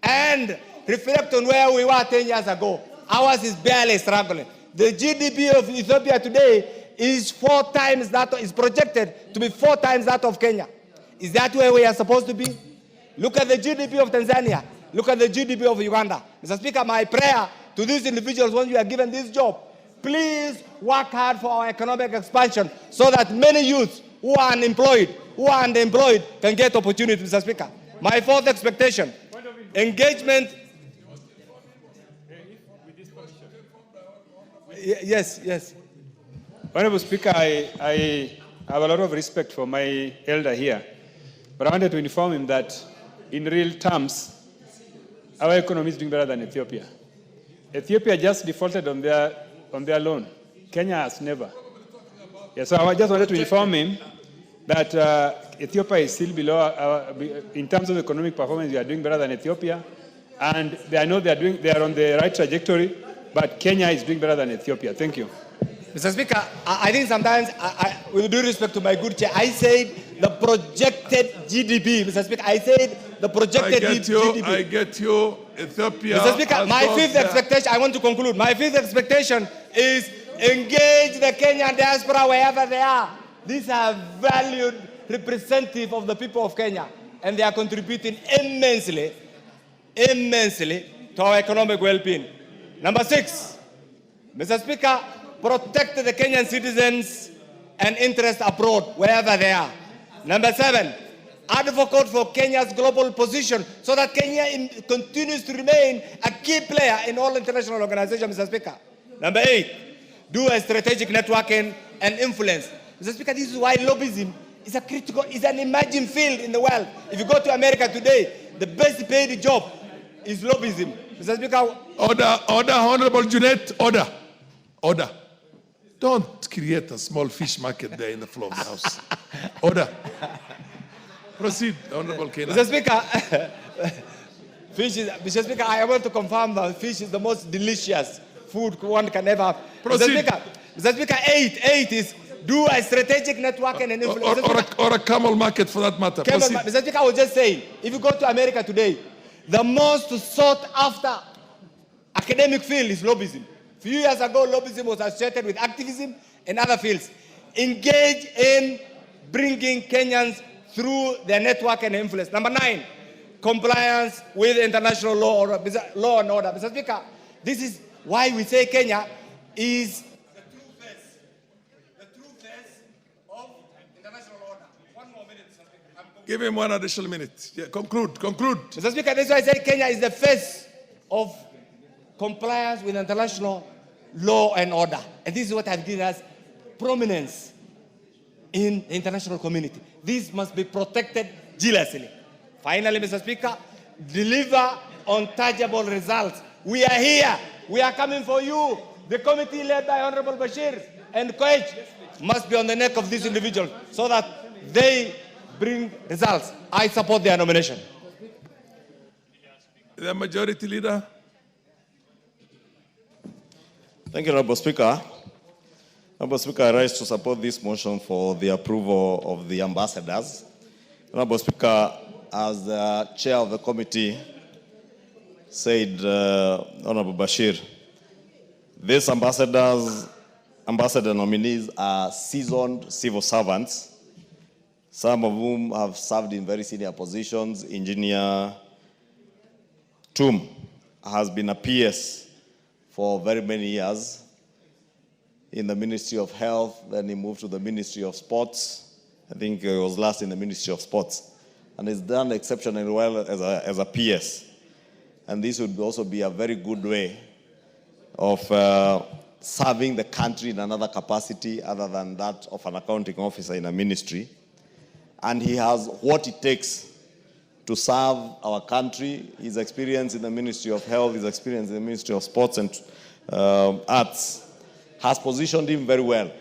and reflect on where we were 10 years ago. Ours is barely struggling. The GDP of Ethiopia today is 4 times that, is projected to be 4 times that of Kenya. Is that where we are supposed to be? Look at the GDP of Tanzania. Look at the GDP of Uganda. Mr. Speaker, my prayer to these individuals when you are given this job, please work hard for our economic expansion so that many youths who are unemployed, can get opportunities, Mr. Speaker. My 4th expectation, engagement. Yes. Honorable Speaker, I have a lot of respect for my elder here, but I wanted to inform him that in real terms, our economy is doing better than Ethiopia. Ethiopia just defaulted on their loan. Kenya has never. Yeah, so I just wanted to inform him that Ethiopia is still below, in terms of economic performance, we are doing better than Ethiopia. And I know they are on the right trajectory, but Kenya is doing better than Ethiopia. Thank you. Mr. Speaker, I think sometimes, with due respect to my good chair, I said the projected GDP. Mr. Speaker, I said the projected GDP. I get you, Ethiopia. Mr. Speaker, my fifth expectation, I want to conclude. My fifth expectation is engage the Kenyan diaspora wherever they are. These are valued representatives of the people of Kenya, and they are contributing immensely to our economic well-being. Number 6, Mr. Speaker, protect the Kenyan citizens and interests abroad, wherever they are. Number 7, advocate for Kenya's global position so that Kenya continues to remain a key player in all international organizations, Mr. Speaker. Number 8, do a strategic networking and influence. Mr. Speaker, this is why lobbyism is an emerging field in the world. If you go to America today, the best paid job is lobbyism. Mr. Speaker. Order, Honorable Junet, order. Don't create a small fish market there in the floor of the House. Order. Proceed, Honorable Kena. Mr. Speaker, Mr. Speaker, I want to confirm that fish is the most delicious food one can ever have. Proceed. Mr. Speaker, 8 is do a strategic networking and influence. Or a camel market for that matter. Proceed. Mr. Speaker, I was just saying, if you go to America today, the most sought after academic field is lobbyism. A few years ago, lobbyism was associated with activism and other fields. Engage in bringing Kenyans through their network and influence. Number 9, compliance with international law and order. Mr. Speaker, this is why we say Kenya is the true face of international order. One more minute, Mr. Speaker. Give him one additional minute. Yeah, conclude. Mr. Speaker, this is why I say Kenya is the face of compliance with international law and order. And this is what has given us prominence in the international community. This must be protected jealously. Finally, Mr. Speaker, deliver on tangible results. We are here. We are coming for you. The committee led by Honorable Bashir and Coach must be on the neck of these individuals so that they bring results. I support their nomination. The Majority Leader. Thank you, Honorable Speaker. Honorable Speaker, I rise to support this motion for the approval of the ambassadors. Honorable Speaker, as the chair of the committee said, Honorable Bashir, these ambassador nominees are seasoned civil servants, some of whom have served in very senior positions. Engineer Tum has been a PS for very many years in the Ministry of Health, then he moved to the Ministry of Sports. I think he was last in the Ministry of Sports. And he's done exceptionally well as a PS. And this would also be a very good way of serving the country in another capacity other than that of an accounting officer in a ministry. And he has what it takes to serve our country. His experience in the Ministry of Health, his experience in the Ministry of Sports and Arts has positioned him very well.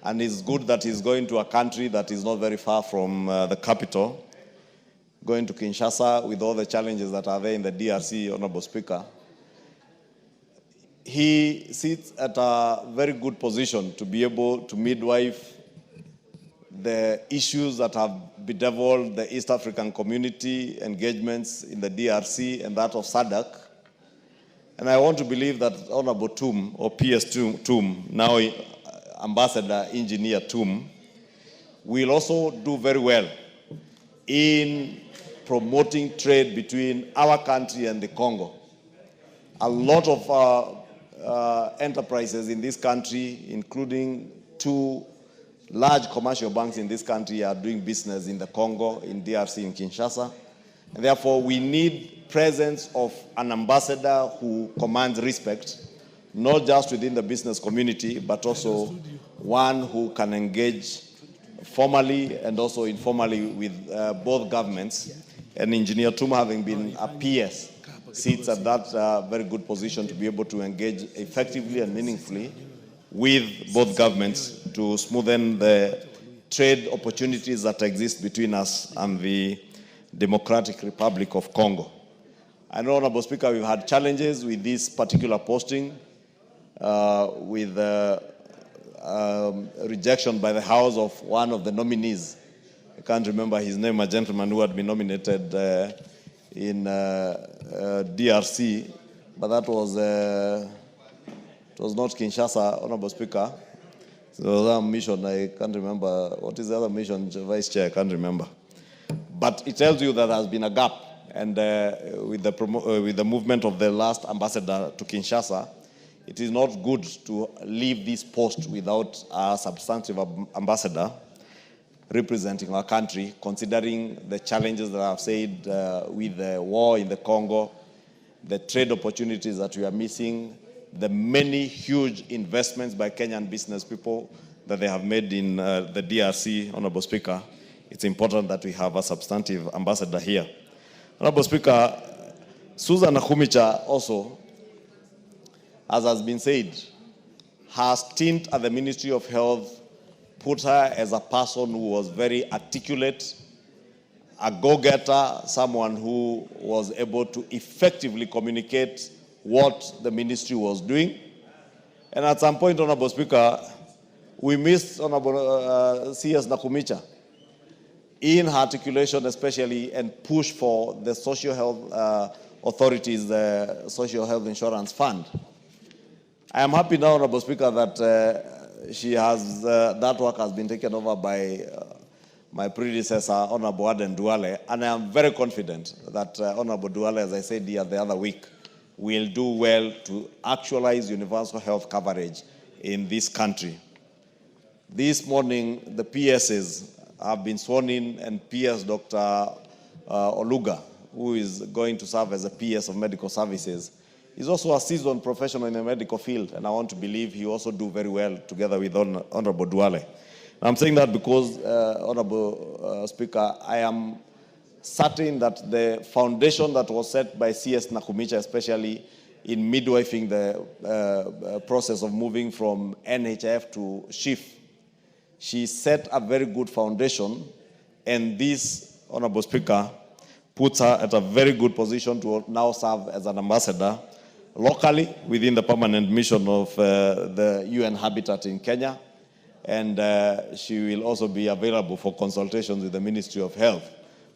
And it's good that he's going to a country that is not very far from the capital, going to Kinshasa with all the challenges that are there in the DRC, Honorable Speaker. He sits at a very good position to be able to midwife the issues that have bedeviled the East African community, engagements in the DRC and that of SADC. And I want to believe that Honorable Tum, or PS Tum, now Ambassador Engineer Tum, will also do very well in promoting trade between our country and the Congo. A lot of enterprises in this country, including 2 large commercial banks in this country, are doing business in the Congo, in DRC, in Kinshasa. And therefore, we need presence of an ambassador who commands respect not just within the business community, but also one who can engage formally and also informally with both governments. And Engineer Tuma, having been a PS, sits at that very good position to be able to engage effectively and meaningfully with both governments to smoothen the trade opportunities that exist between us and the Democratic Republic of Congo. I know, Honorable Speaker, we've had challenges with this particular posting, with rejection by the House of one of the nominees. I can't remember his name, a gentleman who had been nominated in DRC, but that was, it was not Kinshasa, Honorable Speaker. So there was a mission, I can't remember. What is the other mission, Vice Chair? I can't remember. But it tells you that there has been a gap. And with the movement of the last ambassador to Kinshasa, it is not good to leave this post without a substantive ambassador representing our country, considering the challenges that I've said with the war in the Congo, the trade opportunities that we are missing, the many huge investments by Kenyan business people that they have made in the DRC, Honorable Speaker. It's important that we have a substantive ambassador here. Honorable Speaker, Susan Nakhumicha also, as has been said, her stint at the Ministry of Health put her as a person who was very articulate, a go-getter, someone who was able to effectively communicate what the ministry was doing. And at some point, Honorable Speaker, we missed Honorable C.S. Nakhumicha in her articulation especially, and push for the social health authorities, the social health insurance fund. I am happy now, Honorable Speaker, that she has, that work has been taken over by my predecessor, Honorable Aden Duale, and I am very confident that Honorable Duale, as I said here the other week, will do well to actualize universal health coverage in this country. This morning, the PSs have been sworn in, and PS Dr. Oluga, who is going to serve as a PS of medical services, is also a seasoned professional in the medical field, and I want to believe he also do very well together with Honorable Duale. I'm saying that because, Honorable Speaker, I am certain that the foundation that was set by C.S. Nakhumicha, especially in midwifing the process of moving from NHIF to SHIF, she set a very good foundation, and this, Honorable Speaker, puts her at a very good position to now serve as an ambassador locally within the permanent mission of the UN Habitat in Kenya, and she will also be available for consultations with the Ministry of Health,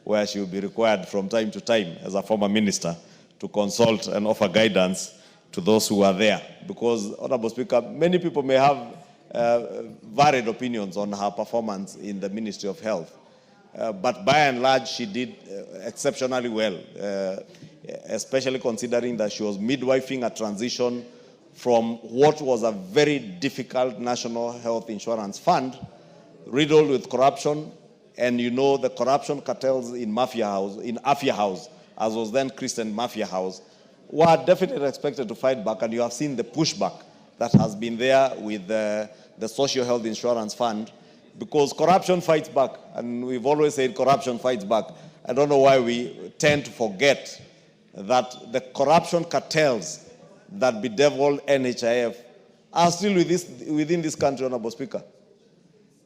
where she will be required from time to time as a former minister to consult and offer guidance to those who are there. Because, Honorable Speaker, many people may have varied opinions on her performance in the Ministry of Health. But by and large, she did exceptionally well, especially considering that she was midwifing a transition from what was a very difficult national health insurance fund, riddled with corruption, and you know the corruption cartels in Mafia House, as was then christened Mafia House, were definitely expected to fight back, and you have seen the pushback that has been there with the Social Health Insurance Fund, because corruption fights back, and we've always said corruption fights back. I don't know why we tend to forget that the corruption cartels that bedevil NHIF are still within this country, Honorable Speaker.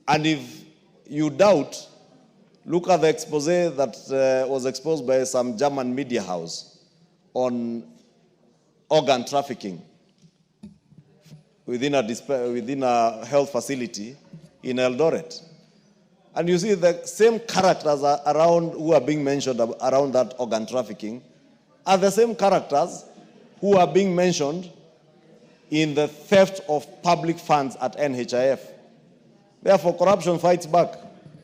And if you doubt, look at the expose that was exposed by some German media house on organ trafficking within a health facility in Eldoret. And you see the same characters around who are being mentioned around that organ trafficking are the same characters who are being mentioned in the theft of public funds at NHIF. Therefore, corruption fights back.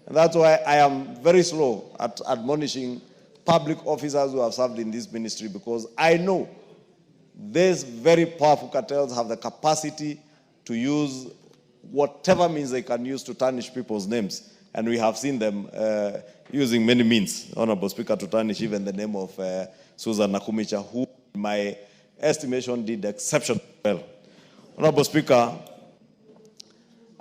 And that's why I am very slow at admonishing public officers who have served in this ministry, because I know these very powerful cartels have the capacity to use whatever means they can use to tarnish people's names. And we have seen them using many means, Honorable Speaker, to tarnish even the name of Susan Nakhumicha, who, in my estimation, did exceptionally well. Honorable Speaker,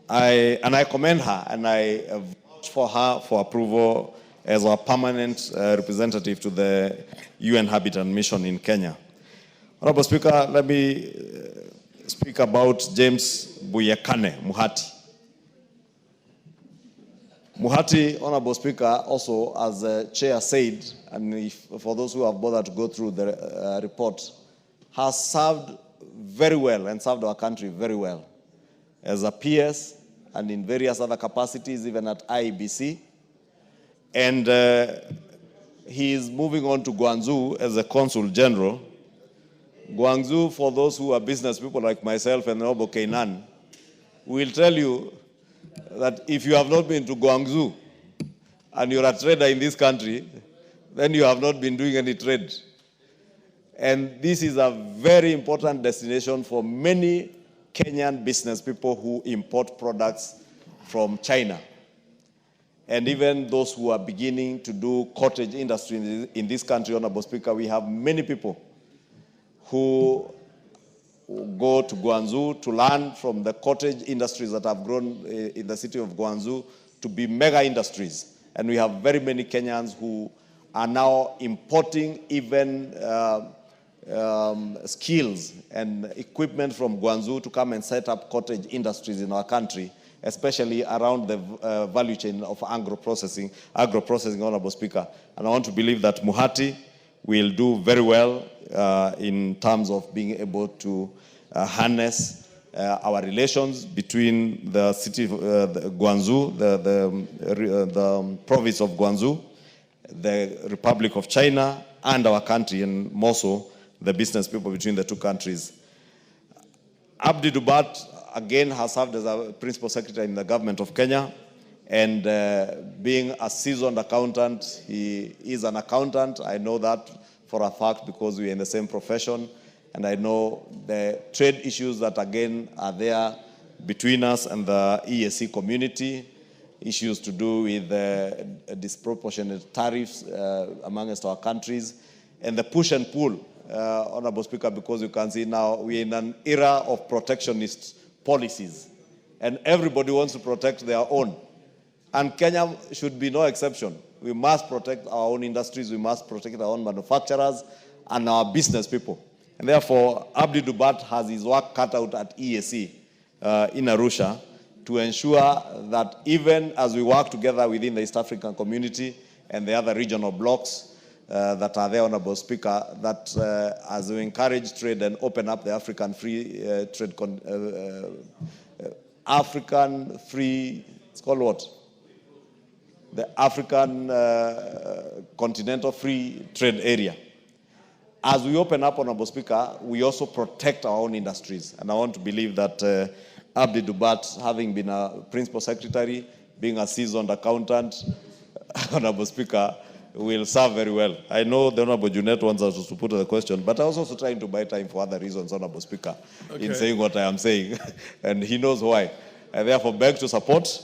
I commend her and I vouch for her for approval as a permanent representative to the UN Habitat Mission in Kenya. Honorable Speaker, let me speak about James Buyekane Muhati. Muhati, Honorable Speaker, also as the chair said, and for those who have bothered to go through the report, has served very well and served our country very well as a PS and in various other capacities, even at IEBC. And he is moving on to Guangzhou as a Consul General. Guangzhou, for those who are business people like myself and Honorable Kainan, will tell you that if you have not been to Guangzhou and you're a trader in this country, then you have not been doing any trade. And this is a very important destination for many Kenyan business people who import products from China. And even those who are beginning to do cottage industry in this country, Honorable Speaker, we have many people who go to Guangzhou to learn from the cottage industries that have grown in the city of Guangzhou to be mega industries. And we have very many Kenyans who are now importing even skills and equipment from Guangzhou to come and set up cottage industries in our country, especially around the value chain of agro-processing, Honorable Speaker. And I want to believe that Muhati will do very well in terms of being able to harness our relations between the city of Guangzhou, the province of Guangzou, the Republic of China, and our country, and more so the business people between the two countries. Abdi Dubat, again, has served as a principal secretary in the government of Kenya, and being a seasoned accountant, he is an accountant. I know that for a fact because we're in the same profession, and I know the trade issues that, again, are there between us and the EAC community, issues to do with disproportionate tariffs amongst our countries, and the push and pull, Honorable Speaker, because you can see now we're in an era of protectionist policies, and everybody wants to protect their own. And Kenya should be no exception. We must protect our own industries, we must protect our own manufacturers and our business people. And therefore, Abdi Dubat has his work cut out at EAC in Arusha to ensure that even as we work together within the East African community and the other regional blocs that are there, Honorable Speaker, that as we encourage trade and open up the African free trade, African free, it's called what? The African continental free trade area. As we open up, Honorable Speaker, we also protect our own industries. And I want to believe that Abdi Dubat, having been a principal secretary, being a seasoned accountant, Honorable Speaker, will serve very well. I know the Honorable Junet wants us to put the question, but I was also trying to buy time for other reasons, Honorable Speaker, in saying what I am saying, and he knows why. I therefore beg to support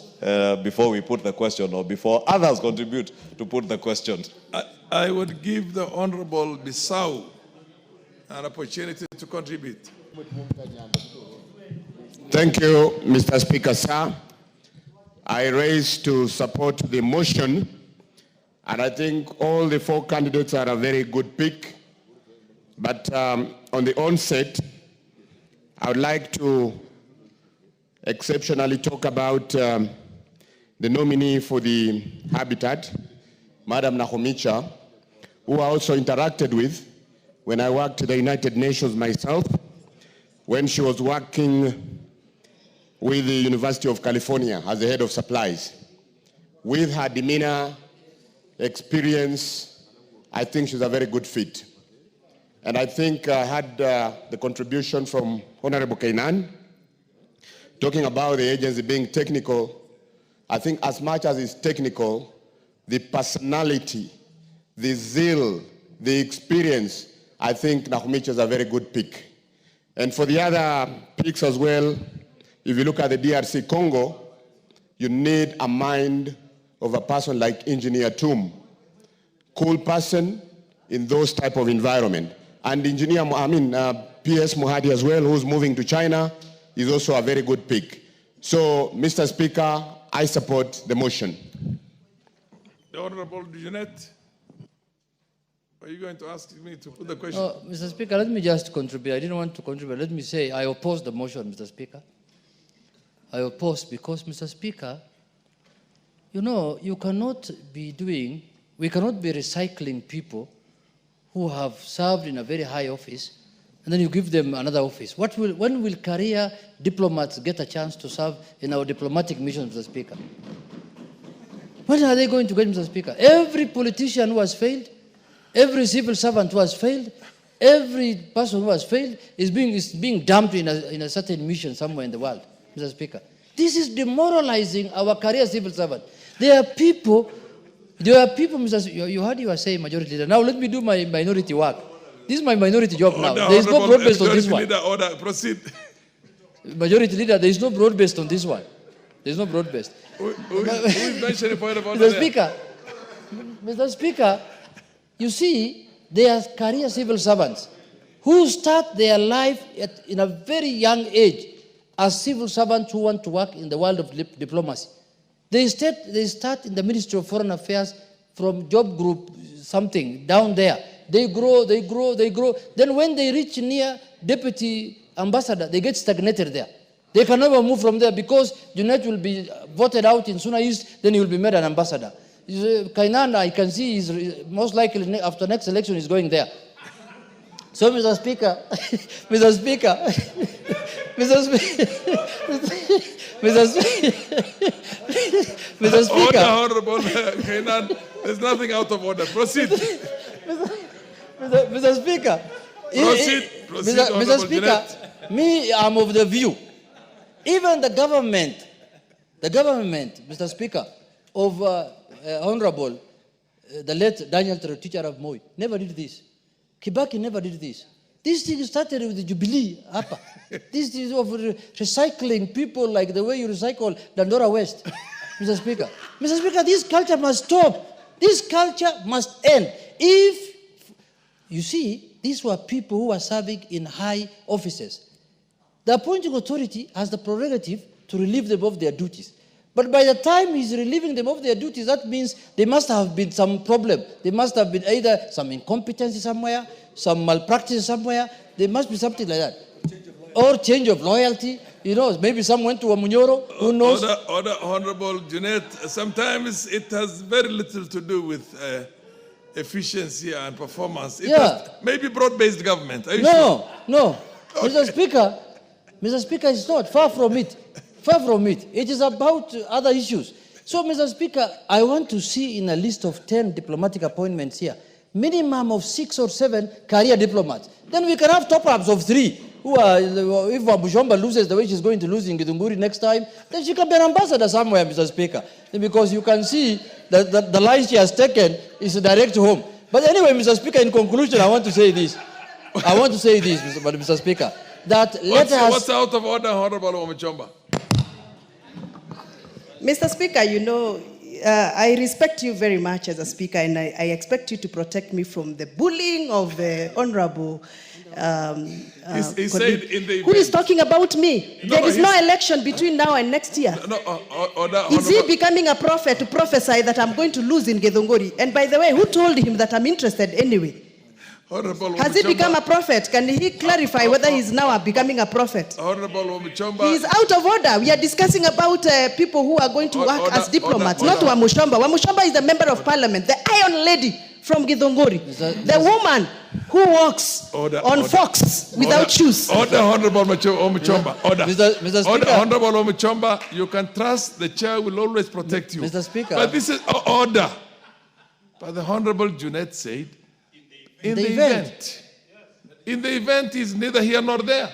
before we put the question or before others contribute to put the question. I would give the Honorable Bissau an opportunity to contribute. Thank you, Mr. Speaker, sir. I raise to support the motion, and I think all the four candidates are a very good pick. But on the onset, I would like to exceptionally talk about the nominee for the Habitat, Madam Nahomicha, who I also interacted with when I worked at the United Nations myself, when she was working with the University of California as the head of supplies. With her demeanor, experience, I think she's a very good fit. And I think I had the contribution from Honorable Kainan, talking about the agency being technical. I think as much as it's technical, the personality, the zeal, the experience, I think Nahomicha is a very good pick. And for the other picks as well, if you look at the DRC Congo, you need a mind of a person like Engineer Tum. Cool person in those type of environment. And PS Muhadi as well, who's moving to China, is also a very good pick. So, Mr. Speaker, I support the motion. The Honorable Jeanette, are you going to ask me to put the question? Mr. Speaker, let me just contribute. I didn't want to contribute. Let me say I oppose the motion, Mr. Speaker. I oppose because, Mr. Speaker, you know, we cannot be recycling people who have served in a very high office, and then you give them another office. When will career diplomats get a chance to serve in our diplomatic missions, Mr. Speaker? When are they going to get, Mr. Speaker? Every politician who has failed, every civil servant who has failed, every person who has failed is being dumped in a certain mission somewhere in the world, Mr. Speaker. This is demoralizing our career civil servant. There are people, Mr. You heard you were saying majority leader. Now let me do my minority work. This is my minority job now. There is no broad-based on this one. Order, proceed. Majority leader, there is no broad-based on this one. There is no broad-based. Who is mentioning point of order? Mr. Speaker, you see, they are career civil servants who start their life in a very young age as civil servants who want to work in the world of diplomacy. They start in the Ministry of Foreign Affairs from job group something down there. They grow. Then when they reach near deputy ambassador, they get stagnated there. They can never move from there because Junet will be voted out in Suna East, then he will be made an ambassador. Kainan, I can see, is most likely after next election is going there. So, Mr. Speaker, Mr. Speaker, Mr. Speaker. Order, Honorable Kainan. There's nothing out of order. Proceed. Mr. Speaker. Proceed, Mr. Speaker, me, I'm of the view. Even the government, Mr. Speaker, of Honorable, the late Daniel Teacher of Moi, never did this. Kibaki never did this. This thing started with the Jubilee upper. This is of recycling people like the way you recycle Dandora West, Mr. Speaker. Mr. Speaker, this culture must stop. This culture must end. If, you see, these were people who were serving in high offices. The appointing authority has the prerogative to relieve them of their duties. But by the time he's relieving them of their duties, that means there must have been some problem. There must have been either some incompetency somewhere, some malpractice somewhere. There must be something like that. Or change of loyalty. You know, maybe some went to a Munyoro, who knows? Order, Honorable Jeanette. Sometimes it has very little to do with efficiency and performance. It has maybe broad-based government. Are you sure? No. Okay. Mr. Speaker, it's not. Far from it. Far from it. It is about other issues. So, Mr. Speaker, I want to see in a list of 10 diplomatic appointments here, minimum of 6 or 7 career diplomats. Then we can have top-ups of 3. Who are, if Wabushomba loses the way she's going to lose in Githunguri next time, then she can be an ambassador somewhere, Mr. Speaker. Because you can see that the line she has taken is direct home. But anyway, Mr. Speaker, in conclusion, I want to say this. Mr. Speaker, that what's out of order, Honorable Omichomba? Mr. Speaker, you know, I respect you very much as a speaker, and I expect you to protect me from the bullying of the Honorable he said in the event. Who is talking about me? There is no election between now and next year. Is he becoming a prophet to prophesy that I'm going to lose in Githunguri? And by the way, who told him that I'm interested anyway? Has he become a prophet? Can he clarify whether he's now becoming a prophet? Honorable Omichomba. He is out of order. We are discussing about people who are going to work as diplomats, not Wamushomba. Wamushomba is the member of parliament, the iron lady from Githunguri, the woman who walks on fox without shoes. Order, Honorable Omichomba. Order. Mr. Speaker. Order, Honorable Omichomba. You can trust the chair will always protect you. Mr. Speaker. But this is order. But the Honorable Junet said, in the event. In the event is neither here nor there.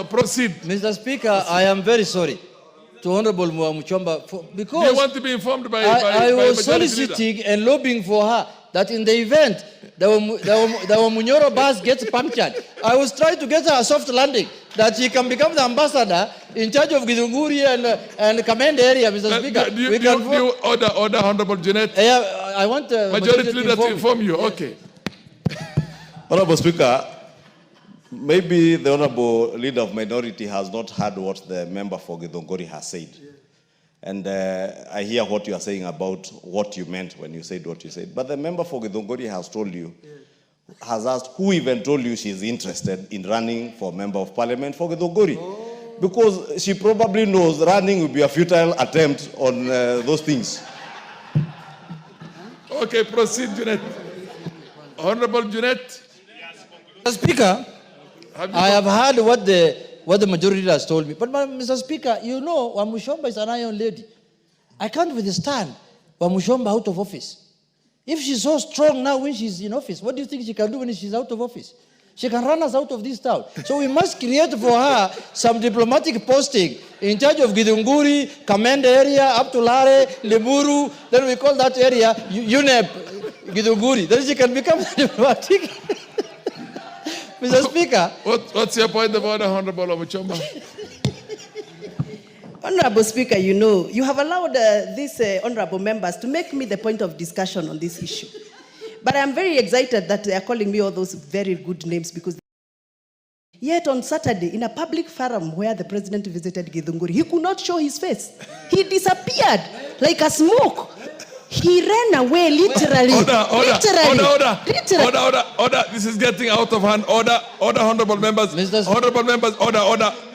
Proceed. Mr. Speaker, I am very sorry to Honorable Muchomba because you want to be informed by I was soliciting and lobbying for her that in the event the Munyoro bus gets punctured, I was trying to get her a soft landing that she can become the ambassador in charge of Githunguri and command area, Mr. Speaker. Do you order, Honorable Jeanette? I want majority leader to inform you. Okay. Honorable Speaker, Maybe the Honorable Leader of Minority has not heard what the member for Githunguri has said. And I hear what you are saying about what you meant when you said what you said. But the member for Githunguri has told you, has asked who even told you she's interested in running for Member of Parliament for Githunguri. Because she probably knows running will be a futile attempt on those things. Okay, proceed, Junet. Honorable Junet. Mr. Speaker, I have heard what the majority has told me. But Mr. Speaker, you know, Wamushomba is an iron lady. I can't withstand Wamushomba out of office. If she's so strong now when she's in office, what do you think she can do when she's out of office? She can run us out of this town. So we must create for her some diplomatic posting in charge of Githunguri, Kamende area, up to Lare, Limuru. Then we call that area UNEP Githunguri. Then she can become diplomatic. Mr. Speaker. What's your point of order, Honorable Omuchomba? Honorable Speaker, you know, you have allowed these honorable members to make me the point of discussion on this issue. But I'm very excited that they are calling me all those very good names because yet on Saturday, in a public forum where the president visited Githunguri, he could not show his face. He disappeared like a smoke. He ran away literally. Order. This is getting out of hand. Order, honorable members. Honorable members, order,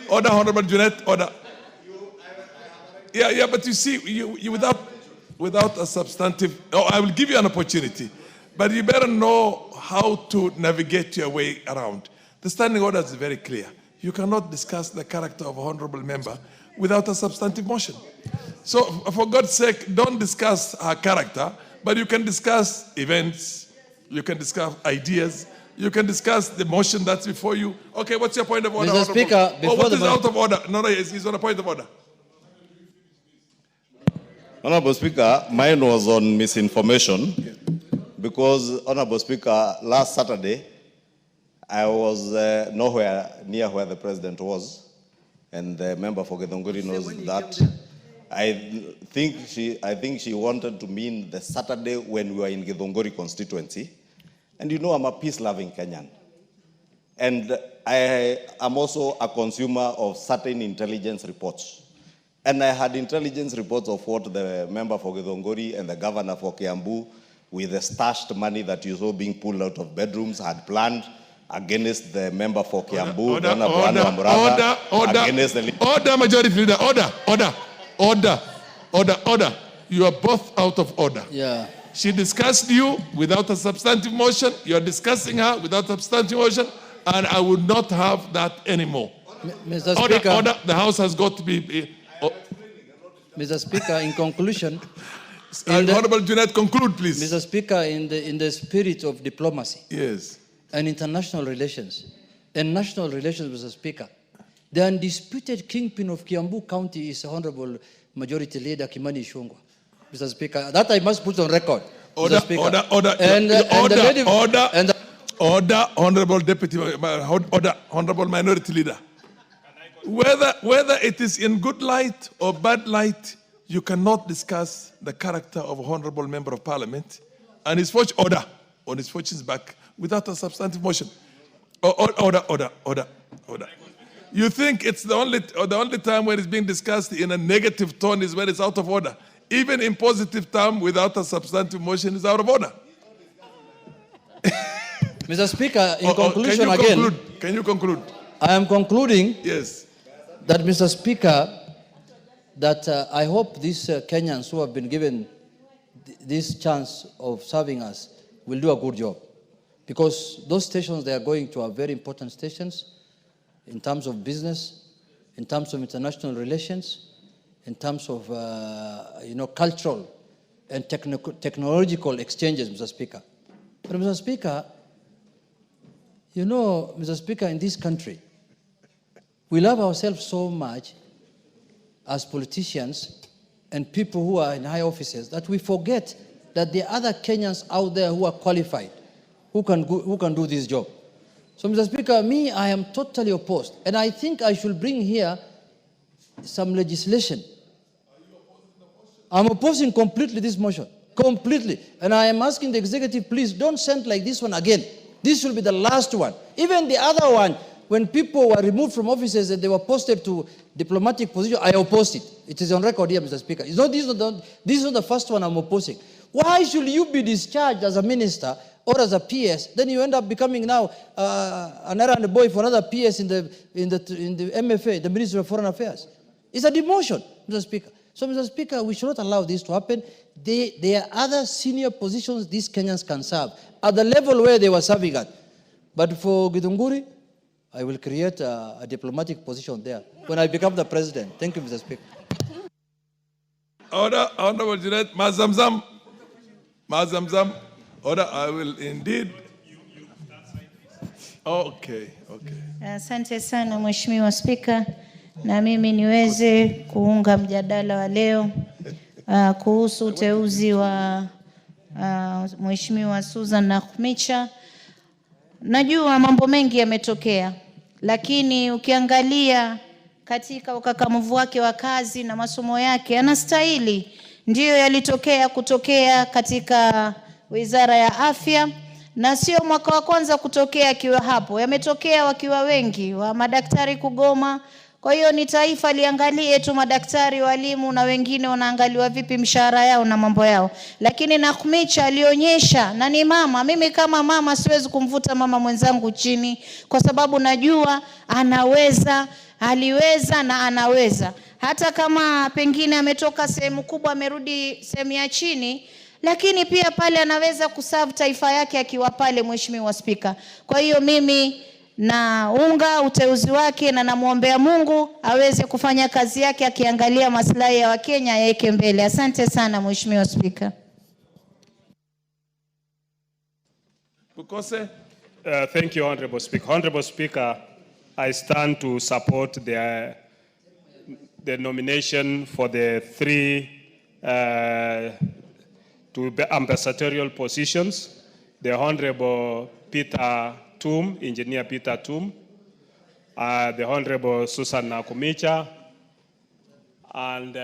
honorable Junet, order. Yeah, but you see, you without a substantive, I will give you an opportunity. But you better know how to navigate your way around. The standing order is very clear. You cannot discuss the character of a honorable member without a substantive motion. So, for God's sake, don't discuss her character, but you can discuss events, you can discuss ideas, you can discuss the motion that's before you. Okay, what's your point of order? Mr. Speaker, what is out of order? No, he's on a point of order. Honorable Speaker, mine was on misinformation. Because, Honorable Speaker, last Saturday, I was nowhere near where the President was, and the member for Githunguri knows that. I think she wanted to mean the Saturday when we were in Githunguri constituency. And you know I'm a peace-loving Kenyan. And I am also a consumer of certain intelligence reports. And I had intelligence reports of what the member for Githunguri and the governor for Kiambu, with the stashed money that you saw being pulled out of bedrooms, had planned against the member for Kiambu, Order, Majority Leader, order. You are both out of order. Yeah. She discussed you without a substantive motion. You are discussing her without a substantive motion, and I would not have that anymore. Mr. Speaker. Order. The House has got to be. Mr. Speaker, in conclusion. Honorable Junet, conclude, please. Mr. Speaker, in the spirit of diplomacy. Yes. And international relations and national relations, Mr. Speaker, the undisputed kingpin of Kiambu County is Honorable Majority Leader Kimani Ichung'wah. Mr. Speaker, that I must put on record. Order. Order, Honorable Deputy, Honorable Minority Leader. Whether it is in good light or bad light, you cannot discuss the character of a honorable member of parliament and his fortune order on his fortune's back without a substantive motion. Order. You think it's the only time when it's being discussed in a negative tone is when it's out of order. Even in positive term, without a substantive motion, is out of order. Mr. Speaker, in conclusion Can you conclude? I am concluding. Yes. That, Mr. Speaker, that I hope these Kenyans who have been given this chance of serving us will do a good job. Because those stations they are going to are very important stations in terms of business, in terms of international relations, in terms of cultural and technological exchanges, Mr. Speaker. But Mr. Speaker, Mr. Speaker, in this country, we love ourselves so much as politicians and people who are in high offices that we forget that there are other Kenyans out there who are qualified, who can do this job. So, Mr. Speaker, I am totally opposed. And I think I should bring here some legislation. I'm opposing completely this motion. Completely. And I am asking the executive, please don't send like this one again. This will be the last one. Even the other one, when people were removed from offices and they were posted to diplomatic position, I opposed it. It is on record here, Mr. Speaker. This is not the first one I'm opposing. Why should you be discharged as a minister or as a PS? Then you end up becoming now an errand boy for another PS in the MFA, the Ministry of Foreign Affairs. It's a demotion, Mr. Speaker. So, Mr. Speaker, we should not allow this to happen. There are other senior positions these Kenyans can serve at the level where they were serving at. But for Githunguri, I will create a diplomatic position there when I become the president. Thank you, Mr. Speaker. Order, Honorable Junet, Mazamzam. Mazamzam. Order, I will indeed. Okay. Asante sana Mheshimiwa Spika, na mimi niweze kuunga mjadala wa leo kuhusu uteuzi wa Mheshimiwa Susan Nakhumicha. Najua mambo mengi yametokea, lakini ukiangalia katika ukakamavu wake wa kazi na masomo yake anastahili. Ndiyo yalitokea kutokea katika Wizara ya Afya, na sio mwaka wa kwanza kutokea akiwa hapo. Yametokea wakiwa wengi wa madaktari kugoma. Kwa hiyo ni taifa liangalie tu madaktari, walimu na wengine wanaangaliwa vipi mshahara yao na mambo yao. Lakini Nakhumicha alionyesha, na ni mama, mimi kama mama siwezi kumvuta mama mwenzangu chini kwa sababu najua anaweza, aliweza na anaweza. Hata kama pengine ametoka sehemu kubwa amerudi sehemu ya chini, lakini pia pale anaweza kuserve taifa yake akiwa pale, Mheshimiwa Spika. Kwa hiyo mimi naunga uteuzi wake na namuombea Mungu aweze kufanya kazi yake akiangalia maslahi ya Wakenya yake mbele. Asante sana Mheshimiwa Spika. Bukose. Thank you, Honorable Speaker. Honorable Speaker, I stand to support the nomination for the three ambassadorial positions. The Honorable Peter Tum, Engineer Peter Tum, the Honorable Susan Nakhumicha, and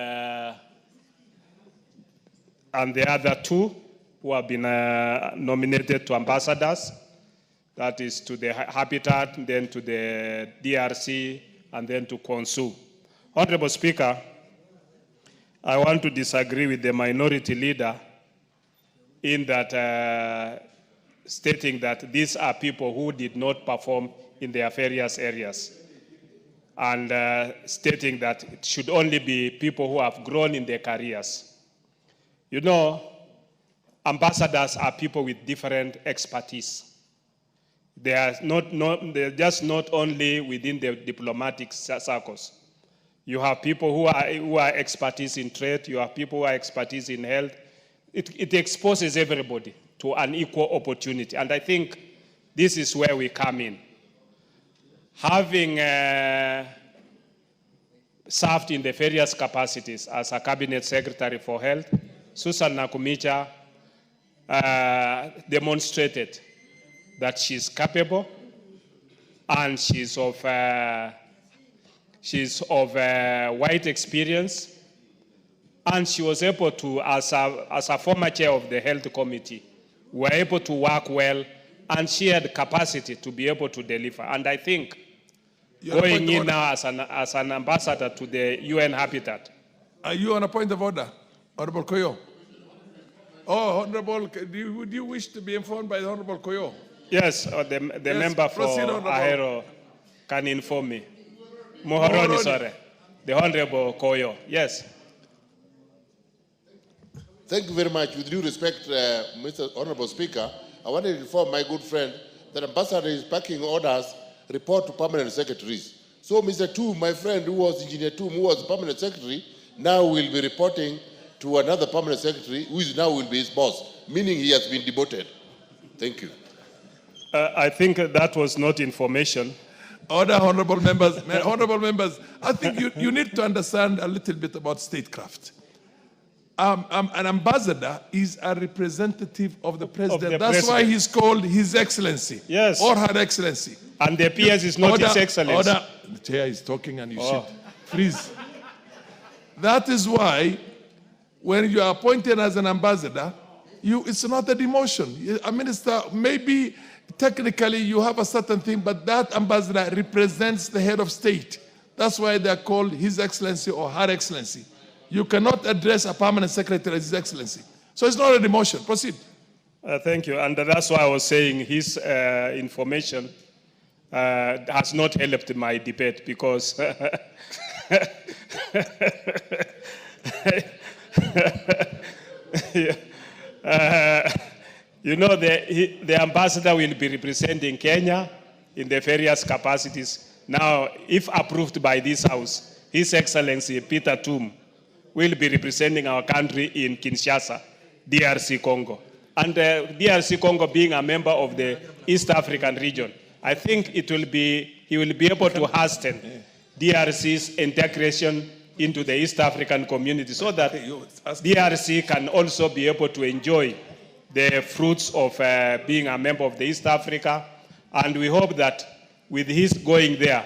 the other two who have been nominated to ambassadors, that is to the Habitat, then to the DRC, and then to Consul. Honorable Speaker, I want to disagree with the minority leader in that stating that these are people who did not perform in their various areas, and stating that it should only be people who have grown in their careers. You know, ambassadors are people with different expertise. They are they're just not only within the diplomatic circles. You have people who are expertise in trade, you have people who are expertise in health. It exposes everybody to an equal opportunity. And I think this is where we come in. Having served in the various capacities as a cabinet secretary for health, Susan Nakhumicha demonstrated that she's capable and she's of wide experience. And she was able to, as a former chair of the health committee, were able to work well, and she had capacity to be able to deliver. And I think going in now as an ambassador to the UN Habitat. Are you on a point of order, Honorable Koyo? Oh, Honorable, would you wish to be informed by the Honorable Koyo? Yes, the member for Ahero can inform me. Mohoroni, sorry. The Honorable Koyo, yes. Thank you very much. With due respect, Mr. Honorable Speaker, I want to inform my good friend that Ambassador is packing orders, report to permanent secretaries. So Mr. Tum, my friend who was Engineer Tum, who was permanent secretary, now will be reporting to another permanent secretary who is now will be his boss, meaning he has been demoted. Thank you. I think that was not information. Order, honorable members. Honorable members, I think you need to understand a little bit about statecraft. An ambassador is a representative of the president. That's why he's called His Excellency. Yes. Or Her Excellency. And the PS is not His Excellency. Order. The chair is talking and you should freeze. That is why when you are appointed as an ambassador, it's not a demotion. A minister, maybe technically you have a certain thing, but that ambassador represents the head of state. That's why they're called His Excellency or Her Excellency. You cannot address a permanent secretary as His Excellency. So it's not a demotion. Proceed. Thank you. And that's why I was saying his information has not helped my debate because you know, the ambassador will be representing Kenya in the various capacities. Now, if approved by this House, His Excellency Peter Tum will be representing our country in Kinshasa, DRC Congo. And DRC Congo being a member of the East African region, I think he will be able to hasten DRC's integration into the East African community so that DRC can also be able to enjoy the fruits of being a member of the East Africa. And we hope that with his going there,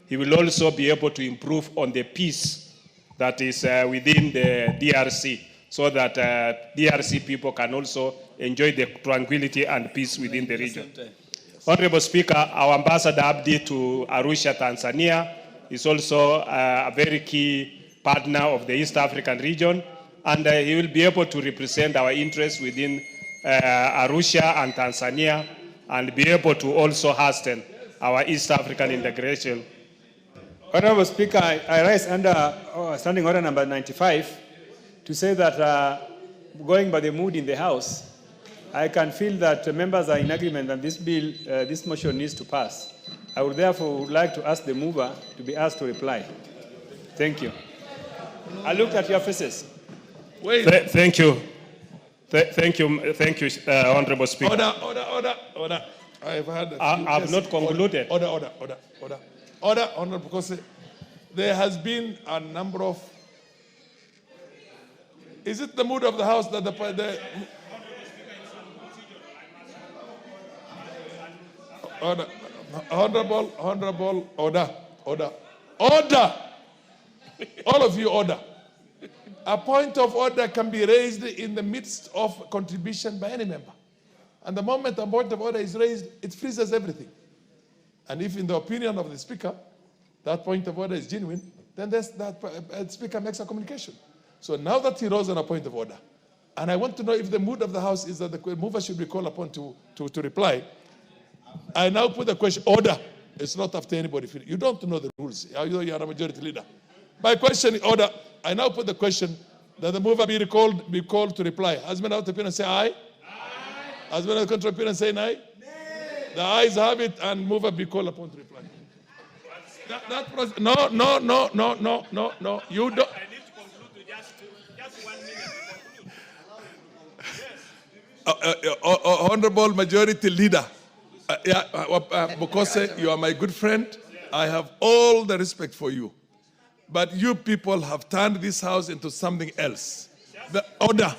he will also be able to improve on the peace that is within the DRC so that DRC people can also enjoy the tranquility and peace within the region. Honorable Speaker, our Ambassador Abdi to Arusha, Tanzania, is also a very key partner of the East African region, and he will be able to represent our interests within Arusha and Tanzania, and be able to also hasten our East African integration. Honorable Speaker, I rise under Standing Order number 95 to say that going by the mood in the House, I can feel that members are in agreement that this bill, this motion needs to pass. I would therefore like to ask the mover to be asked to reply. Thank you. I looked at your faces. Thank you. Thank you, Honorable Speaker. Order. I've had I've not concluded. Order, Honorable, because there has been a number of... Is it the mood of the House that the Order. Honorable, order. All of you, order. A point of order can be raised in the midst of contribution by any member. And the moment a point of order is raised, it freezes everything. And if in the opinion of the Speaker, that point of order is genuine, then that Speaker makes a communication. So now that he rose on a point of order, and I want to know if the mood of the House is that the mover should be called upon to reply, I now put the question, order. It's not after anybody. You don't know the rules. You are a majority leader. My question is order. I now put the question that the mover be called to reply. Has been out of opinion say aye? Aye. Has been out of control opinion say nay? Nay. The ayes have it and mover be called upon to reply. No. You don't. I need to conclude to just 1 minute. Honorable Majority Leader. Because you are my good friend, I have all the respect for you. But you people have turned this House into something else. The order,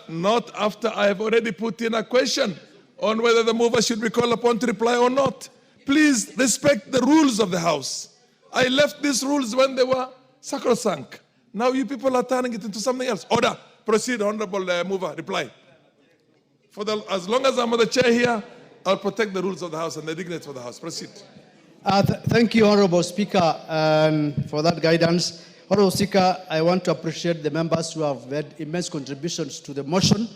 not after I have already put in a question on whether the mover should be called upon to reply or not. Please respect the rules of the House. I left these rules when they were sacrosanct. Now you people are turning it into something else. Order. Proceed, Honorable Mover, reply. As long as I'm on the chair here, I'll protect the rules of the House and the dignity of the House. Proceed. Thank you, Honorable Speaker, for that guidance. Honorable Speaker, I want to appreciate the members who have made immense contributions to the motion.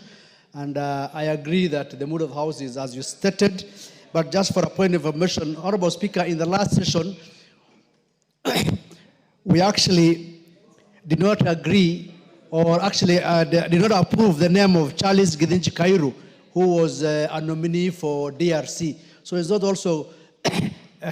And I agree that the mood of the House is as you stated. But just for a point of information, Honorable Speaker, in the last session, we actually did not agree or actually did not approve the name of Charles Githinji Kairu, who was a nominee for DRC. So it's not also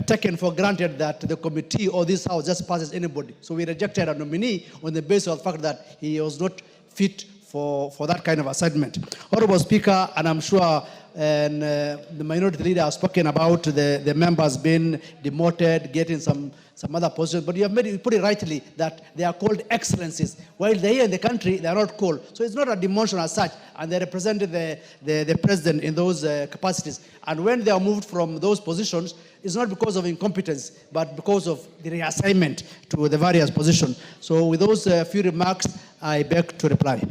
taken for granted that the committee or this House just passes anybody. So we rejected a nominee on the basis of the fact that he was not fit for that kind of assignment. Honorable Speaker, and I'm sure the minority leader has spoken about the members being demoted, getting some other positions, but you have put it rightly that they are called excellencies. While they're here in the country, they are not called. So it's not a demotion as such, and they represented the president in those capacities. And when they are moved from those positions, it's not because of incompetence, but because of the reassignment to the various positions. So with those few remarks, I beg to reply.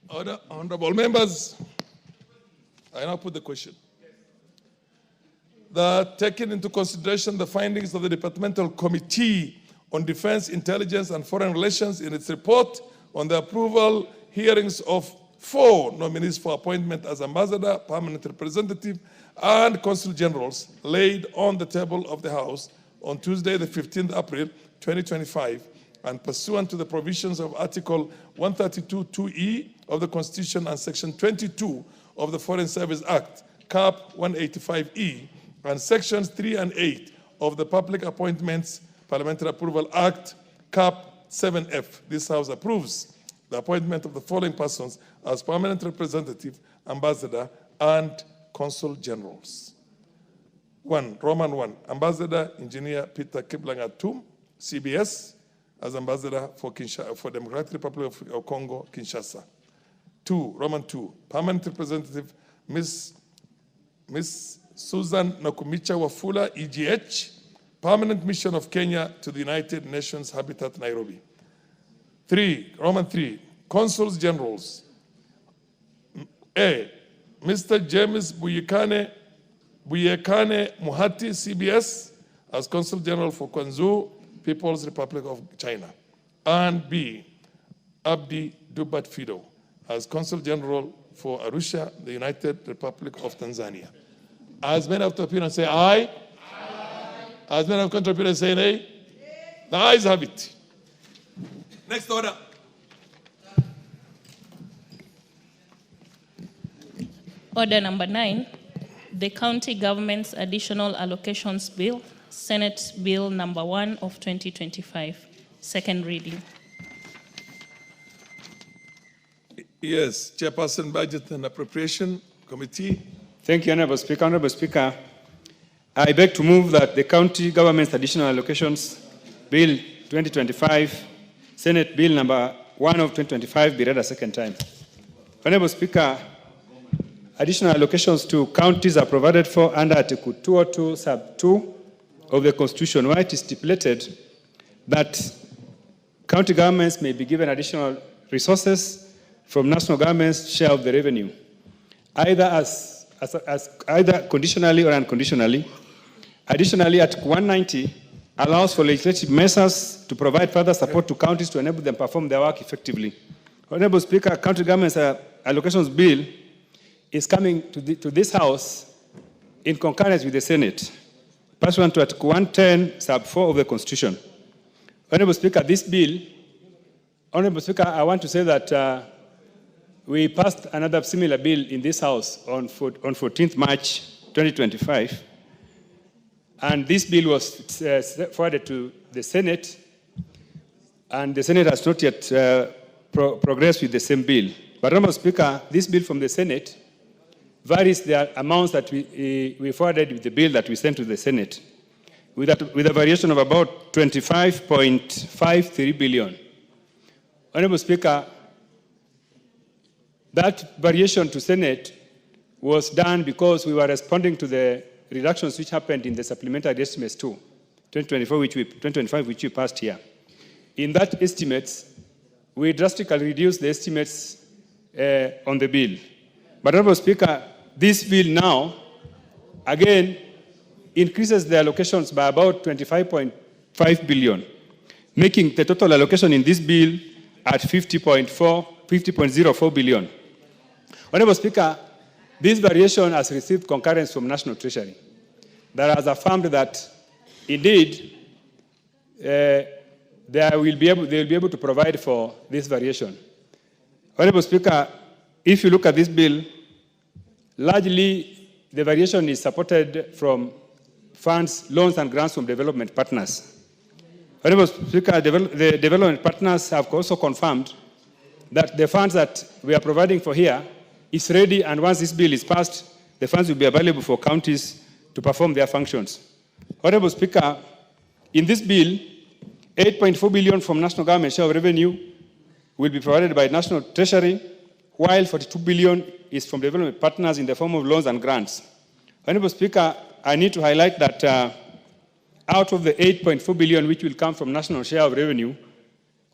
Honorable members, I now put the question. That taking into consideration the findings of the Departmental Committee on Defense, Intelligence, and Foreign Relations in its report on the approval hearings of 4 nominees for appointment as ambassador, permanent representative, and consul generals laid on the table of the House on Tuesday, the 15th April, 2025, and pursuant to the provisions of Article 132(2)(e) of the Constitution and Section 22 of the Foreign Service Act, Cap 185(e), and Sections 3 and 8 of the Public Appointments Parliamentary Approval Act, Cap 7F. This House approves the appointment of the following persons as permanent representative, ambassador, and consul generals. 1, Roman 1, Ambassador Engineer Peter Kiplangatum, CBS, as ambassador for Democratic Republic of Congo, Kinshasa. 2, Roman 2, permanent representative Miss Susan Nakumicha Wafula, EGH, Permanent Mission of Kenya to the United Nations Habitat, Nairobi. 3, Roman 3, Consuls Generals. A, Mr. James Buyekane Muhati, CBS, as Consul General for Quanzhou, People's Republic of China. And B, Abdi Dubat Fido, as Consul General for Arusha, the United Republic of Tanzania. As many of the opinion say aye. As many of the opinion say nay. The ayes have it. Next order. Order number 9, the County Government's Additional Allocations Bill, Senate Bill number 1 of 2025, second reading. Yes, Chairperson, Budget and Appropriation Committee. Thank you, Honorable Speaker. Honorable Speaker, I beg to move that the County Government's Additional Allocations Bill 2025, Senate Bill number 1 of 2025 be read a second time. Honorable Speaker, additional allocations to counties are provided for under Article 202, Sub 2 of the Constitution, where it is stipulated that county governments may be given additional resources from national government's share of the revenue, either either conditionally or unconditionally. Additionally, Article 190 allows for legislative measures to provide further support to counties to enable them perform their work effectively. Honorable Speaker, County Government's Allocations Bill is coming to this House in concurrence with the Senate, pursuant to Article 110, Sub 4 of the Constitution. Honorable Speaker, this bill, Honorable Speaker, I want to say that we passed another similar bill in this House on 14th March 2025, and this bill was forwarded to the Senate, and the Senate has not yet progressed with the same bill. But, Honorable Speaker, this bill from the Senate varies the amounts that we forwarded with the bill that we sent to the Senate, with a variation of about 25.53 billion. Honorable Speaker, that variation to Senate was done because we were responding to the reductions which happened in the supplementary estimates 2, 2025, which we passed here. In that estimates, we drastically reduced the estimates on the bill. But, Honorable Speaker, this bill now, again, increases the allocations by about 25.5 billion, making the total allocation in this bill at 50.04 billion. Honorable Speaker, this variation has received concurrence from National Treasury that has affirmed that, indeed, they will be able to provide for this variation. Honorable Speaker, if you look at this bill, largely the variation is supported from funds, loans, and grants from development partners. Honorable Speaker, the development partners have also confirmed that the funds that we are providing for here is ready, and once this bill is passed, the funds will be available for counties to perform their functions. Honorable Speaker, in this bill, 8.4 billion from national government share of revenue will be provided by National Treasury, while 42 billion is from development partners in the form of loans and grants. Honorable Speaker, I need to highlight that out of the 8.4 billion which will come from national share of revenue,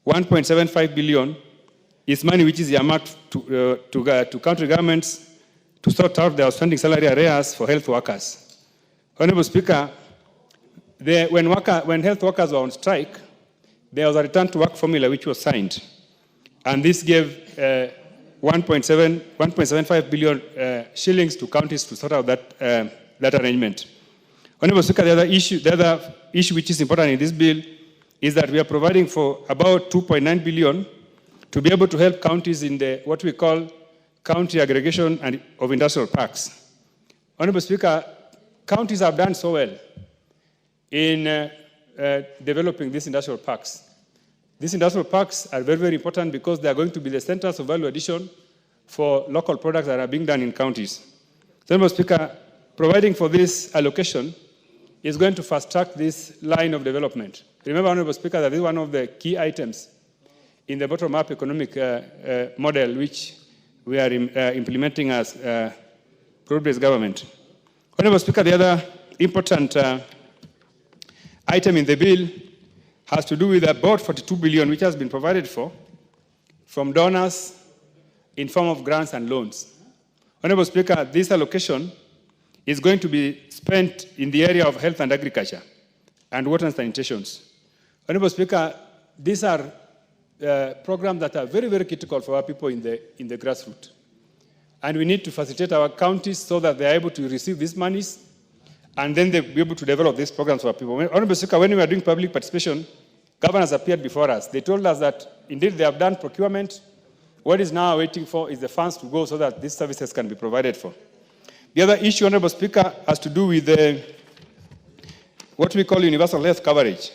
1.75 billion is money which is earmarked to country governments to sort out their outstanding salary arrears for health workers. Honorable Speaker, when health workers were on strike, there was a return to work formula which was signed. And this gave 1.75 billion shillings to counties to sort out that arrangement. Honorable Speaker, the other issue which is important in this bill is that we are providing for about 2.9 billion to be able to help counties in what we call county aggregation of industrial parks. Honorable Speaker, counties have done so well in developing these industrial parks. These industrial parks are very, very important because they are going to be the centers of value addition for local products that are being done in counties. So, Honorable Speaker, providing for this allocation is going to fast-track this line of development. Remember, Honorable Speaker, that this is one of the key items in the bottom-up economic model which we are implementing as broad-based government. Honorable Speaker, the other important item in the bill has to do with about 42 billion which has been provided for from donors in form of grants and loans. Honorable Speaker, this allocation is going to be spent in the area of health and agriculture and water and sanitations. Honorable Speaker, these are programs that are very, very critical for our people in the grassroots. And we need to facilitate our counties so that they are able to receive these monies and then they'll be able to develop these programs for our people. Honorable Speaker, when we were doing public participation, governors appeared before us. They told us that indeed they have done procurement. What is now waiting for is the funds to go so that these services can be provided for. The other issue, Honorable Speaker, has to do with what we call universal health coverage.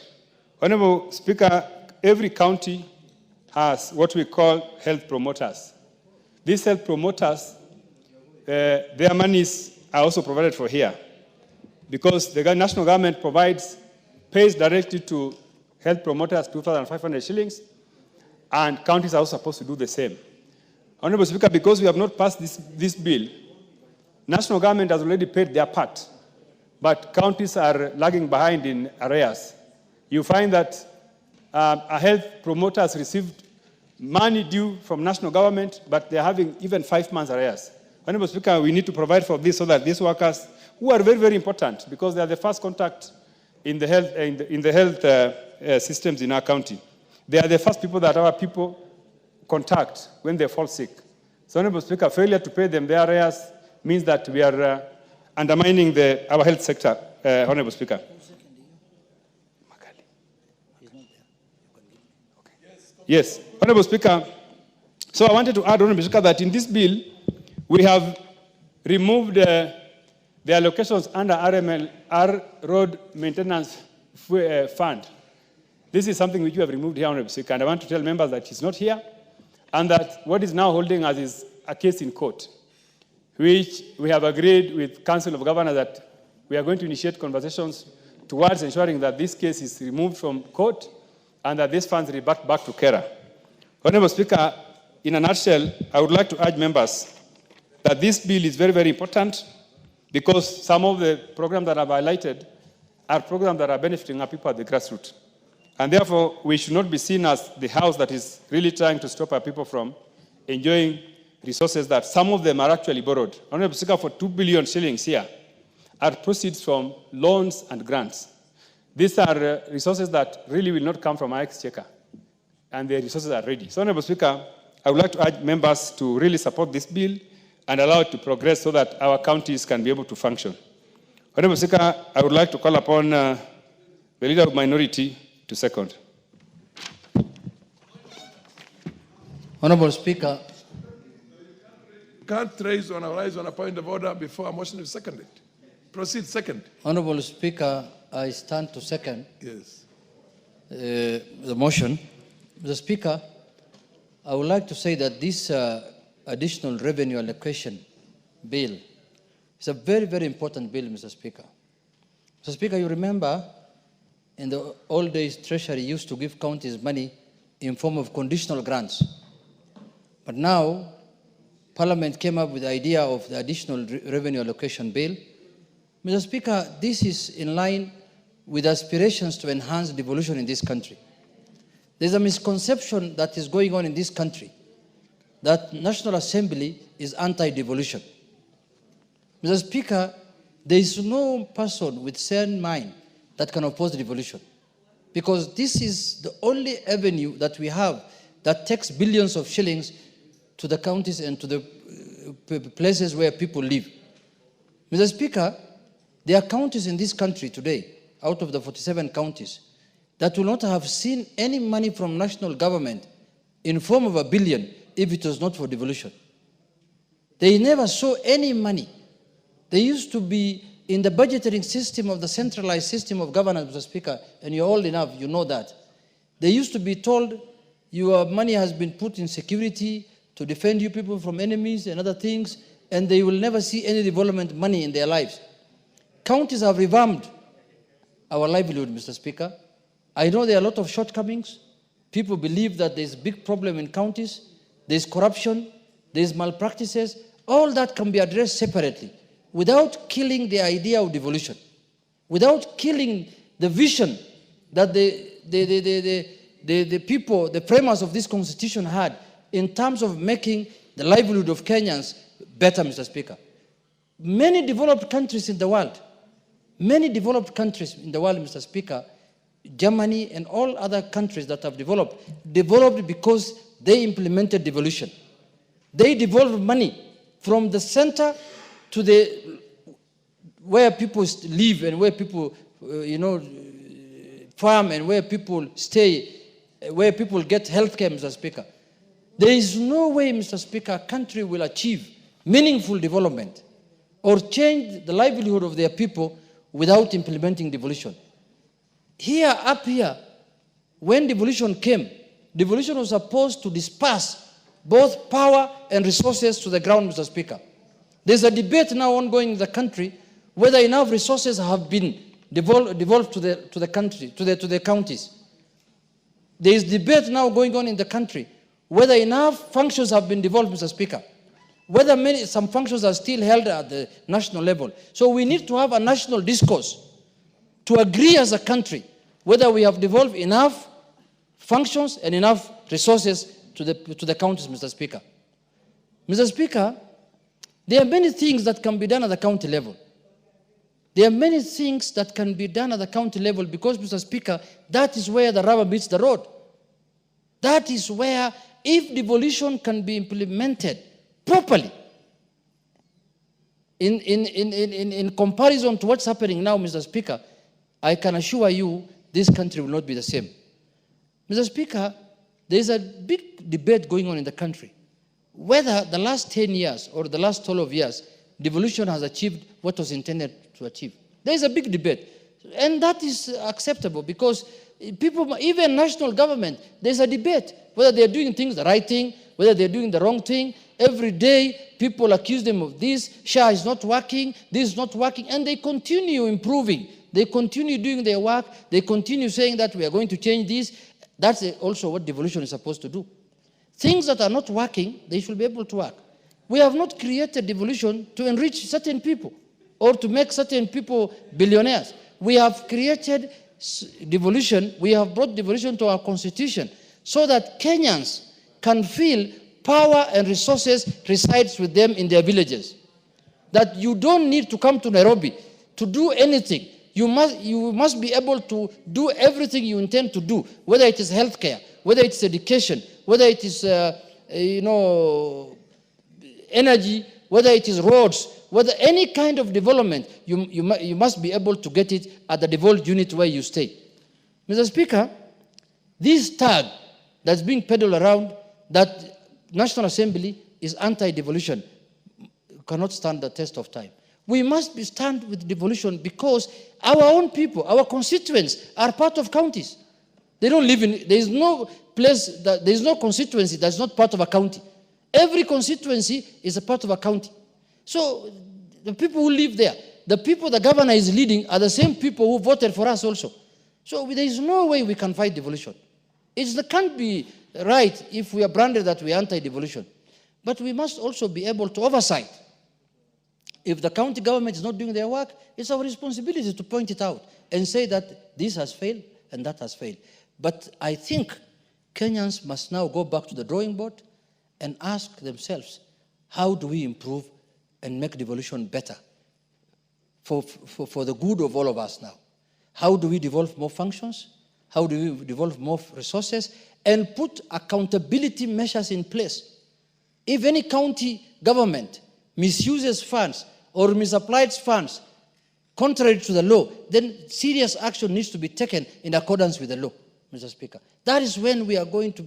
Honorable Speaker, every county has what we call health promoters. These health promoters, their monies are also provided for here because the national government pays directly to health promoters 2,500 shillings, and counties are also supposed to do the same. Honorable Speaker, because we have not passed this bill, national government has already paid their part, but counties are lagging behind in arrears. You find that a health promoter has received money due from national government, but they're having even 5 months arrears. Honorable Speaker, we need to provide for this so that these workers, who are very, very important because they are the first contact in the health systems in our county, they are the first people that our people contact when they fall sick. So, Honorable Speaker, failure to pay them their arrears means that we are undermining our health sector, Honorable Speaker. Yes, Honorable Speaker. So I wanted to add, Honorable Speaker, that in this bill, we have removed the allocations under R Road Maintenance Fund. This is something which we have removed here, Honorable Speaker, and I want to tell members that he's not here, and that what is now holding us is a case in court, which we have agreed with Council of Governors that we are going to initiate conversations towards ensuring that this case is removed from court and that these funds revert back to KERA. Honorable Speaker, in a nutshell, I would like to urge members that this bill is very, very important because some of the programs that I've highlighted are programs that are benefiting our people at the grassroots. And therefore, we should not be seen as the house that is really trying to stop our people from enjoying resources that some of them are actually borrowed. Honorable Speaker, for 2 billion shillings here are proceeds from loans and grants. These are resources that really will not come from our exchequer, and the resources are ready. So, Honorable Speaker, I would like to urge members to really support this bill and allow it to progress so that our counties can be able to function. Honorable Speaker, I would like to call upon the Leader of Minority to second. Honorable Speaker. Can't raise on a point of order before a motion is seconded. Proceed second. Honorable Speaker, I stand to second. Yes. The motion. Mr. Speaker, I would like to say that this additional revenue allocation bill is a very, very important bill, Mr. Speaker. Mr. Speaker, you remember in the old days, Treasury used to give counties money in form of conditional grants. But now, Parliament came up with the idea of the additional revenue allocation bill. Mr. Speaker, this is in line with aspirations to enhance devolution in this country. There's a misconception that is going on in this country that National Assembly is anti-devolution. Mr. Speaker, there is no person with sane mind that can oppose devolution, because this is the only avenue that we have that takes billions of shillings to the counties and to the places where people live. Mr. Speaker, there are counties in this country today, out of the 47 counties, that will not have seen any money from national government in form of $1 billion if it was not for devolution. They never saw any money. They used to be in the budgeting system of the centralized system of governance, Mr. Speaker, and you're old enough, you know that. They used to be told, your money has been put in security to defend you people from enemies and other things, and they will never see any development money in their lives. Counties have revamped our livelihood, Mr. Speaker. I know there are a lot of shortcomings. People believe that there's a big problem in counties. There's corruption, there's malpractices. All that can be addressed separately without killing the idea of devolution, without killing the vision that the people, the framers of this constitution had in terms of making the livelihood of Kenyans better, Mr. Speaker. Many developed countries in the world, Mr. Speaker, Germany and all other countries that have developed because they implemented devolution. They devolved money from the center to where people live and where people, farm and where people stay, where people get health care, Mr. Speaker. There is no way, Mr. Speaker, a country will achieve meaningful development or change the livelihood of their people without implementing devolution. Up here, when devolution came, devolution was supposed to disperse both power and resources to the ground, Mr. Speaker. There's a debate now ongoing in the country whether enough resources have been devolved to the country, to the counties. There is debate now going on in the country whether enough functions have been devolved, Mr. Speaker. Whether some functions are still held at the national level. So we need to have a national discourse to agree as a country whether we have devolved enough functions and enough resources to the counties, Mr. Speaker. Mr. Speaker, there are many things that can be done at the county level. There are many things that can be done at the county level because, Mr. Speaker, that is where the rubber meets the road. That is where, if devolution can be implemented properly, in comparison to what's happening now, Mr. Speaker, I can assure you this country will not be the same. Mr. Speaker, there is a big debate going on in the country whether the last 10 years or the last 12 years, devolution has achieved what was intended to achieve. There is a big debate. And that is acceptable because people, even national government, there's a debate whether they're doing things the right thing, whether they're doing the wrong thing. Every day, people accuse them of this, SHA is not working, this is not working, and they continue improving. They continue doing their work. They continue saying that we are going to change this. That's also what devolution is supposed to do. Things that are not working, they should be able to work. We have not created devolution to enrich certain people or to make certain people billionaires. We have created devolution, we have brought devolution to our constitution so that Kenyans can feel power and resources resides with them in their villages. That you don't need to come to Nairobi to do anything. You must be able to do everything you intend to do, whether it is healthcare, whether it's education, whether it is energy, whether it is roads, whether any kind of development, you must be able to get it at the devolved unit where you stay. Mr. Speaker, this tag that's being peddled around that National Assembly is anti-devolution cannot stand the test of time. We must stand with devolution because our own people, our constituents are part of counties. They don't live in, there is no place, there is no constituency that's not part of a county. Every constituency is a part of a county. So the people who live there, the people the governor is leading are the same people who voted for us also. So there is no way we can fight devolution. It can't be right if we are branded that we are anti-devolution. But we must also be able to oversight. If the county government is not doing their work, it's our responsibility to point it out and say that this has failed and that has failed. But I think Kenyans must now go back to the drawing board and ask themselves, how do we improve and make devolution better for the good of all of us now? How do we devolve more functions? How do we devolve more resources? And put accountability measures in place. If any county government misuses funds or misapplies funds contrary to the law, then serious action needs to be taken in accordance with the law, Mr. Speaker. That is when we are going to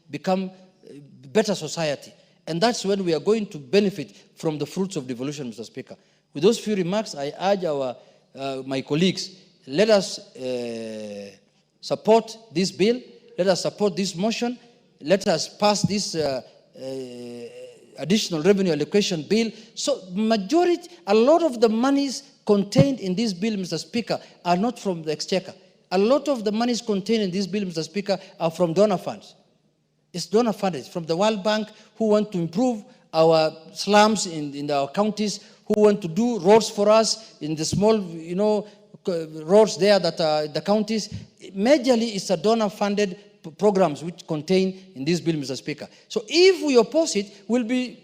become a better society. And that's when we are going to benefit from the fruits of devolution, Mr. Speaker. With those few remarks, I urge my colleagues, let us support this bill, let us support this motion, let us pass this additional revenue allocation bill. So majority, a lot of the monies contained in this bill, Mr. Speaker, are not from the exchequer. A lot of the monies contained in this bill, Mr. Speaker, are from donor funds. It's donor funds from the World Bank, who want to improve our slums in our counties, who want to do roads for us in the small, roads there that are the counties. Majorly, it's a donor-funded programs which contain in this bill, Mr. Speaker. So if we oppose it, we'll be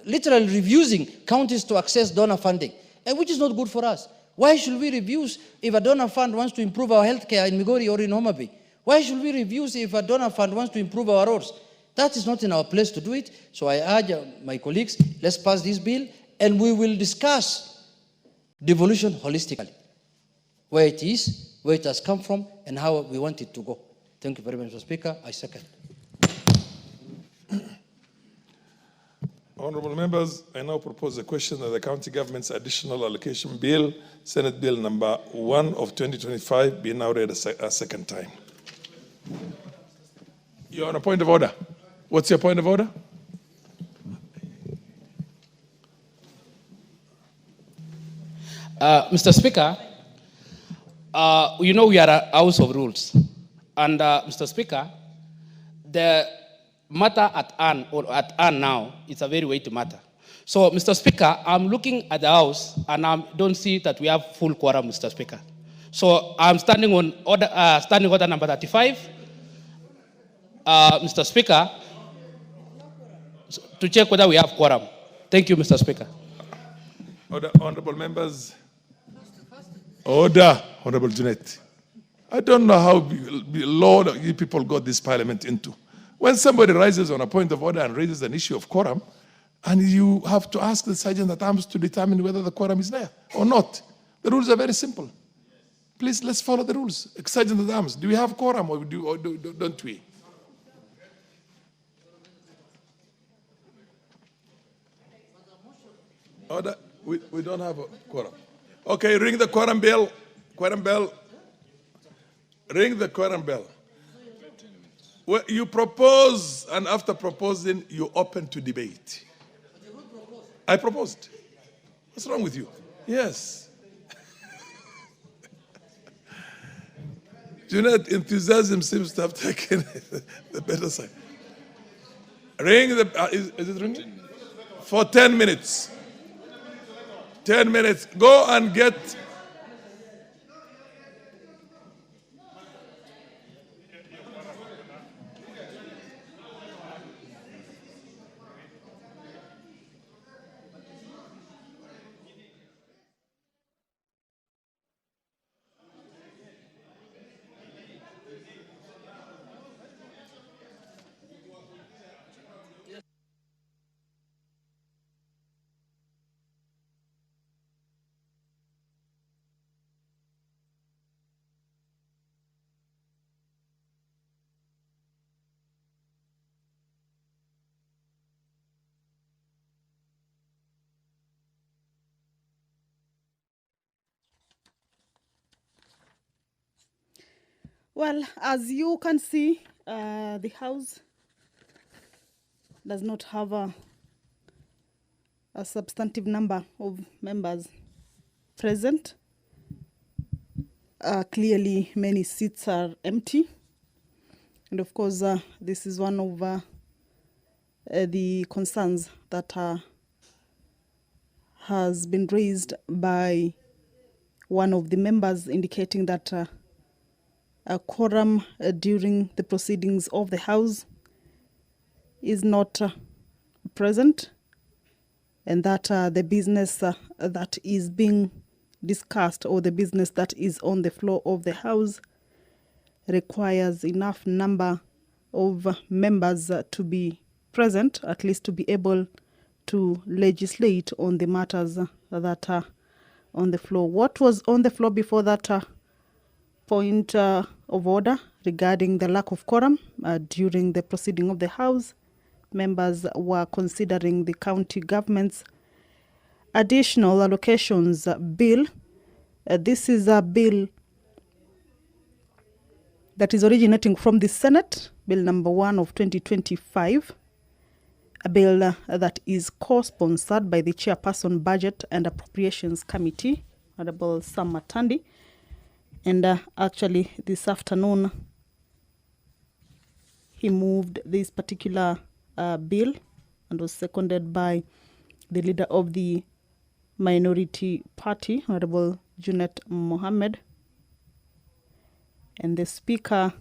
literally refusing counties to access donor funding, and which is not good for us. Why should we refuse if a donor fund wants to improve our healthcare in Migori or in Homa Bay? Why should we refuse if a donor fund wants to improve our roads? That is not in our place to do it. So I urge my colleagues, let's pass this bill, and we will discuss devolution holistically. Where it is, where it has come from, and how we want it to go. Thank you very much, Mr. Speaker. I second. Honorable members, I now propose a question that the county government's additional allocation bill, Senate Bill number 1 of 2025, be now read a second time. You're on a point of order. What's your point of order? Mr. Speaker, we are a house of rules. And Mr. Speaker, the matter at hand now is a very weighty matter. So, Mr. Speaker, I'm looking at the House and I don't see that we have full quorum, Mr. Speaker. So I'm standing on standing order number 35. Mr. Speaker, to check whether we have quorum. Thank you, Mr. Speaker. Order, honorable members. Order, Honorable Junet. I don't know how law you people got this parliament into. When somebody rises on a point of order and raises an issue of quorum, and you have to ask the sergeant at arms to determine whether the quorum is there or not. The rules are very simple. Please, let's follow the rules. Sergeant at arms, do we have quorum or don't we? Order. We don't have a quorum. Okay, ring the quorum bell. Quorum bell. Ring the quorum bell. Well, you propose, and after proposing, you open to debate. I proposed. What's wrong with you? Yes. Junaid, enthusiasm seems to have taken the better side. Ring the, is it ringing? For 10 minutes. 10 minutes. Go and get. Well, as you can see, the House does not have a substantive number of members present. Clearly, many seats are empty. And of course, this is one of the concerns that has been raised by one of the members, indicating that a quorum during the proceedings of the House is not present, and that the business that is being discussed, or the business that is on the floor of the House, requires enough number of members to be present, at least to be able to legislate on the matters that are on the floor. What was on the floor before that point of order regarding the lack of quorum during the proceeding of the House? Members were considering the county government's additional allocations bill. This is a bill that is originating from the Senate, Bill number 1 of 2025, a bill that is co-sponsored by the Chairperson Budget and Appropriations Committee, Honorable Sam Matandi. And actually this afternoon, he moved this particular bill and was seconded by the leader of the minority party, Honorable Junet Mohammed. And the Speaker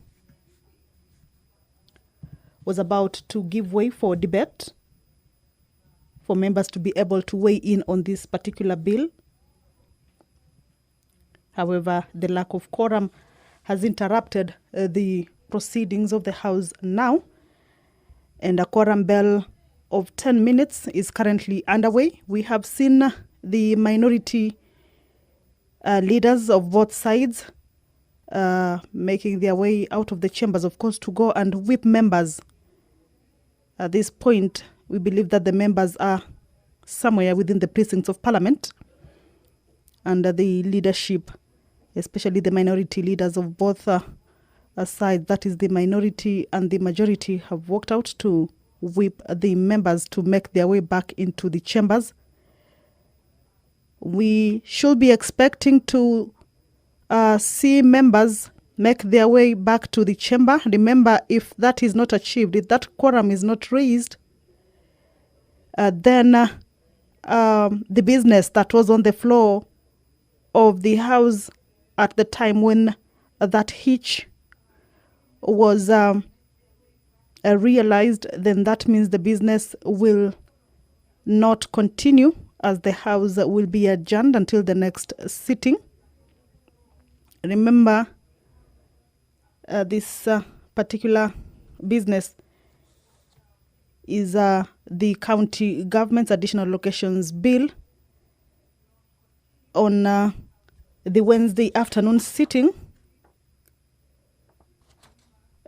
was about to give way for debate, for members to be able to weigh in on this particular bill. However, the lack of quorum has interrupted the proceedings of the House now, and a quorum bell of 10 minutes is currently underway. We have seen the minority leaders of both sides making their way out of the chambers, of course, to go and whip members. At this point, we believe that the members are somewhere within the precincts of Parliament, and the leadership, especially the minority leaders of both sides, that is the minority and the majority, have walked out to whip the members to make their way back into the chambers. We should be expecting to see members make their way back to the chamber. Remember, if that is not achieved, if that quorum is not raised, then the business that was on the floor of the House at the time when that hitch was realized, then that means the business will not continue, as the House will be adjourned until the next sitting. Remember, this particular business is the county government's additional allocations bill. On the Wednesday afternoon sitting,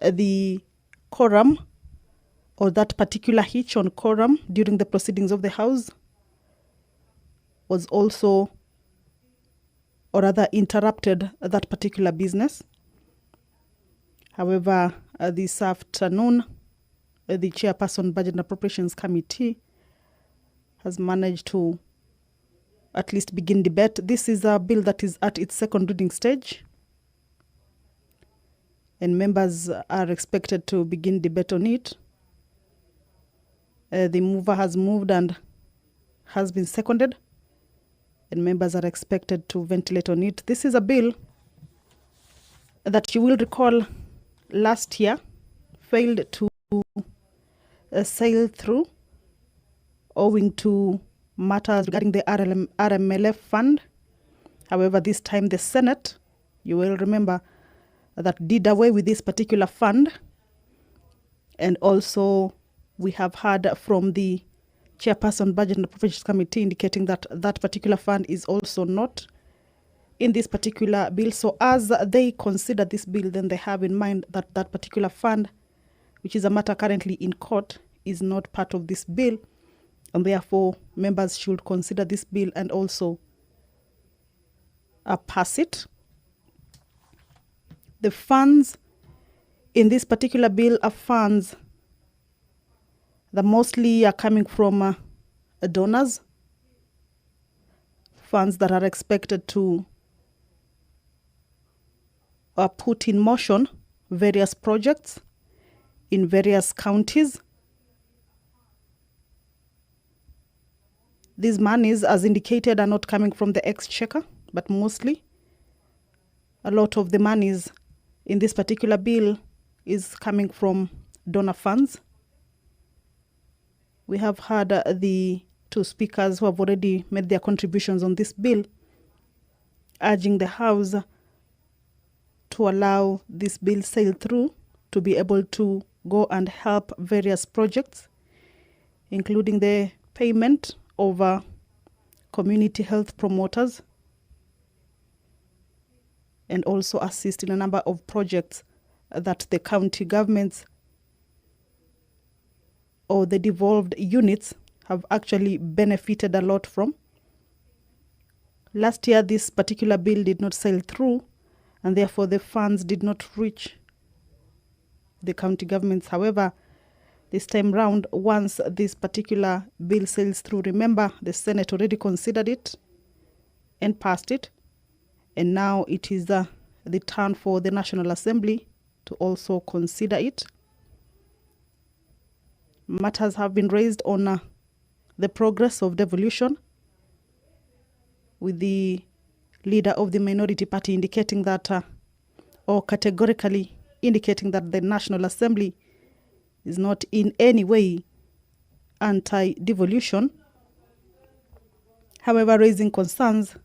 the quorum, or that particular hitch on quorum during the proceedings of the House, was also, or rather interrupted that particular business. However, this afternoon, the Chairperson Budget and Appropriations Committee has managed to at least begin debate. This is a bill that is at its second reading stage, and members are expected to begin debate on it. The mover has moved and has been seconded, and members are expected to ventilate on it. This is a bill that you will recall last year failed to sail through owing to matters regarding the RMLF fund. However, this time the Senate, you will remember, that did away with this particular fund. And also we have heard from the Chairperson Budget and Appropriations Committee indicating that that particular fund is also not in this particular bill. So as they consider this bill, then they have in mind that that particular fund, which is a matter currently in court, is not part of this bill, and therefore members should consider this bill and also pass it. The funds in this particular bill are funds that mostly are coming from donors, funds that are expected to put in motion various projects in various counties. These monies, as indicated, are not coming from the exchequer, but mostly a lot of the monies in this particular bill is coming from donor funds. we have had the two speakers who have already made their contributions on this bill, urging the House to allow this bill sail through to be able to go and help various projects, including the payment of community health promoters, and also assist in a number of projects that the county governments or the devolved units have actually benefited a lot from. Last year, this particular bill did not sail through, and therefore the funds did not reach the county governments. However, this time round, once this particular bill sails through, remember the Senate already considered it and passed it, and now it is the turn for the National Assembly to also consider it. Matters have been raised on the progress of devolution, with the leader of the minority party indicating that, or categorically indicating that the National Assembly is not in any way anti-devolution, however, raising concerns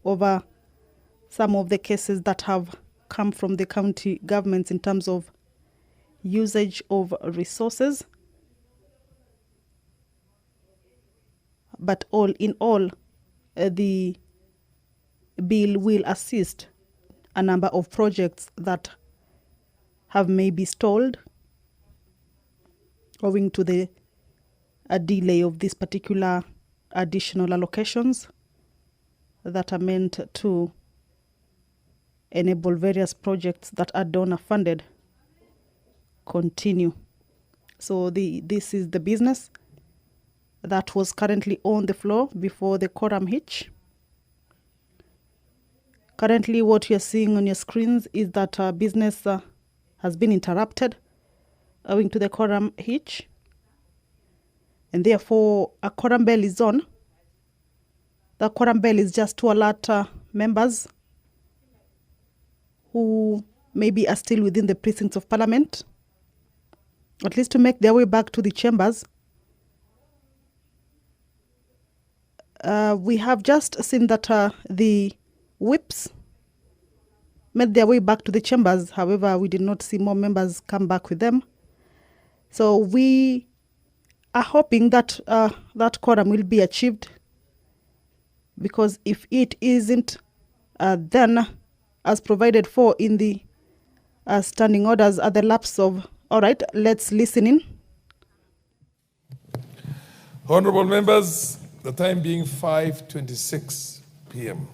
over some of the cases that have come from the county governments in terms of usage of resources. But all in all, the bill will assist a number of projects that have maybe stalled owing to the delay of this particular additional allocations that are meant to enable various projects that are donor funded continue. So this is the business that was currently on the floor before the quorum hitch. Currently, what you're seeing on your screens is that business has been interrupted owing to the quorum hitch, and therefore a quorum bell is on. The quorum bell is just to alert members who maybe are still within the precincts of Parliament, at least to make their way back to the chambers. We have just seen that the whips made their way back to the chambers. However, we did not see more members come back with them. So we are hoping that that quorum will be achieved, because if it isn't, then as provided for in the standing orders at the lapse of, all right, let's listen in. Honorable members, the time being 5:26 p.m.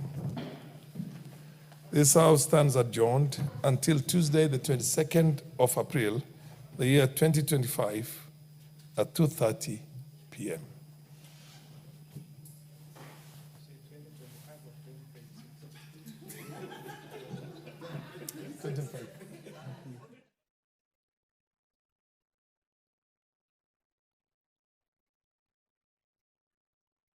This House stands adjourned until Tuesday, the 22nd of April, the year 2025, at 2:30 p.m.